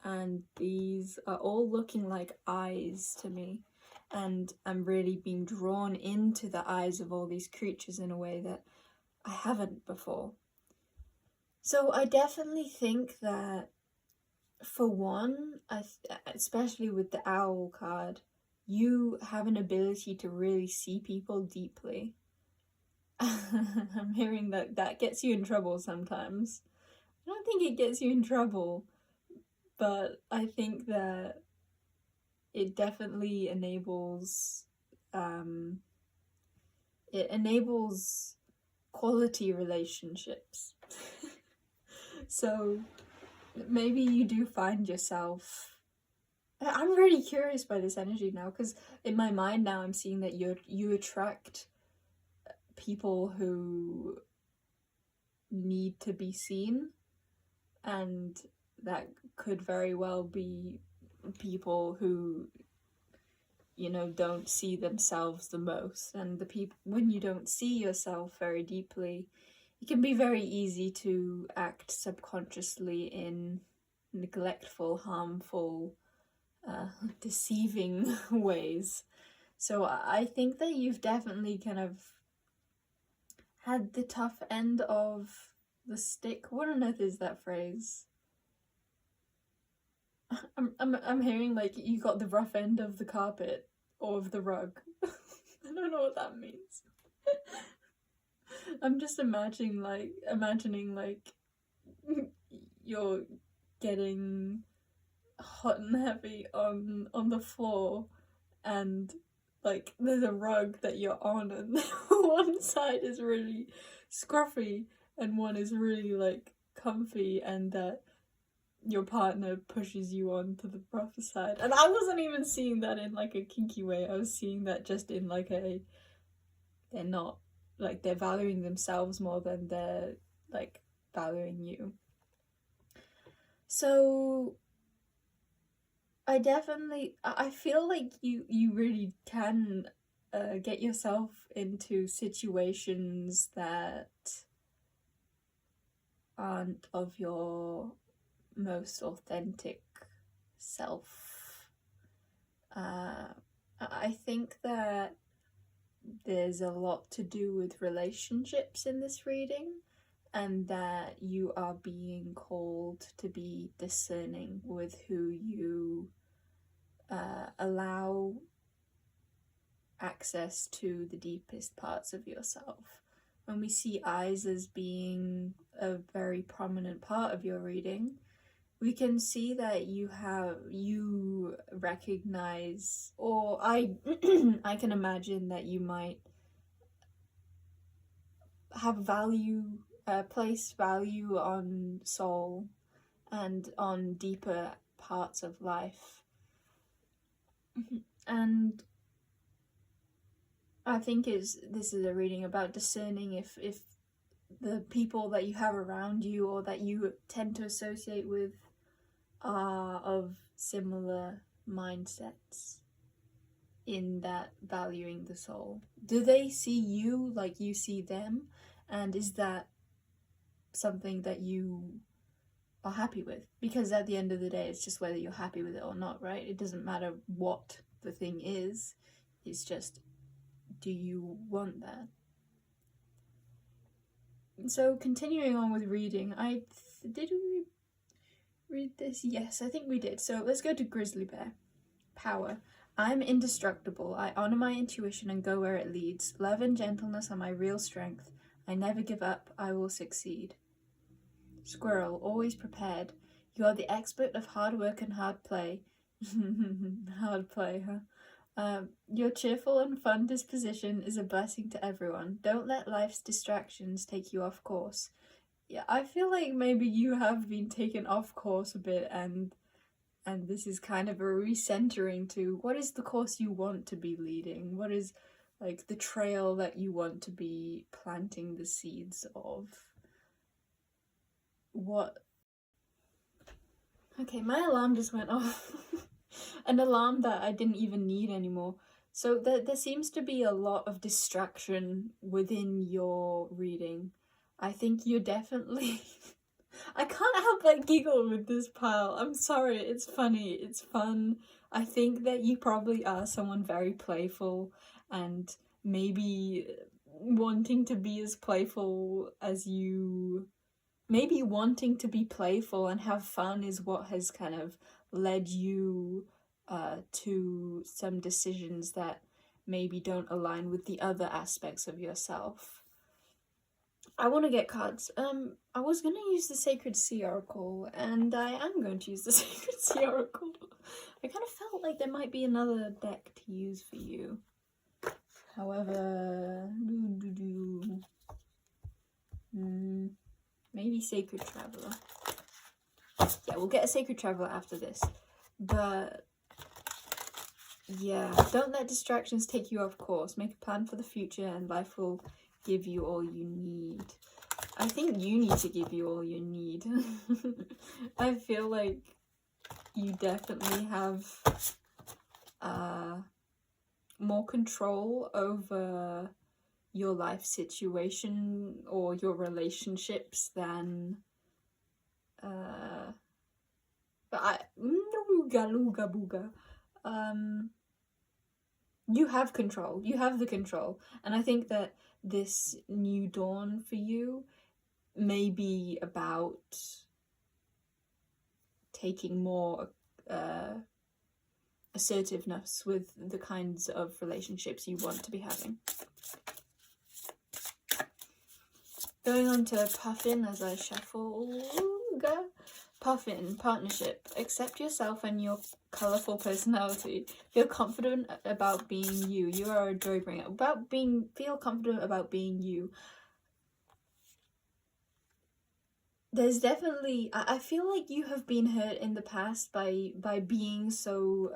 and these are all looking like eyes to me, and I'm really being drawn into the eyes of all these creatures in a way that I haven't before. So I definitely think that, for one, especially with the owl card, you have an ability to really see people deeply. I'm hearing that gets you in trouble sometimes. I don't think it gets you in trouble, but I think that it definitely enables quality relationships. So maybe you do find yourself, I'm really curious by this energy now, because in my mind now I'm seeing that you attract people who need to be seen, and that could very well be people who, you know, don't see themselves the most. And the people, when you don't see yourself very deeply, it can be very easy to act subconsciously in neglectful, harmful, deceiving ways. So I think that you've definitely kind of had the tough end of the stick. What on earth is that phrase? I'm hearing like you got the rough end of the carpet or of the rug. I don't know what that means. I'm just imagining like you're getting hot and heavy on the floor, and like there's a rug that you're on, and one side is really scruffy and one is really like comfy, and that your partner pushes you onto the rough side. And I wasn't even seeing that in like a kinky way. I was seeing that just in like a, they're not, like, they're valuing themselves more than they're like valuing you. So I feel like you really can get yourself into situations that aren't of your most authentic self. I think that there's a lot to do with relationships in this reading, and that you are being called to be discerning with who you allow access to the deepest parts of yourself. When we see eyes as being a very prominent part of your reading, we can see that you recognize, or I I can imagine that you might have place value on soul and on deeper parts of life. And I think this is a reading about discerning if the people that you have around you or that you tend to associate with are of similar mindsets in that valuing the soul. Do they see you like you see them? And is that something that you are happy with? Because at the end of the day, it's just whether you're happy with it or not, right? It doesn't matter what the thing is. It's just, do you want that? So continuing on with reading, did we read this? Yes, I think we did. So let's go to Grizzly Bear. Power. I'm indestructible. I honor my intuition and go where it leads. Love and gentleness are my real strength. I never give up. I will succeed. Squirrel. Always prepared. You are the expert of hard work and hard play. Hard play, huh? Your cheerful and fun disposition is a blessing to everyone. Don't let life's distractions take you off course. Yeah, I feel like maybe you have been taken off course a bit, and this is kind of a recentering to what is the course you want to be leading? What is like the trail that you want to be planting the seeds of? What? Okay, my alarm just went off. An alarm that I didn't even need anymore. So there seems to be a lot of distraction within your reading. I think you're definitely... I can't help but giggle with this pile. I'm sorry, it's funny, it's fun. I think that you probably are someone very playful, and maybe wanting to be as playful as you... Maybe wanting to be playful and have fun is what has kind of led you to some decisions that maybe don't align with the other aspects of yourself. I want to get cards. I was going to use the Sacred Sea Oracle, and I am going to use the Sacred Sea Oracle. I kind of felt like there might be another deck to use for you. However, maybe Sacred Traveler. Yeah, we'll get a Sacred Traveler after this. But yeah, don't let distractions take you off course. Make a plan for the future and life will give you all you need. I think you need to give you all you need. I feel like you definitely have more control over your life situation or your relationships than you have control. You have the control. And I think that this new dawn for you may be about taking more assertiveness with the kinds of relationships you want to be having. Going on to Puffin as I shuffle. Puffin, partnership. Accept yourself and your colourful personality. Feel confident about being you. You are a joy bringer. Feel confident about being you. There's definitely... I feel like you have been hurt in the past by being so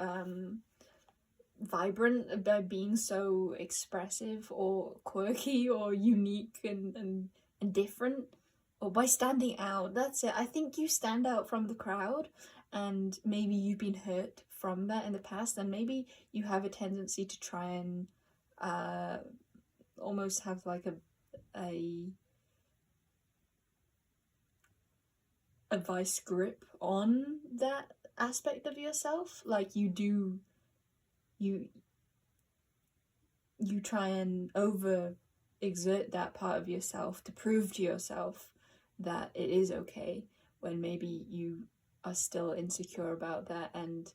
vibrant, by being so expressive or quirky or unique and different, or by standing out. That's it. I think you stand out from the crowd, and maybe you've been hurt from that in the past, and maybe you have a tendency to try and almost have like a vice grip on that aspect of yourself. Like you try and over exert that part of yourself to prove to yourself that it is okay, when maybe you are still insecure about that, and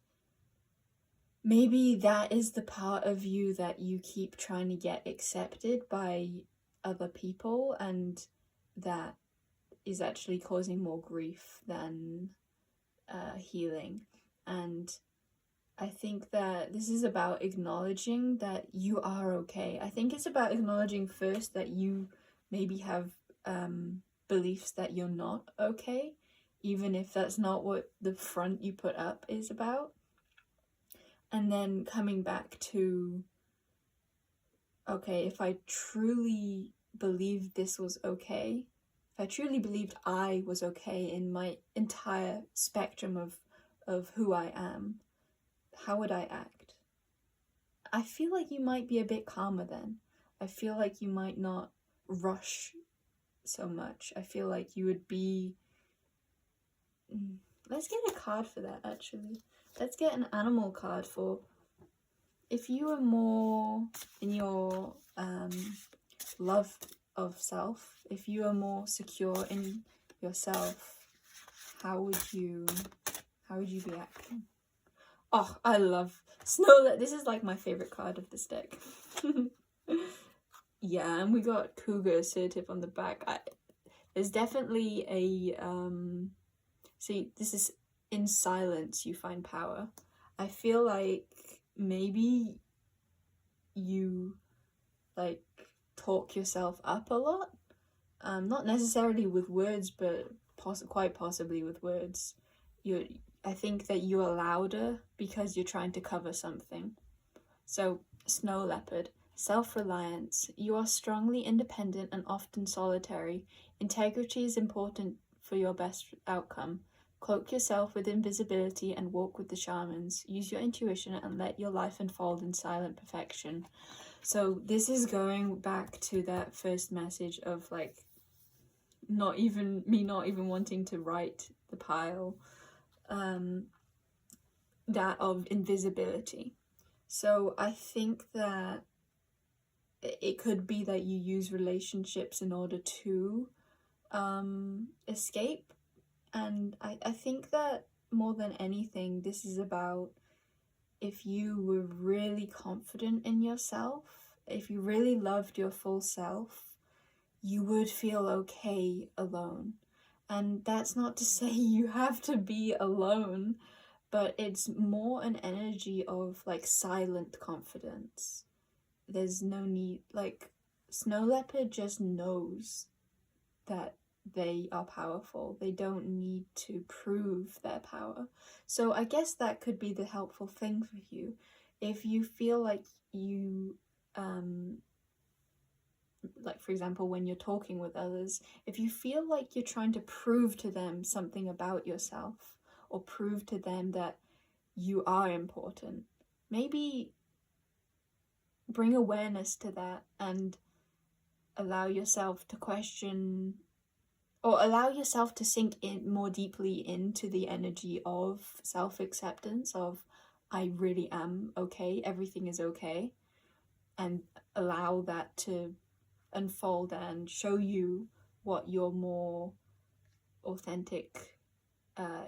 maybe that is the part of you that you keep trying to get accepted by other people, and that is actually causing more grief than healing. And I think that this is about acknowledging that you are okay. I think it's about acknowledging first that you maybe have beliefs that you're not okay, even if that's not what the front you put up is about. And then coming back to, okay, if I truly believed this was okay, if I truly believed I was okay in my entire spectrum of who I am, how would I act? I feel like you might be a bit calmer then. I feel like you might not rush so much. I feel like you would be... Let's get a card for that, actually. Let's get an animal card for... If you were more in your love of self, if you are more secure in yourself, how would you be acting? Oh, I love Snow. This is like my favorite card of this deck. Yeah, and we got Cougar Assertive on the back. There's definitely a see, this is in silence you find power. I feel like maybe you like talk yourself up a lot, not necessarily with words, but quite possibly with words. I think that you are louder because you're trying to cover something. So, Snow Leopard, self-reliance. You are strongly independent and often solitary. Integrity is important for your best outcome. Cloak yourself with invisibility and walk with the shamans. Use your intuition and let your life unfold in silent perfection. So this is going back to that first message of like not even wanting to write the pile, that of invisibility. So I think that it could be that you use relationships in order to escape. And I think that more than anything, this is about, if you were really confident in yourself, if you really loved your full self, you would feel okay alone. And that's not to say you have to be alone, but it's more an energy of like silent confidence. There's no need, like Snow Leopard just knows that they are powerful. They don't need to prove their power. So I guess that could be the helpful thing for you. If you feel like you, like for example, when you're talking with others, if you feel like you're trying to prove to them something about yourself, or prove to them that you are important, maybe bring awareness to that and allow yourself to question, or allow yourself to sink in more deeply into the energy of self-acceptance, of I really am okay, everything is okay, and allow that to unfold and show you what your more authentic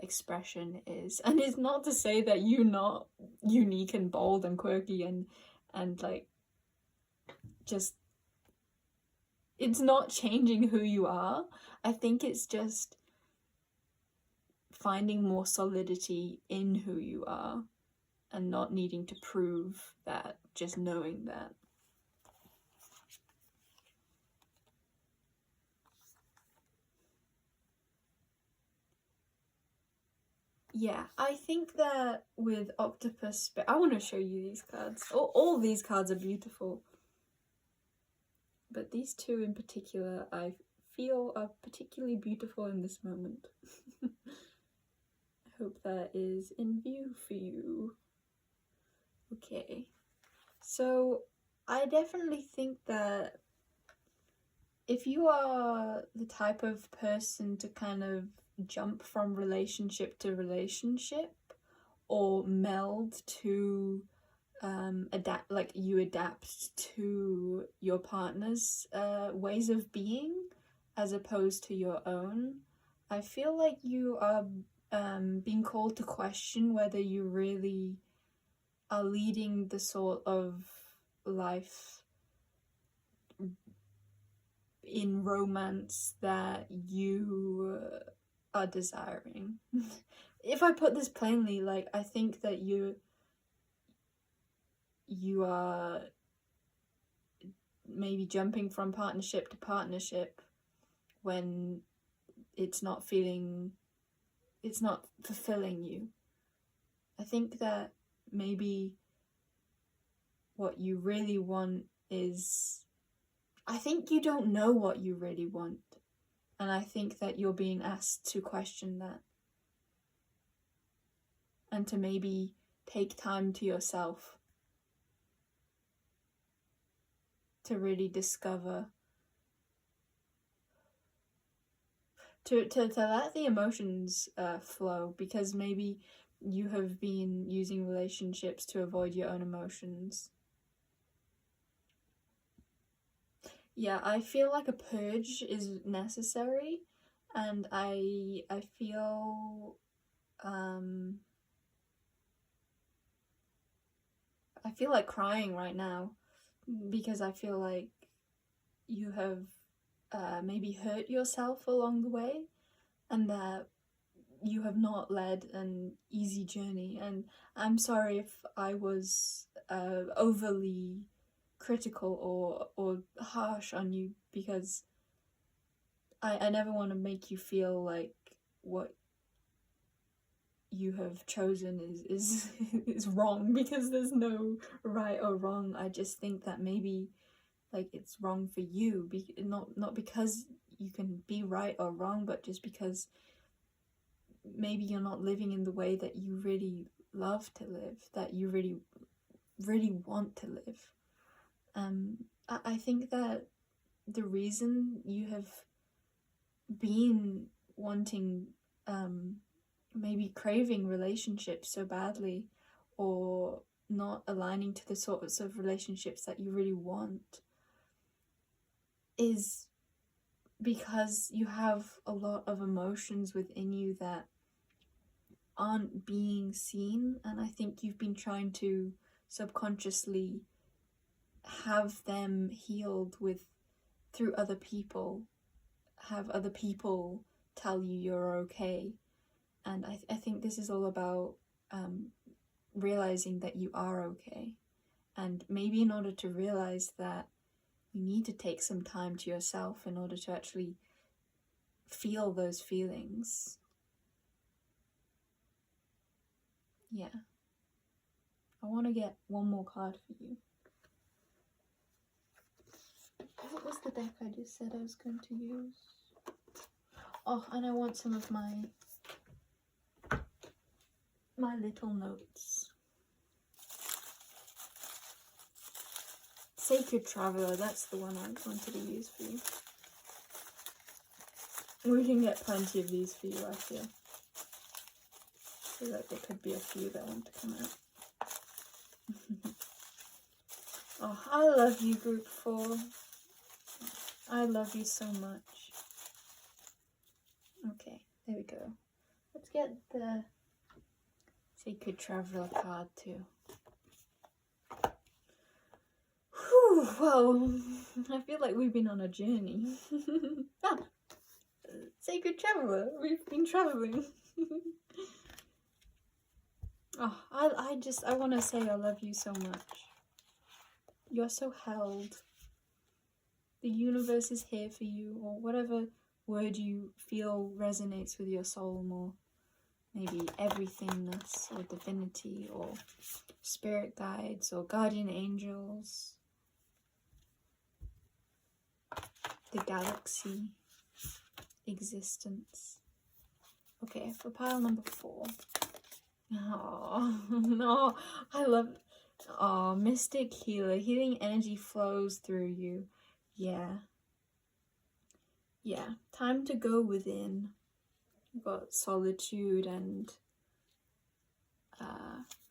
expression is. And it's not to say that you're not unique and bold and quirky and like just, it's not changing who you are. I think it's just finding more solidity in who you are and not needing to prove that, just knowing that. Yeah, I think that with Octopus, I want to show you these cards. All these cards are beautiful, but these two in particular I feel are particularly beautiful in this moment. I hope that is in view for you. Okay, so I definitely think that if you are the type of person to kind of jump from relationship to relationship, or meld to adapt, like you adapt to your partner's ways of being, as opposed to your own, I feel like you are being called to question whether you really are leading the sort of life in romance that you are desiring. If I put this plainly, like, I think that you are maybe jumping from partnership to partnership when it's not fulfilling you. I think that maybe what you really want is, I think you don't know what you really want, and I think that you're being asked to question that and to maybe take time to yourself to really discover, to let the emotions flow, because maybe you have been using relationships to avoid your own emotions. Yeah, I feel like a purge is necessary, and I feel like crying right now, because I feel like you have maybe hurt yourself along the way, and that you have not led an easy journey. And I'm sorry if I was overly critical or harsh on you, because I never want to make you feel like what you have chosen is is wrong, because there's no right or wrong. I just think that maybe, like, it's wrong for you, not because you can be right or wrong, but just because maybe you're not living in the way that you really love to live, that you really want to live. I think that the reason you have been wanting, maybe craving relationships so badly, or not aligning to the sorts of relationships that you really want, is because you have a lot of emotions within you that aren't being seen, and I think you've been trying to subconsciously have them healed through other people, have other people tell you you're okay. And I think this is all about realizing that you are okay. And maybe in order to realize that, you need to take some time to yourself in order to actually feel those feelings. Yeah. I want to get one more card for you. What was the deck I just said I was going to use? Oh, and I want some of my little notes. Sacred Traveler, that's the one I wanted to use for you. We can get plenty of these for you, I feel. I feel like there could be a few that want to come out. Oh, I love you, Group 4. I love you so much. Okay, there we go. Let's get the Sacred Traveler card too. Whew, well, I feel like we've been on a journey. Sacred Traveler, we've been traveling. Oh, I want to say I love you so much. You're so held. The universe is here for you, or whatever word you feel resonates with your soul more. Maybe everythingness, or divinity, or spirit guides, or guardian angels. The galaxy. Existence. Okay, for pile number 4. Oh, no, I love it. Oh, Mystic Healer. Healing energy flows through you. Yeah. Yeah. Time to go within. You've got solitude and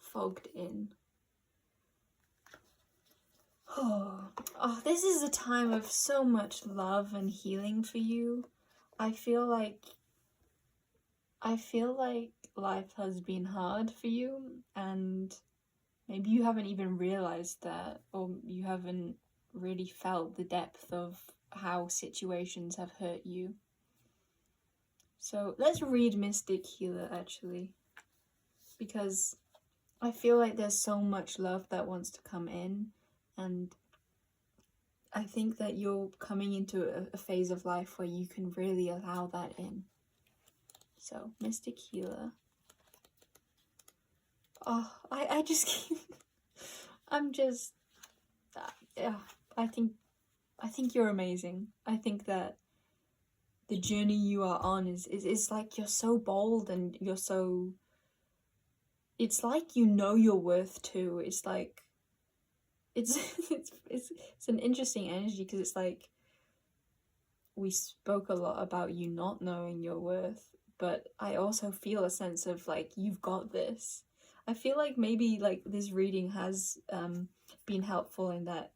fogged in. Oh, this is a time of so much love and healing for you. I feel like life has been hard for you, and maybe you haven't even realized that, or you haven't really felt the depth of how situations have hurt you. So let's read Mystic Healer, actually, because I feel like there's so much love that wants to come in, and I think that you're coming into a phase of life where you can really allow that in. So, Mystic Healer. Oh, I just keep... I'm just... yeah, I think you're amazing. I think that the journey you are on is like, you're so bold, and you're so... It's like you know your worth too. It's like... It's an interesting energy, because it's like... We spoke a lot about you not knowing your worth, but I also feel a sense of like, you've got this. I feel like maybe like this reading has been helpful in that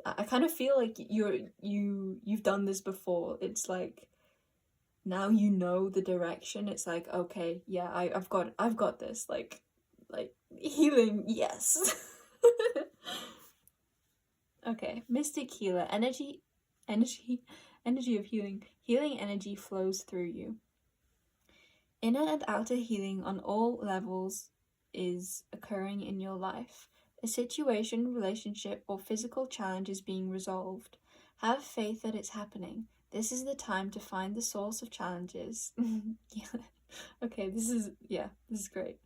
I kind of feel like you've done this before. It's like, now you know the direction. It's like, okay, yeah, I've got this, like healing, yes. Okay, Mystic Healer, energy of healing. Healing energy flows through you. Inner and outer healing on all levels is occurring in your life. A situation, relationship, or physical challenge is being resolved. Have faith that it's happening. This is the time to find the source of challenges. Yeah. Okay, this is great.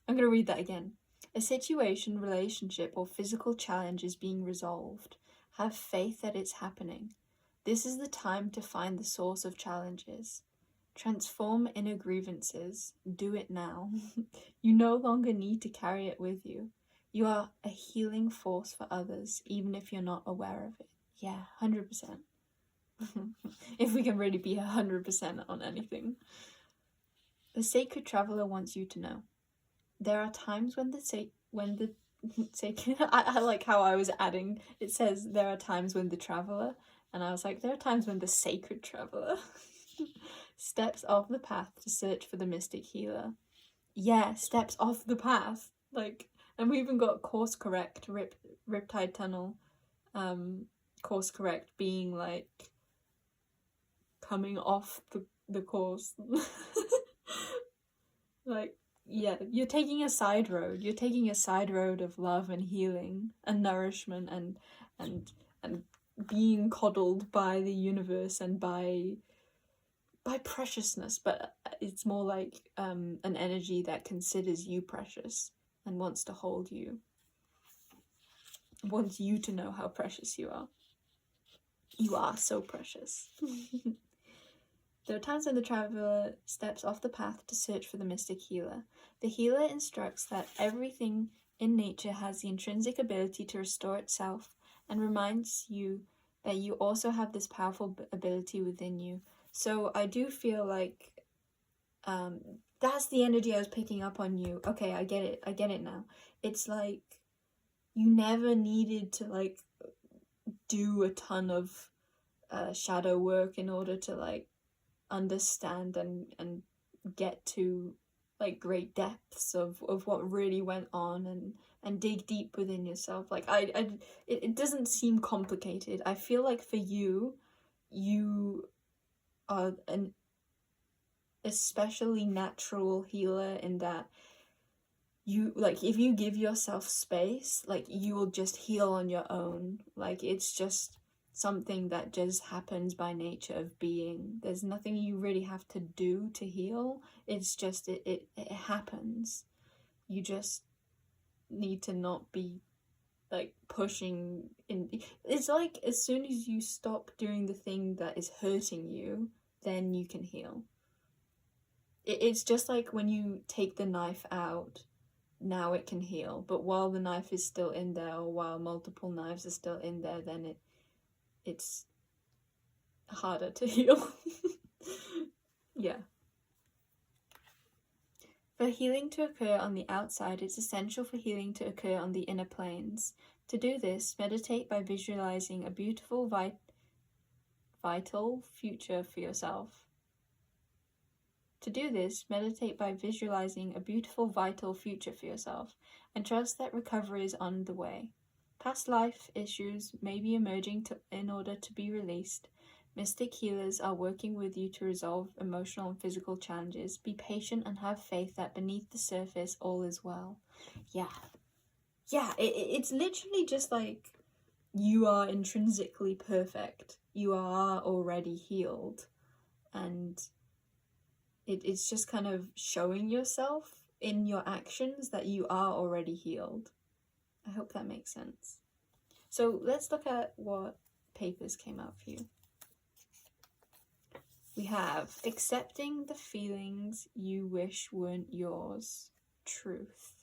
I'm going to read that again. A situation, relationship, or physical challenge is being resolved. Have faith that it's happening. This is the time to find the source of challenges. Transform inner grievances. Do it now. You no longer need to carry it with you. You are a healing force for others, even if you're not aware of it. Yeah, 100%. If we can really be 100% on anything. The Sacred Traveler wants you to know. There are times when the sacred... I like how I was adding, it says there are times when the traveler, and I was like, there are times when the Sacred Traveler steps off the path to search for the Mystic Healer. Yeah, steps off the path. Like, and we even got course correct, Riptide Tunnel, course correct being like coming off the course. Like, yeah, you're taking a side road. You're taking a side road of love and healing and nourishment and being coddled by the universe and by preciousness, but it's more like an energy that considers you precious and wants to hold you. Wants you to know how precious you are. You are so precious. There are times when the traveler steps off the path to search for the Mystic Healer. The healer instructs that everything in nature has the intrinsic ability to restore itself, and reminds you that you also have this powerful ability within you. So I do feel like that's the energy I was picking up on you. Okay, I get it now. It's like you never needed to like do a ton of shadow work in order to like understand and get to like great depths of what really went on and dig deep within yourself. Like it doesn't seem complicated. I feel like for you are an especially natural healer in that you, like, if you give yourself space, like, you will just heal on your own. Like, it's just something that just happens by nature of being. There's nothing you really have to do to heal. It's just it happens. You just need to not be like pushing in. It's like as soon as you stop doing the thing that is hurting you, then you can heal. It's just like when you take the knife out, now it can heal, but while the knife is still in there, or while multiple knives are still in there, then it's harder to heal. Yeah. For healing to occur on the outside, it's essential for healing to occur on the inner planes. To do this, meditate by visualizing a beautiful, vital future for yourself. To do this, meditate by visualizing a beautiful, vital future for yourself, and trust that recovery is on the way. Past life issues may be emerging in order to be released. Mystic healers are working with you to resolve emotional and physical challenges. Be patient and have faith that beneath the surface all is well. Yeah, it's literally just like, you are intrinsically perfect. You are already healed. And it's just kind of showing yourself in your actions that you are already healed. I hope that makes sense. So let's look at what papers came out for you. We have accepting the feelings you wish weren't yours. Truth.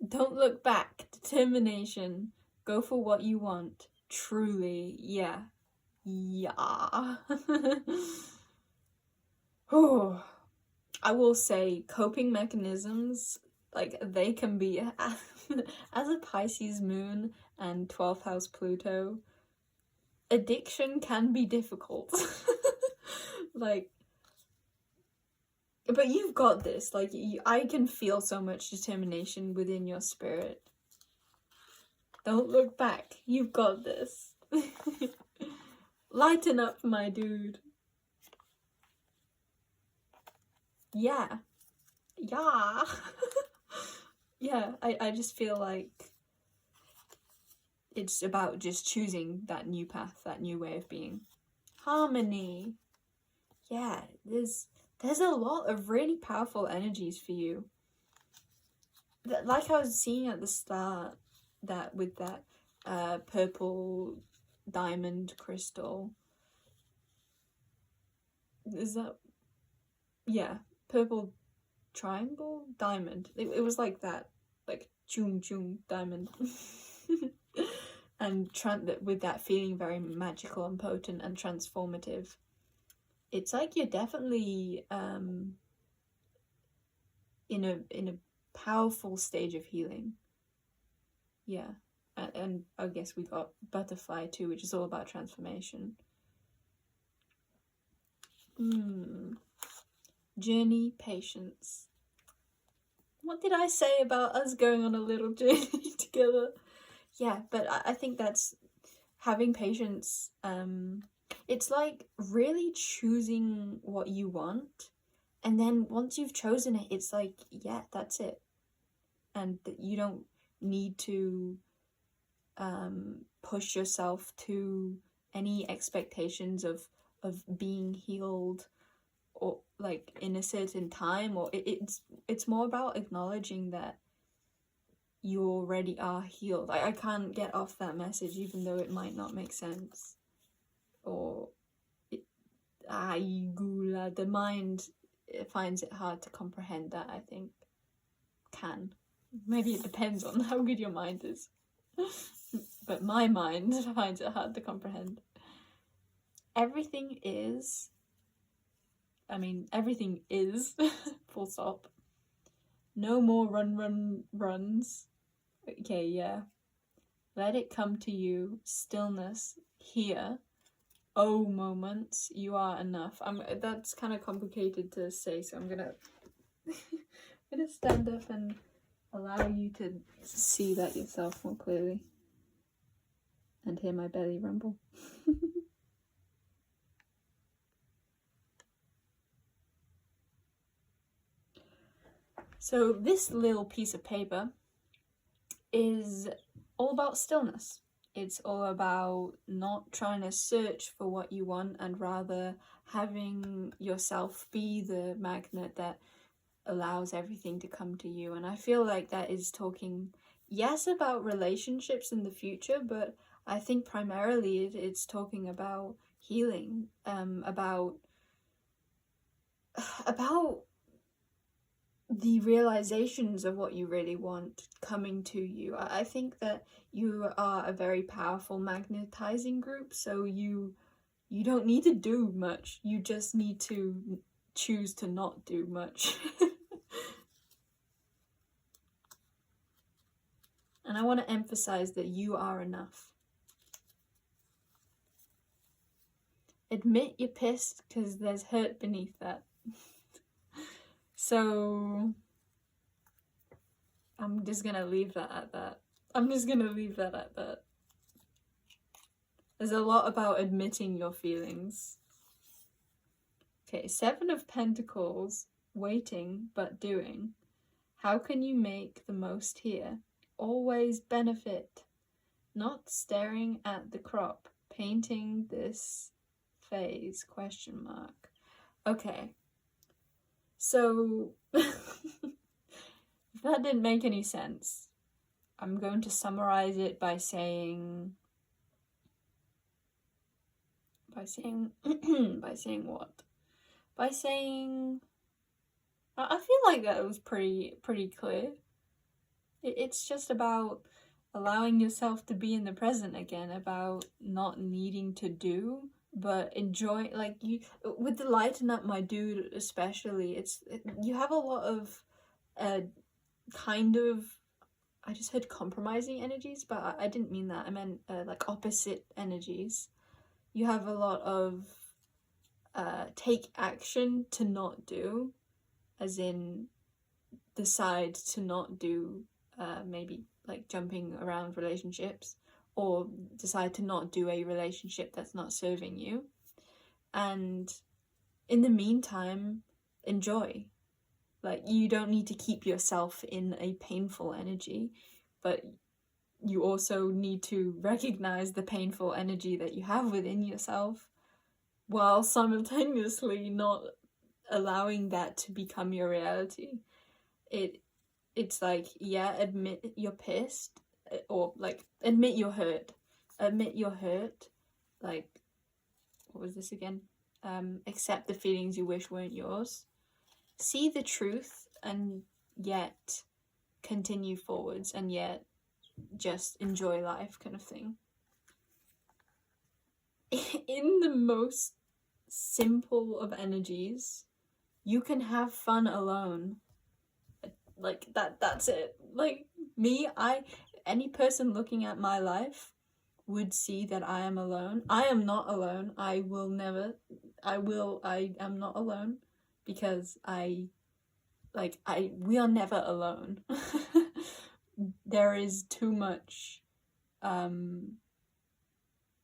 Don't look back. Determination. Go for what you want. Truly. Yeah. Oh, I will say coping mechanisms, like, they can be, as a Pisces moon and 12th house Pluto, addiction can be difficult. Like, but you've got this. Like, I can feel so much determination within your spirit. Don't look back. You've got this. Lighten up, my dude. Yeah. Yeah, I just feel like it's about just choosing that new path, that new way of being. Harmony. Yeah, there's a lot of really powerful energies for you. Like I was seeing at the start, that with that purple diamond crystal. Is that, yeah, purple triangle diamond. It was like that, like chung chung diamond. And with that feeling very magical and potent and transformative. It's like you're definitely in a powerful stage of healing. Yeah. And I guess we got butterfly too, which is all about transformation. Journey, patience. What did I say about us going on a little journey together? Yeah, but I think that's having patience. It's like really choosing what you want, and then once you've chosen it, it's like, yeah, that's it. And you don't need to push yourself to any expectations of being healed, or like in a certain time, or it's more about acknowledging that you already are healed. I can't get off that message, even though it might not make sense, or the mind finds it hard to comprehend that. I think maybe it depends on how good your mind is. But my mind finds it hard to comprehend. Everything is full stop. No more runs. Okay, yeah. Let it come to you. Stillness. Here. Oh, moments. You are enough. That's kind of complicated to say, so I'm gonna stand up and allow you to see that yourself more clearly. And hear my belly rumble. So this little piece of paper is all about stillness. It's all about not trying to search for what you want, and rather having yourself be the magnet that allows everything to come to you. And I feel like that is talking, yes, about relationships in the future, but I think primarily it's talking about healing, about the realizations of what you really want coming to you. I think that you are a very powerful magnetizing group, so you you don't need to do much. You just need to choose to not do much. And I want to emphasize that you are enough. Admit you're pissed because there's hurt beneath that. So I'm just gonna leave that at that. There's a lot about admitting your feelings. Okay, 7 of Pentacles, waiting but doing. How can you make the most here? Always benefit. Not staring at the crop. Painting this phase, question mark. Okay. So, if that didn't make any sense, I'm going to summarize it by saying what? By saying, I feel like that was pretty clear. It's just about allowing yourself to be in the present again, about not needing to do, but enjoy, like, you, with the lighten up my dude especially, you have a lot of kind of, I just heard compromising energies, but I didn't mean that. I meant like opposite energies. You have a lot of take action to not do, as in decide to not do maybe like jumping around relationships, or decide to not do a relationship that's not serving you. And in the meantime, enjoy. Like, you don't need to keep yourself in a painful energy, but you also need to recognize the painful energy that you have within yourself, while simultaneously not allowing that to become your reality. It's like, yeah, admit you're pissed, or like admit you're hurt. Like, what was this again? Accept the feelings you wish weren't yours. See the truth, and yet continue forwards, and yet just enjoy life, kind of thing. In the most simple of energies, you can have fun alone. Like, that's it. Like, me, any person looking at my life would see that I am alone. I am not alone. I am not alone, because we are never alone. There is too much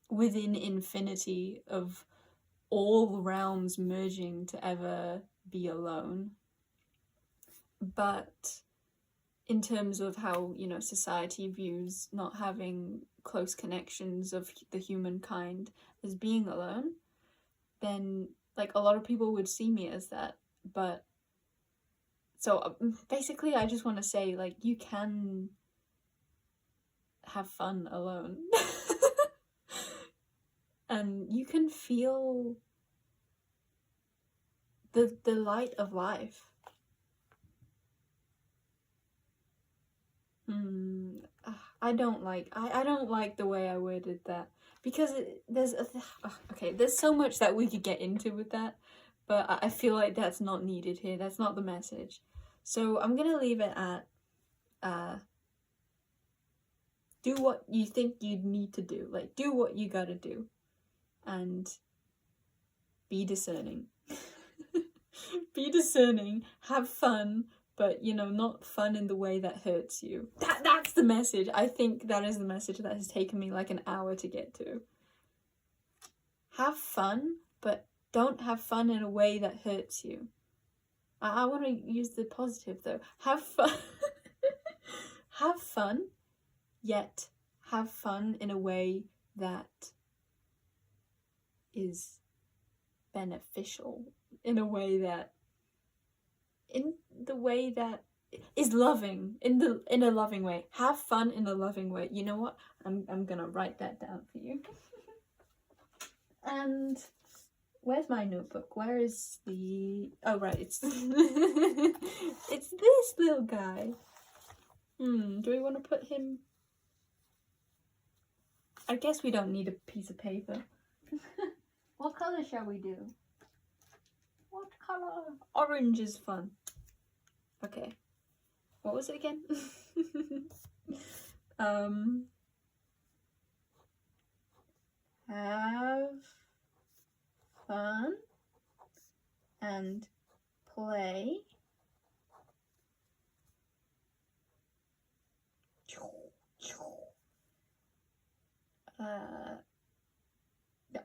within infinity of all realms merging to ever be alone. But in terms of how, society views not having close connections of the humankind as being alone, then, like, a lot of people would see me as that. But so basically, I just want to say, like, you can have fun alone. And you can feel the light of life. I don't like the way I worded that, because there's so much that we could get into with that, but I feel like that's not needed here. That's not the message. So I'm gonna leave it at do what you think you need to do. Like, do what you gotta do, and be discerning. Be discerning, have fun, but, not fun in the way that hurts you. That's the message. I think that is the message that has taken me like an hour to get to. Have fun, but don't have fun in a way that hurts you. I want to use the positive, though. Have fun. Have fun, yet have fun in a way that is beneficial, in a way that is loving, in a loving way. Have fun in a loving way. You know what? I'm gonna write that down for you. And where's my notebook? Where is the... Oh, right, it's it's this little guy. Do we want to put him... I guess we don't need a piece of paper. shall we do? What color? Orange is fun. Okay. What was it again? Have fun and play.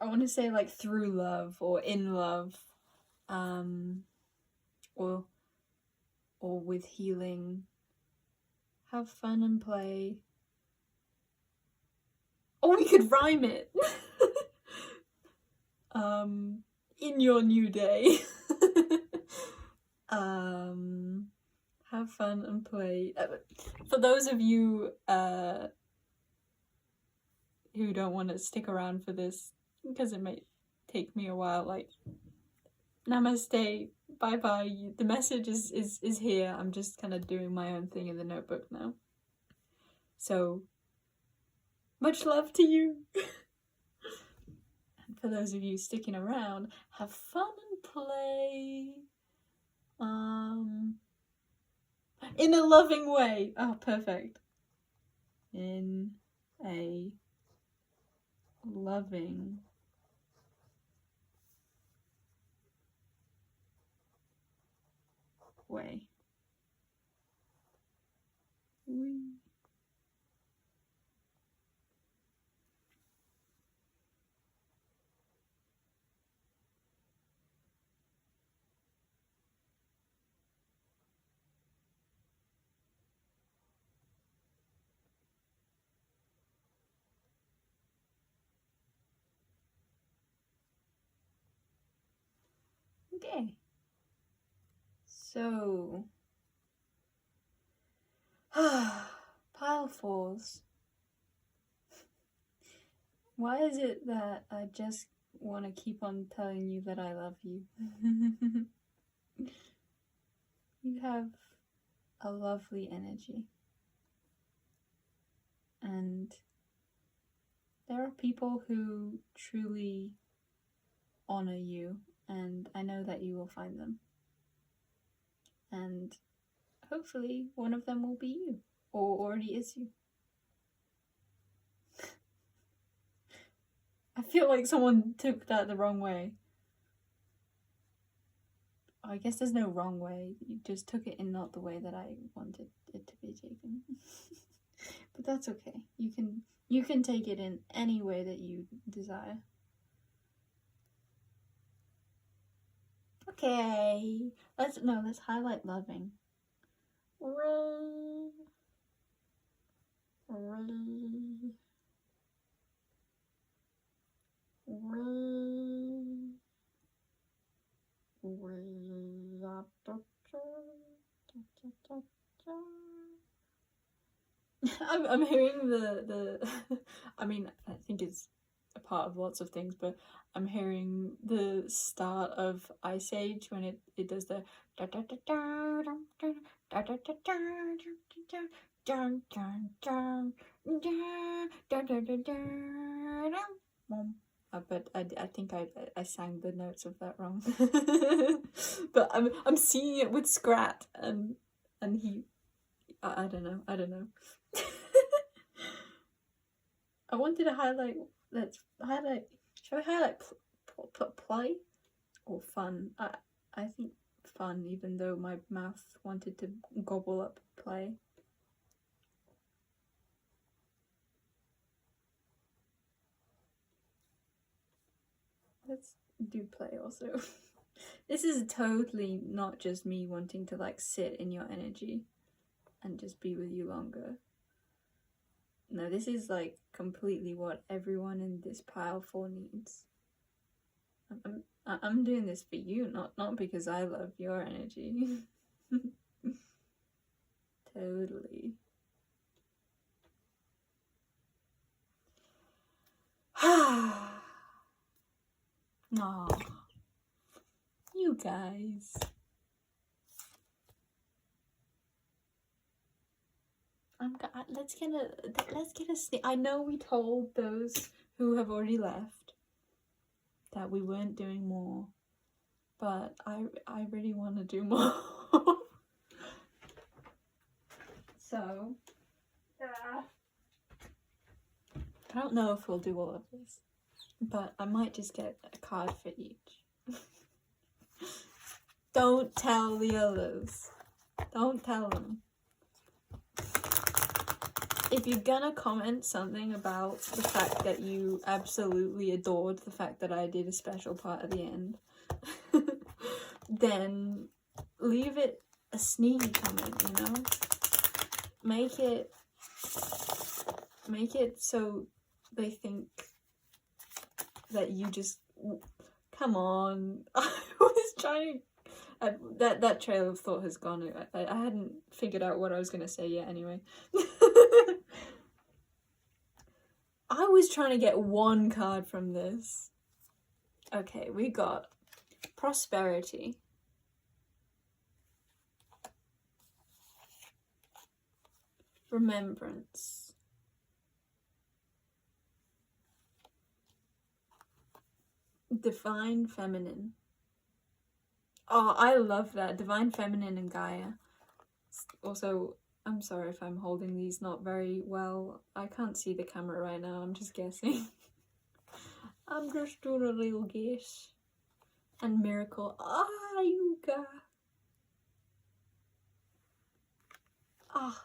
I want to say like through love or in love, or with healing. Have fun and play. Oh, we could rhyme it. In your new day. Have fun and play. For those of you who don't want to stick around for this, because it might take me a while, like, namaste, bye bye. The message is here. I'm just kind of doing my own thing in the notebook now. So, much love to you. And for those of you sticking around, have fun and play. In a loving way. Oh, perfect. In a loving way. Okay. So, pile fours. Why is it that I just want to keep on telling you that I love you? You have a lovely energy. And there are people who truly honor you, and I know that you will find them. And hopefully one of them will be you, or already is you. I feel like someone took that the wrong way. I guess there's no wrong way. You just took it in not the way that I wanted it to be taken. But that's okay. You can take it in any way that you desire. Okay. Let's highlight loving. I'm hearing the I mean, I think it's a part of lots of things, but I'm hearing the start of Ice Age when it does the but I think I sang the notes of that wrong. But I'm seeing it with Scrat and he I don't know. I wanted to highlight. Should I highlight play or fun? I think fun, even though my mouth wanted to gobble up play. Let's do play also. This is totally not just me wanting to like sit in your energy and just be with you longer. No, this is like completely what everyone in this pile 4 needs. I'm doing this for you, not because I love your energy. Totally. Aw, you guys. Let's get a sneak. I know we told those who have already left to that we weren't doing more, but I really want to do more. So I don't know if we'll do all of this, but I might just get a card for each. Don't tell the others. Don't tell them. If you're gonna comment something about the fact that you absolutely adored the fact that I did a special part at the end, then leave it a sneaky comment, you know? Make it so they think that you just... Come on. I was trying to... that trail of thought has gone. I hadn't figured out what I was going to say yet anyway. I was trying to get one card from this. Okay, we got prosperity, remembrance, divine feminine. Oh, I love that. Divine feminine and Gaia. Also, I'm sorry if I'm holding these not very well. I can't see the camera right now. I'm just guessing. I'm just doing a little guess. And miracle. Ah, Yuga. Ah,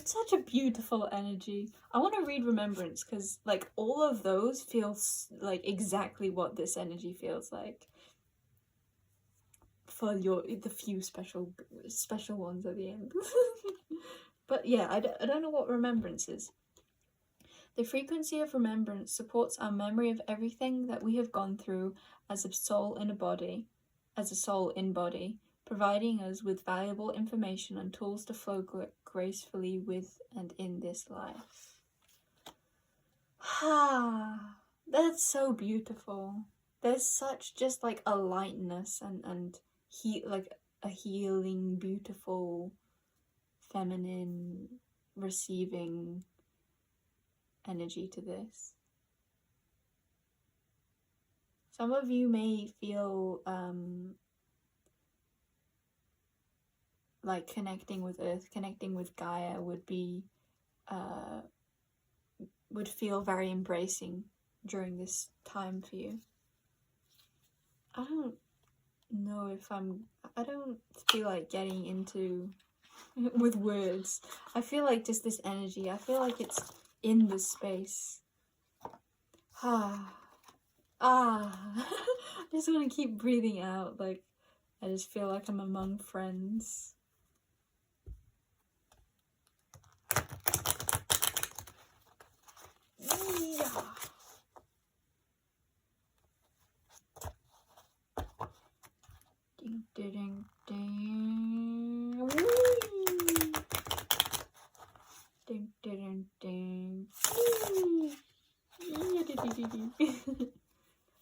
such a beautiful energy. I want to read remembrance because, like, all of those feel like exactly what this energy feels like. For the few special ones at the end. But yeah, I don't know what remembrance is. The frequency of remembrance supports our memory of everything that we have gone through as a soul in body, providing us with valuable information and tools to flow gracefully with and in this life. Ah, that's so beautiful. There's such just like a lightness and like a healing, beautiful, feminine, receiving energy to this. Some of you may feel like connecting with Earth, connecting with Gaia would feel very embracing during this time for you. I don't know if I don't feel like getting into with words. I feel like just this energy, I feel like it's in this space. I just want to keep breathing out. Like, I just feel like I'm among friends. Yeah. Ding, ding, ding. Ding, ding, ding.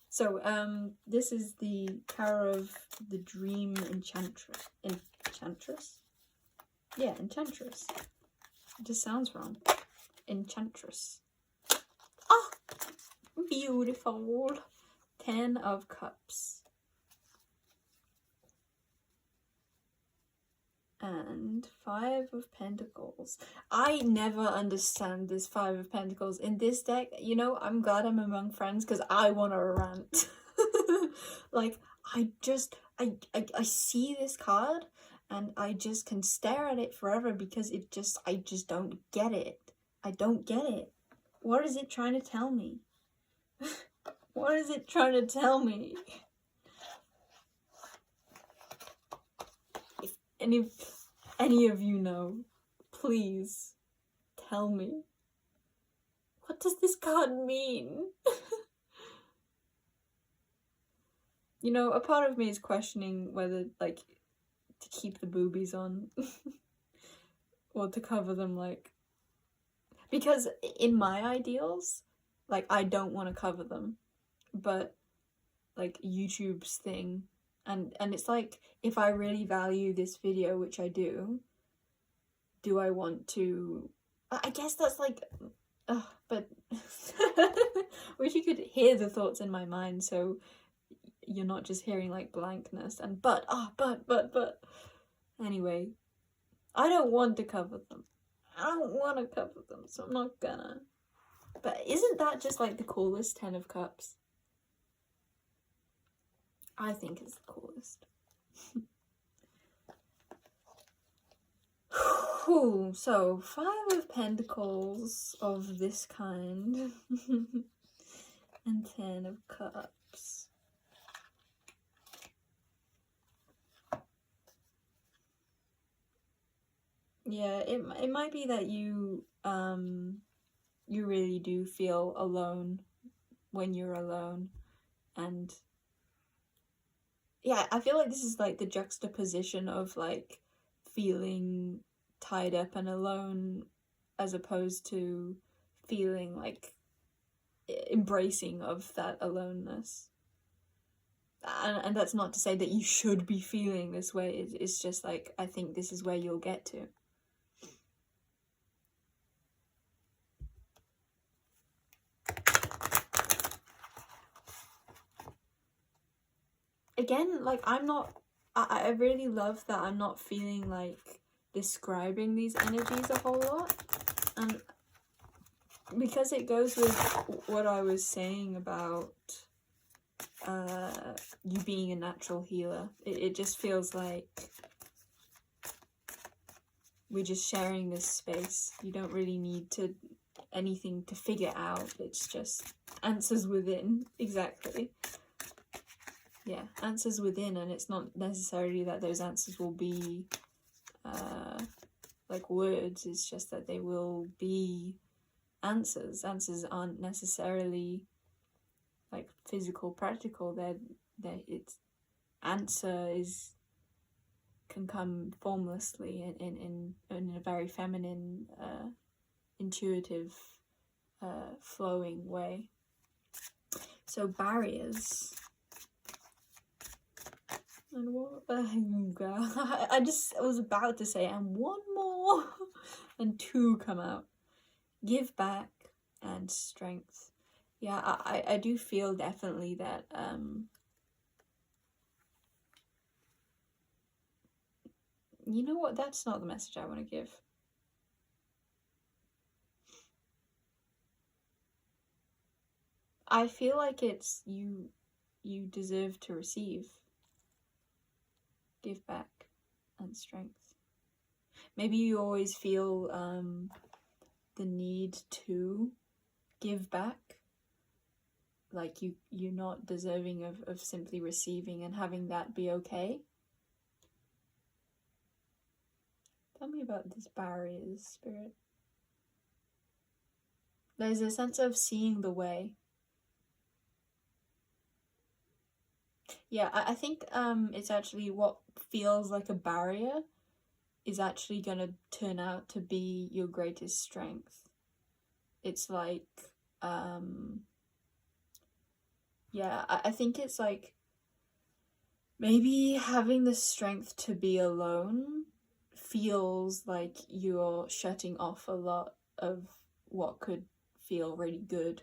So, this is the Tower of the Dream Enchantress? Yeah, Enchantress. It just sounds wrong. Enchantress. Ah! Beautiful. 10 of Cups. And 5 of Pentacles. I never understand this 5 of Pentacles in this deck. You know, I'm glad I'm among friends because I want to rant. Like, I see this card and I just can stare at it forever because I just don't get it. I don't get it. What is it trying to tell me? What is it trying to tell me? And if any of you know, please tell me. What does this card mean? You know, a part of me is questioning whether, like, to keep the boobies on. Or to cover them, like... Because in my ideals, like, I don't want to cover them. But, like, YouTube's thing... And it's like, if I really value this video, which I do I want to... I guess that's like... But wish you could hear the thoughts in my mind, so you're not just hearing like blankness and but. Anyway, I don't want to cover them. I don't want to cover them, so I'm not gonna. But isn't that just like the coolest 10 of Cups? I think it's the coolest. Whew, so 5 of Pentacles of this kind and 10 of Cups. Yeah, it might be that you really do feel alone when you're alone, and yeah, I feel like this is like the juxtaposition of like feeling tied up and alone as opposed to feeling like embracing of that aloneness. And that's not to say that you should be feeling this way. It's just like, I think this is where you'll get to. Again, like, I really love that I'm not feeling like describing these energies a whole lot. And because it goes with what I was saying about you being a natural healer, it just feels like we're just sharing this space. You don't really need anything to figure out. It's just answers within. Exactly. Yeah, answers within, and it's not necessarily that those answers will be like words. It's just that they will be answers. Answers aren't necessarily like physical, practical. It's answer can come formlessly in a very feminine, intuitive, flowing way. So barriers. And what? I was about to say, and one more, and 2 come out. Give back and strength. Yeah, I do feel definitely that you know what, that's not the message I want to give. I feel like it's you deserve to receive. Give back and strength. Maybe you always feel the need to give back, like you're not deserving of simply receiving and having that be okay. Tell me about this barriers, Spirit. There's a sense of seeing the way. Yeah, I think it's actually what feels like a barrier is actually gonna turn out to be your greatest strength. It's like, yeah, I think it's like maybe having the strength to be alone feels like you're shutting off a lot of what could feel really good,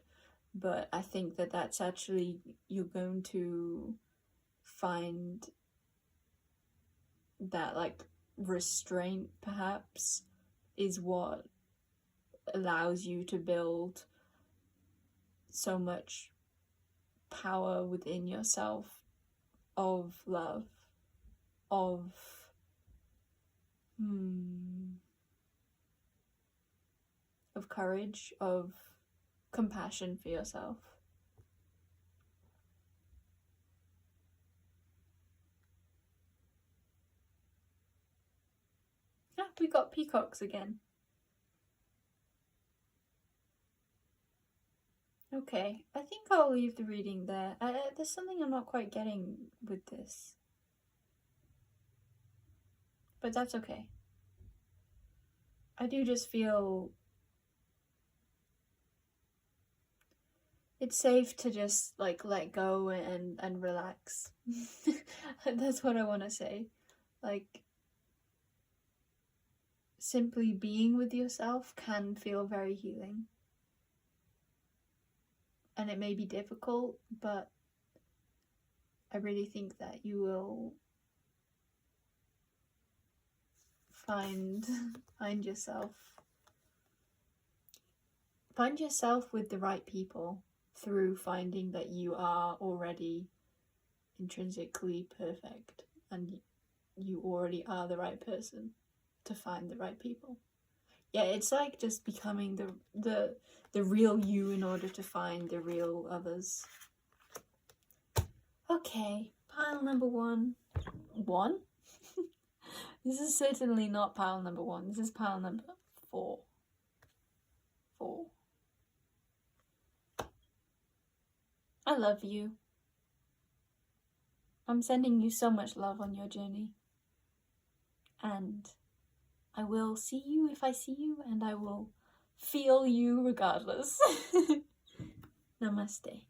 but I think that that's actually, you're going to find that like restraint perhaps is what allows you to build so much power within yourself of love, of courage, of compassion for yourself. Ah, we got peacocks again. Okay, I think I'll leave the reading there. There's something I'm not quite getting with this. But that's okay. I do just feel it's safe to just like let go and relax. That's what I want to say. Like, simply being with yourself can feel very healing. and it may be difficult, but I really think that you will find yourself with the right people through finding that you are already intrinsically perfect and you already are the right person to find the right people. Yeah, it's like just becoming the real you in order to find the real others. Okay, pile number one. This is certainly not pile number 1. This is pile number 4. I love you. I'm sending you so much love on your journey. And I will see you if I see you, and I will feel you regardless. Namaste.